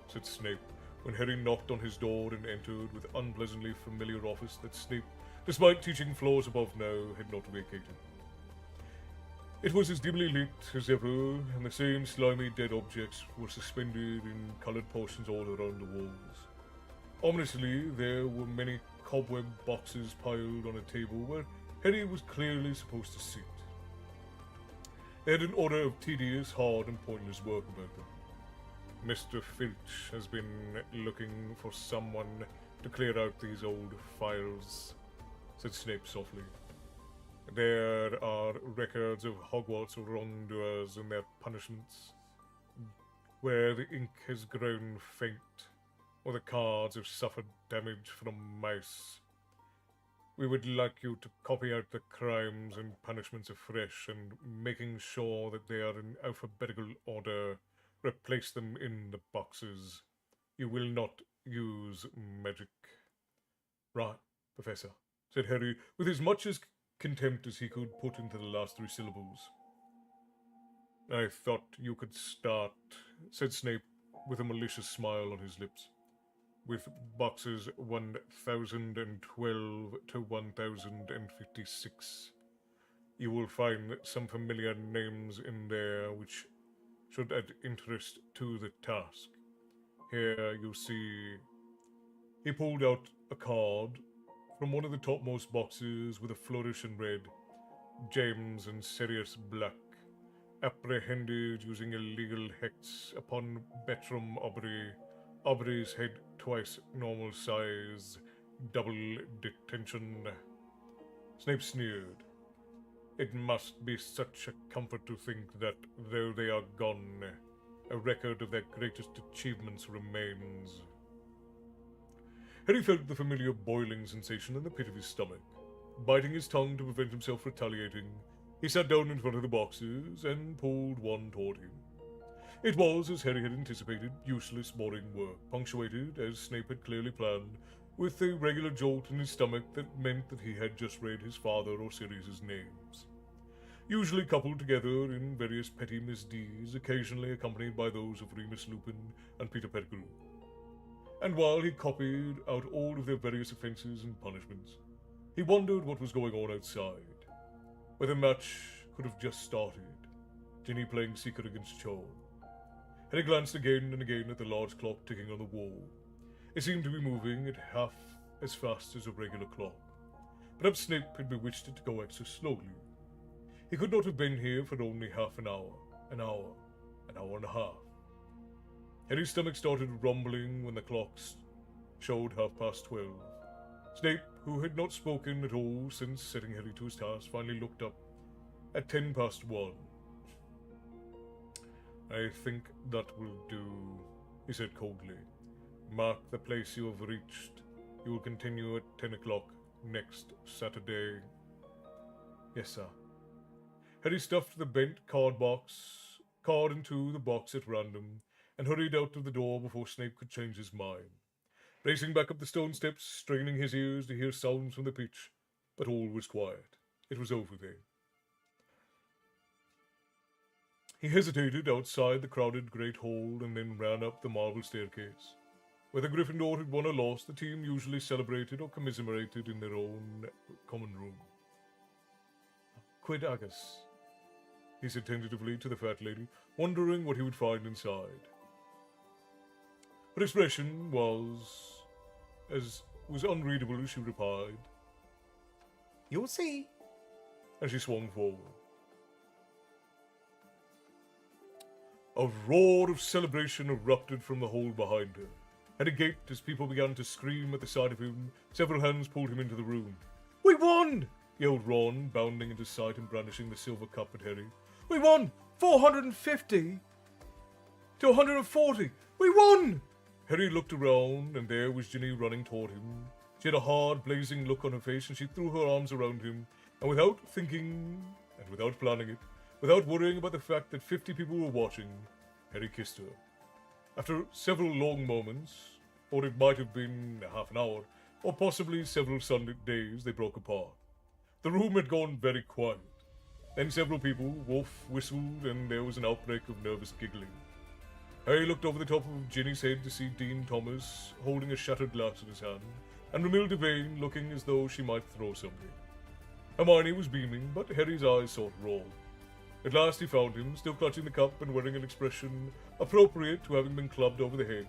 said Snape, when Harry knocked on his door and entered with unpleasantly familiar office that Snape, despite teaching floors above now, had not vacated. It was as dimly lit as ever, and the same slimy dead objects were suspended in coloured potions all around the walls. Ominously, there were many cobweb boxes piled on a table where Harry was clearly supposed to sit. They had an order of tedious, hard, and pointless work about them. "Mr. Filch has been looking for someone to clear out these old files," said Snape softly. "There are records of Hogwarts wrongdoers and their punishments. where the ink has grown faint, or the cards have suffered damage from mice. We would like you to copy out the crimes and punishments afresh and making sure that they are in alphabetical order. Replace them in the boxes. You will not use magic. Right, Professor, said Harry, with as much as contempt as he could put into the last 3 syllables. I thought you could start, said Snape, with a malicious smile on his lips, with boxes 1012 to 1056. You will find some familiar names in there which should add interest to the task. Here you see. He pulled out a card from one of the topmost boxes with a flourish in red. James and Sirius Black, apprehended using illegal hex upon Bertram Aubrey. Aubrey's head twice normal size, double detention. Snape sneered. It must be such a comfort to think that, though they are gone, a record of their greatest achievements remains. Harry felt the familiar boiling sensation in the pit of his stomach. Biting his tongue to prevent himself retaliating, he sat down in front of the boxes and pulled one toward him. It was, as Harry had anticipated, useless, boring work, punctuated, as Snape had clearly planned, with a regular jolt in his stomach that meant that he had just read his father or Sirius's names. Usually coupled together in various petty misdeeds, occasionally accompanied by those of Remus Lupin and Peter Pettigrew. And while he copied out all of their various offences and punishments, he wondered what was going on outside, where the match could have just started, Ginny playing Seeker against Cho. Harry glanced again and again at the large clock ticking on the wall. It seemed to be moving at half as fast as a regular clock. Perhaps Snape had bewitched it to go extra slowly. He could not have been here for only half an hour and a half. Harry's stomach started rumbling when the clocks showed 12:30. Snape, who had not spoken at all since setting Harry to his task, finally looked up at 1:10. I think that will do, he said coldly. Mark the place you have reached. You will continue at 10 o'clock next Saturday. Yes, sir. Harry stuffed the bent card into the box at random and hurried out of the door before Snape could change his mind. Racing back up the stone steps, straining his ears to hear sounds from the pitch, but all was quiet. It was over then. He hesitated outside the crowded great hall and then ran up the marble staircase. Whether Gryffindor had won or lost, the team usually celebrated or commiserated in their own common room. Quid Agus, he said tentatively to the fat lady, wondering what he would find inside. Her expression was unreadable as she replied, You'll see. as she swung forward. A roar of celebration erupted from the hall behind her. Harry gaped as people began to scream at the sight of him. Several hands pulled him into the room. We won! Yelled Ron, bounding into sight and brandishing the silver cup at Harry. We won! 450 to 140! We won! Harry looked around, and there was Ginny running toward him. She had a hard, blazing look on her face, and she threw her arms around him, and without thinking, and without planning it, without worrying about the fact that 50 people were watching, Harry kissed her. After several long moments, or it might have been half an hour, or possibly several Sunday days, they broke apart. The room had gone very quiet. Then several people, Wolf whistled, and there was an outbreak of nervous giggling. Harry looked over the top of Ginny's head to see Dean Thomas holding a shattered glass in his hand, and Romilda Vane looking as though she might throw something. Hermione was beaming, but Harry's eyes sought Ron. At last he found him, still clutching the cup and wearing an expression appropriate to having been clubbed over the head.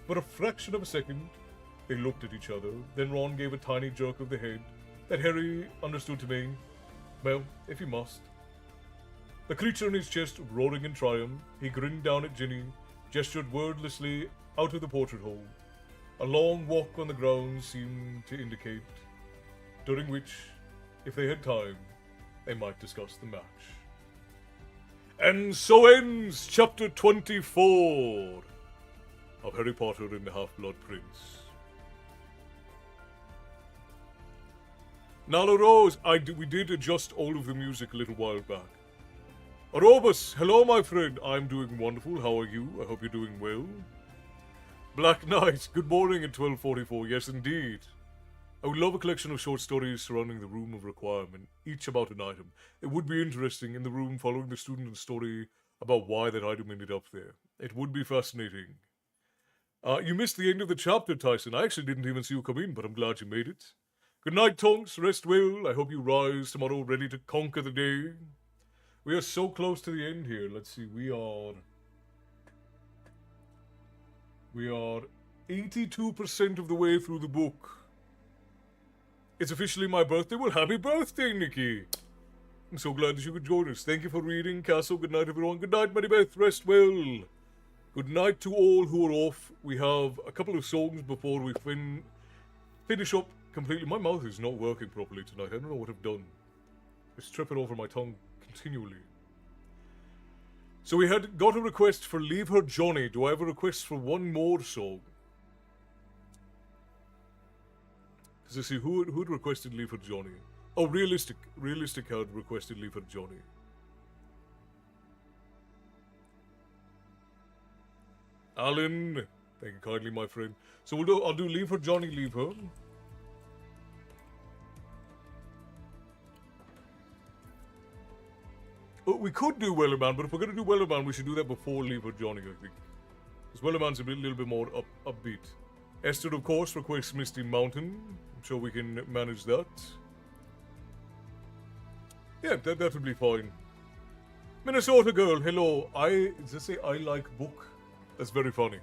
For a fraction of a second, they looked at each other, then Ron gave a tiny jerk of the head that Harry understood to mean, well, if you must. The creature in his chest roaring in triumph, he grinned down at Ginny, gestured wordlessly out of the portrait hole. A long walk on the ground seemed to indicate, during which, if they had time, they might discuss the match. And so ends chapter 24 of Harry Potter and the Half-Blood Prince. Nala Rose, we did adjust all of the music a little while back. Arobus, hello my friend. I'm doing wonderful. How are you? I hope you're doing well. Black Knight, good morning at 12:44. Yes, indeed. I would love a collection of short stories surrounding the Room of Requirement, each about an item. It would be interesting in the room following the student's story about why that item ended up there. It would be fascinating. You missed the end of the chapter, Tyson. I actually didn't even see you come in, but I'm glad you made it. Good night, Tonks. Rest well. I hope you rise tomorrow ready to conquer the day. We are so close to the end here. Let's see. We are 82% of the way through the book. It's officially my birthday. Well, happy birthday, Nikki. I'm so glad that you could join us. Thank you for reading, Castle. Good night, everyone. Good night, Maribeth. Rest well. Good night to all who are off. We have a couple of songs before we finish up completely. My mouth is not working properly tonight. I don't know what I've done. It's tripping over my tongue continually. So we had got a request for Leave Her Johnny. Do I have a request for one more song? Because I see who'd requested Leave Her Johnny. Oh, Realistic had requested Leave Her Johnny. Alan, thank you kindly, my friend. So I'll do Leave Her Johnny, Leave Her. Oh, we could do Wellerman, but if we're going to do Wellerman, we should do that before Leave Her Johnny, I think. Because Wellerman's a little bit more upbeat. Esther, of course, requests Misty Mountain. I'm sure we can manage that. Yeah, that would be fine. Minnesota girl, hello. Does it say I like book? That's very funny.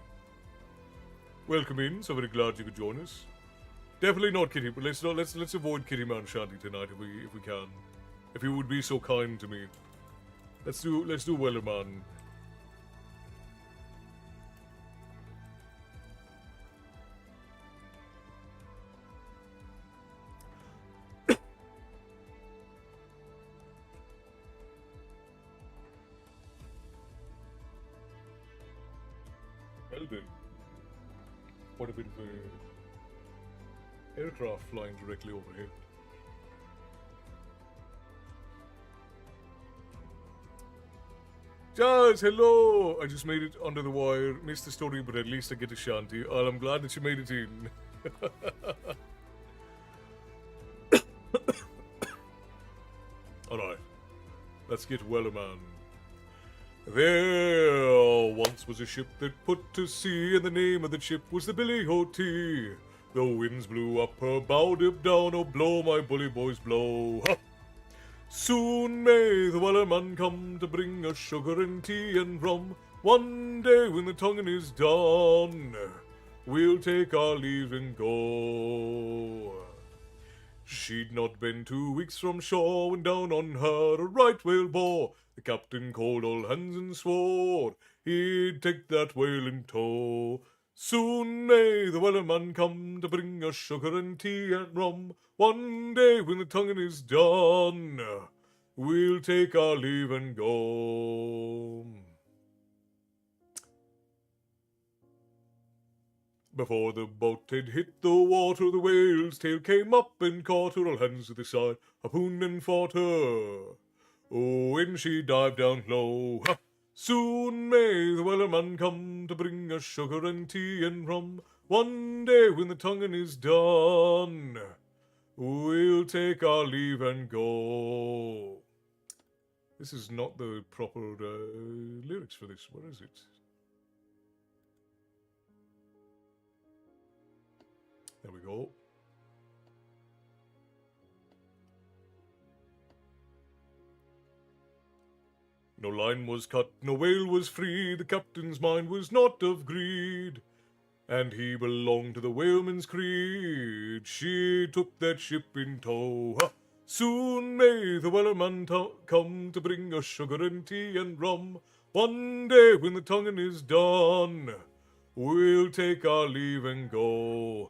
Welcome in. So very glad you could join us. Definitely not Kitty, but let's avoid Kitty Man Shanty tonight if we can. If you would be so kind to me. Let's do Wellerman. Well then, what a bit of a aircraft flying directly overhead. Jazz, hello! I just made it under the wire. Missed the story, but at least I get a shanty. Oh, I'm glad that you made it in. Alright. Let's get Wellerman. There once was a ship that put to sea, and the name of the ship was the Billy O.T. The winds blew up her bow, dip down, oh blow, my bully boys, blow. Ha! Soon may the Wellerman come to bring us sugar and tea and rum. One day when the tonguing is done, we'll take our leave and go. She'd not been 2 weeks from shore when down on her a right whale bore. The captain called all hands and swore he'd take that whale in tow. Soon may the Wellerman come to bring us sugar and tea and rum. One day when the tonguing is done, we'll take our leave and go. Before the boat had hit the water, the whale's tail came up and caught her. All hands to the side, harpooned and fought her. Oh, when she dived down low, ha! Soon may the Wellerman come to bring us sugar and tea and rum. One day when the tonguing is done, we'll take our leave and go. This is not the proper lyrics for this. What is it? There we go. No line was cut, no whale was free, the captain's mind was not of greed, and he belonged to the whaleman's creed. She took that ship in tow. Ha! Soon may the Wellerman come to bring us sugar and tea and rum. One day when the tonguing is done, we'll take our leave and go.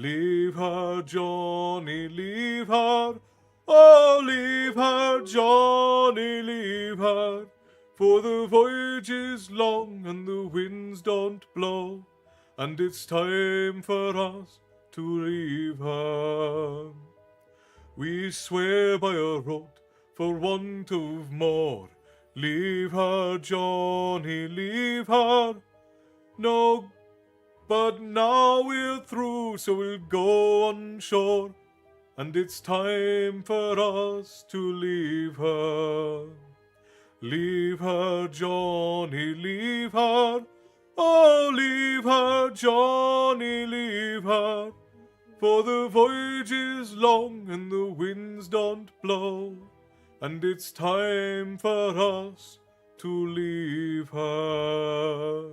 Leave her, Johnny, leave her. Oh, leave her, Johnny, leave her. For the voyage is long and the winds don't blow, and it's time for us to leave her. We swear by a road for want of more. Leave her, Johnny, leave her. No, but now we're through, so we'll go on shore, and it's time for us to leave her. Leave her, Johnny, leave her. Oh, leave her, Johnny, leave her. For the voyage is long and the winds don't blow, and it's time for us to leave her.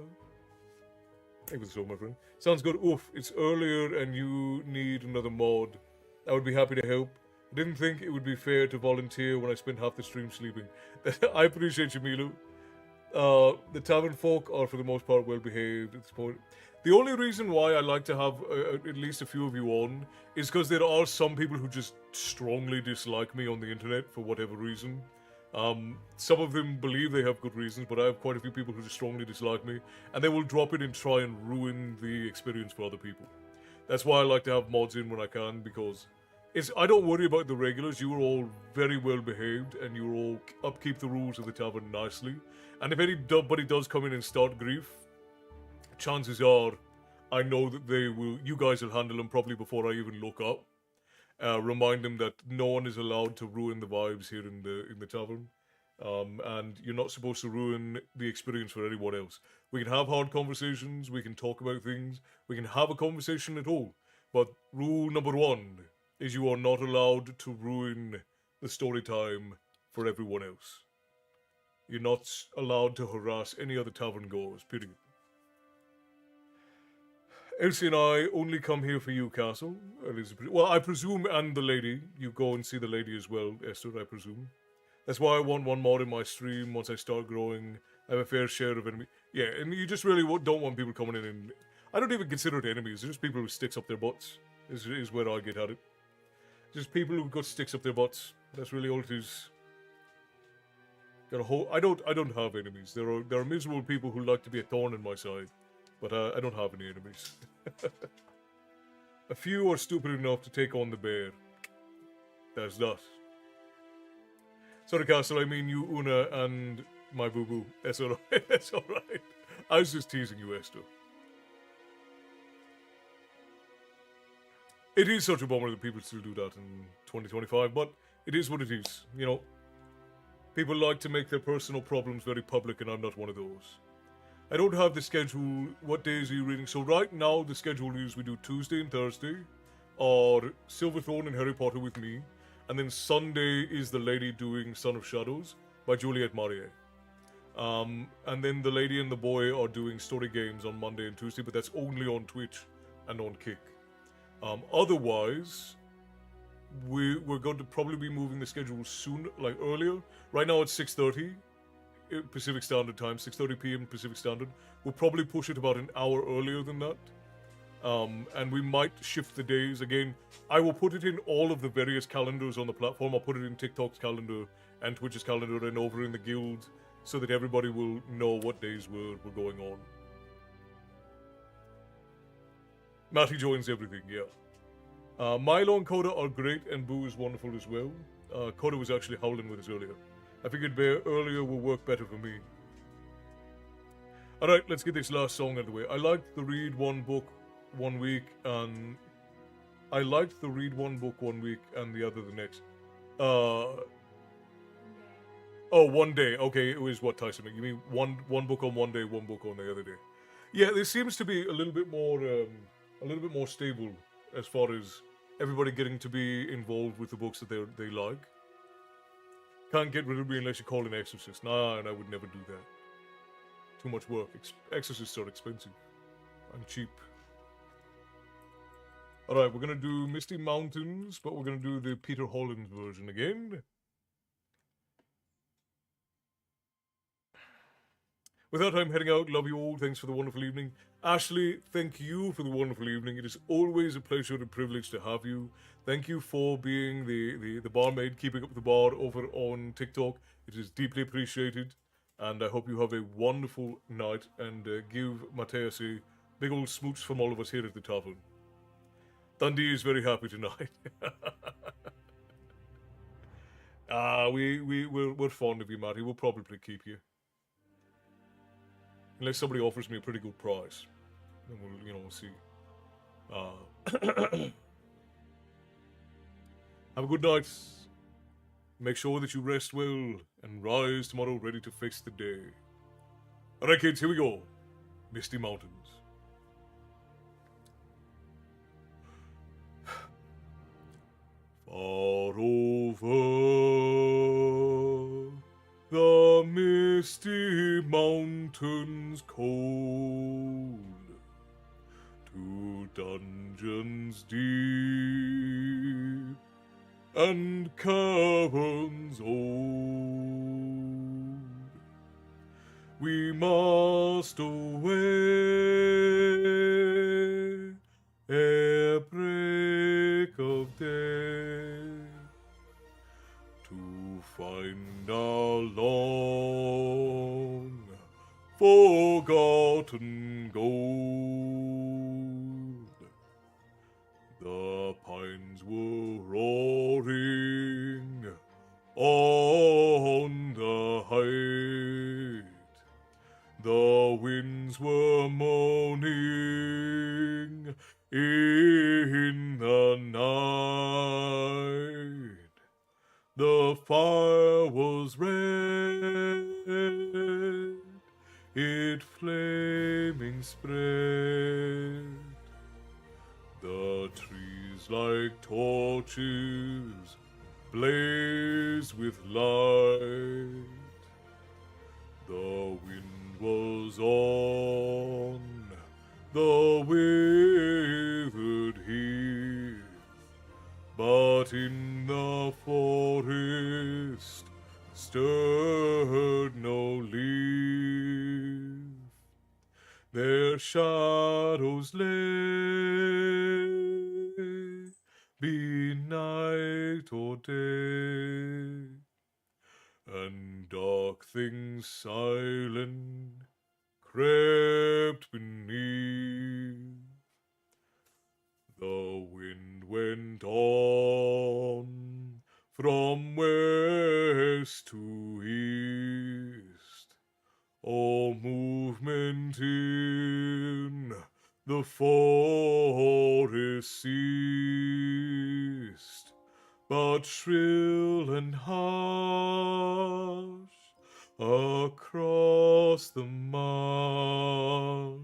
Thank you so much, my friend. Sounds good. Oof, it's earlier and you need another mod. I would be happy to help. I didn't think it would be fair to volunteer when I spent half the stream sleeping. I appreciate you, Milu. The tavern folk are for the most part well behaved at this point. The only reason why I like to have at least a few of you on is because there are some people who just strongly dislike me on the internet for whatever reason. Some of them believe they have good reasons, but I have quite a few people who just strongly dislike me, and they will drop it and try and ruin the experience for other people. That's why I like to have mods in when I can, because I don't worry about the regulars. You are all very well behaved, and you all upkeep the rules of the tavern nicely. And if anybody does come in and start grief, chances are I know that you guys will handle them probably before I even look up. Remind them that no one is allowed to ruin the vibes here in the tavern, and you're not supposed to ruin the experience for anyone else. We can have hard conversations, we can talk about things, we can have a conversation at all, but rule number 1 is you are not allowed to ruin the story time for everyone else. You're not allowed to harass any other tavern goers, period. Elsie and I only come here for you, Castle. Well, I presume, and the lady. You go and see the lady as well, Esther, I presume. That's why I want one more in my stream once I start growing. I have a fair share of enemies. Yeah, and you just really don't want people coming in and... I don't even consider it enemies. They're just people who sticks up their butts, is where I get at it. Just people who got sticks up their butts. That's really all it is. Got a whole... I don't have enemies. There are miserable people who like to be a thorn in my side. But I don't have any enemies. A few are stupid enough to take on the bear. There's that. Sorry, Castle, I mean you, Una, and my boo-boo. That's alright. That's alright. I was just teasing you, Esther. It is such a bummer that people still do that in 2025, but it is what it is. You know, people like to make their personal problems very public, and I'm not one of those. I don't have the schedule. What days are you reading? So right now, the schedule is we do Tuesday and Thursday, or Silverthorn and Harry Potter with me, and then Sunday is the lady doing Son of Shadows by Juliette Marie. And then the lady and the boy are doing story games on Monday and Tuesday, but that's only on Twitch and on Kick. Otherwise, we're going to probably be moving the schedule soon, like earlier. Right now it's 6:30. Pacific Standard Time, 6:30 p.m. Pacific Standard. We'll probably push it about an hour earlier than that. And we might shift the days again. I will put it in all of the various calendars on the platform. I'll put it in TikTok's calendar and Twitch's calendar and over in the guild so that everybody will know what days we're going on. Matty joins everything, yeah. Milo and Coda are great, and Boo is wonderful as well. Coda was actually howling with us earlier. I figured Bear earlier will work better for me. Alright, let's get this last song out of the way. I liked the read one book 1 week, and... I liked the read one book 1 week and the other the next. Oh, 1 day. Okay, it was what Tyson meant. You mean one book on 1 day, 1 book on the other day. Yeah, this seems to be a little bit more stable as far as everybody getting to be involved with the books that they like. Can't get rid of me unless you call an exorcist. Nah, and I would never do that. Too much work. Exorcists are expensive. And cheap. Alright, we're gonna do Misty Mountains, but we're gonna do the Peter Holland version again. with that, I'm heading out. Love you all. Thanks for the wonderful evening. Ashley, thank you for the wonderful evening. It is always a pleasure and privilege to have you. Thank you for being the barmaid, keeping up the bar over on TikTok. It is deeply appreciated. And I hope you have a wonderful night, and give Mateus a big old smooch from all of us here at the tavern. Dundee is very happy tonight. We're fond of you, Matty. We'll probably keep you. Unless somebody offers me a pretty good price. Then we'll see. Have a good night. Make sure that you rest well and rise tomorrow ready to face the day. Alright, kids, here we go. Misty Mountains. Far over the misty mountains cold, to dungeons deep and caverns old, we must away ere break of day, to find our long forgotten gold. The pines were roaring on the height, the winds were moaning in the night. The fire was red, it flaming spread. The trees like torches blaze with light. The wind was on the withered heath, but in the forest stirred no leaf. Their shadows lay, be night or day, and dark things silent crept beneath. The wind went on from west to east, all movement in the forest ceased, but shrill and harsh across the marsh,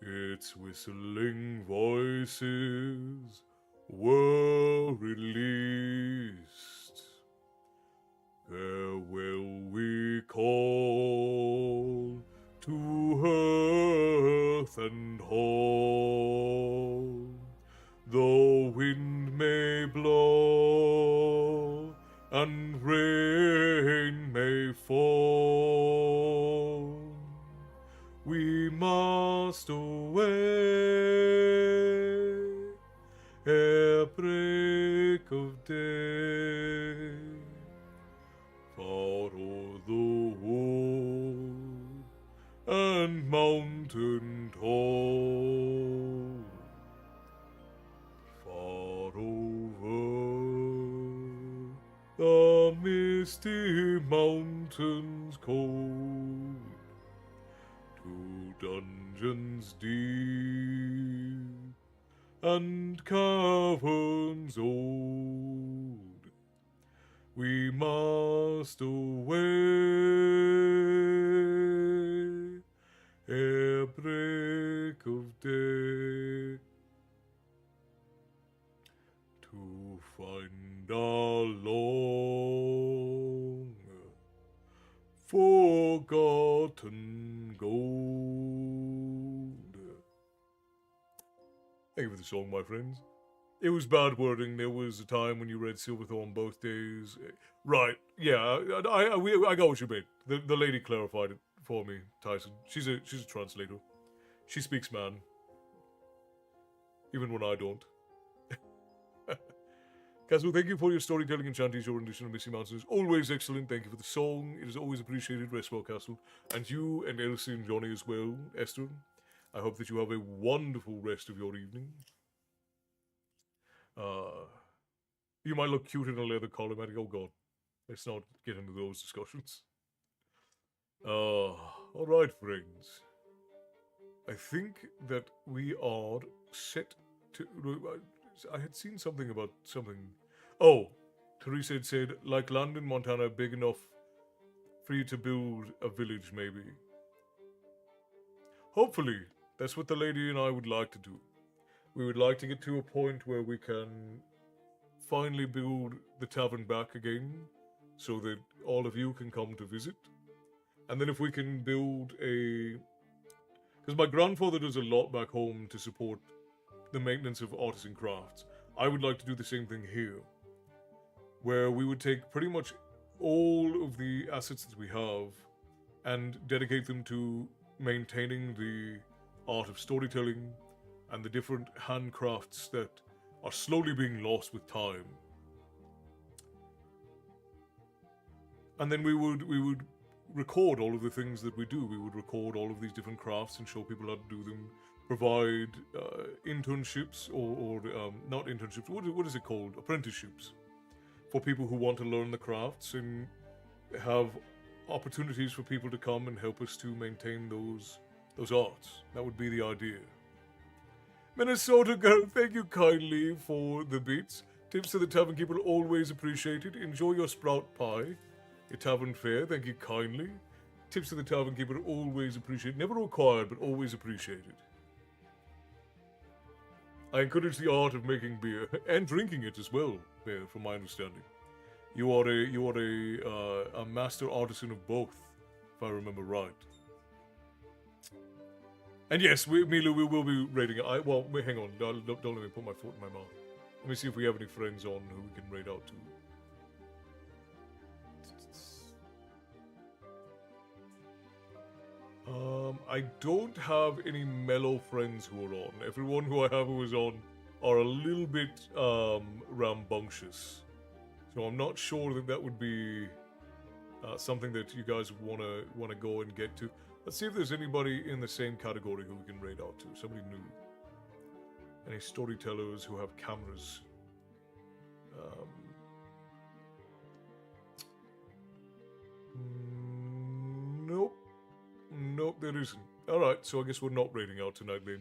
its whistling voices were released. Farewell we call to earth and hall. The wind may blow and rain may fall, we must away ere break of day, far o'er the wood and mountain tall, far over the misty mountains cold, to dungeons deep and caverns old, we must away ere break of day, to find our long forgotten gold. Thank you for the song, my friends. It was bad wording. There was a time when you read Silverthorn both days. Right, yeah, I got what you meant. The lady clarified it for me, Tyson. She's a translator. She speaks man, even when I don't. Castle, thank you for your storytelling and chanties. Your rendition of Missy Mountain is always excellent. Thank you for the song. It is always appreciated. Rest well, Castle. And you and Elsie and Johnny as well, Esther. I hope that you have a wonderful rest of your evening. You might look cute in a leather collar, Matty. Oh, God. Let's not get into those discussions. All right, friends. I think that we are set to... I had seen something about something. Oh, Teresa had said, like London, Montana, big enough for you to build a village, maybe. Hopefully, that's what the lady and I would like to do. We would like to get to a point where we can finally build the tavern back again, so that all of you can come to visit. And then if we can build a... Because my grandfather does a lot back home to support the maintenance of artisan crafts. I would like to do the same thing here, where we would take pretty much all of the assets that we have and dedicate them to maintaining the art of storytelling and the different handcrafts that are slowly being lost with time. And then we would record all of the things that we do. We would record all of these different crafts and show people how to do them. Provide internships or not internships. What is it called? Apprenticeships for people who want to learn the crafts and have opportunities for people to come and help us to maintain those arts. That would be the idea. Minnesota girl, thank you kindly for the bits. Tips to the tavern keeper always appreciated. Enjoy your sprout pie. Your tavern fare, thank you kindly. Tips to the tavern keeper always appreciated. Never required, but always appreciated. I encourage the art of making beer and drinking it as well, Bear, from my understanding. You are a master artisan of both, if I remember right. And yes, Mila, we will be raiding it. Well, wait, hang on. Don't let me put my foot in my mouth. Let me see if we have any friends on who we can raid out to. I don't have any mellow friends who are on. Everyone who I have who is on are a little bit rambunctious. So I'm not sure that that would be something that you guys wanna go and get to. Let's see if there's anybody in the same category who we can raid out to. Somebody new. Any storytellers who have cameras. Nope. Nope, there isn't. Alright, so I guess we're not raiding out tonight then.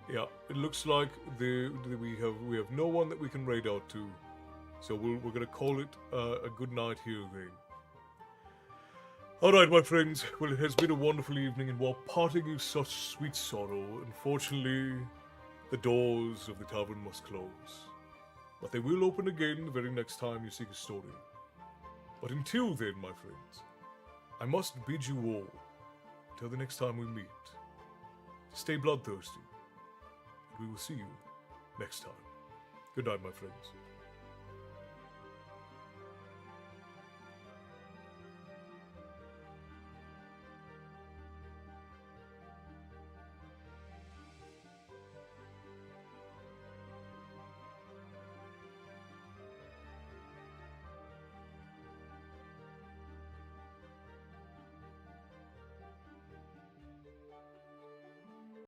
Yeah, it looks like we have no one that we can raid out to. So we're gonna call it a good night here then. Alright, my friends, well, it has been a wonderful evening, and while parting is such sweet sorrow, unfortunately, the doors of the tavern must close. But they will open again the very next time you seek a story. But until then, my friends, I must bid you all, until the next time we meet, to stay bloodthirsty, and we will see you next time. Good night, my friends.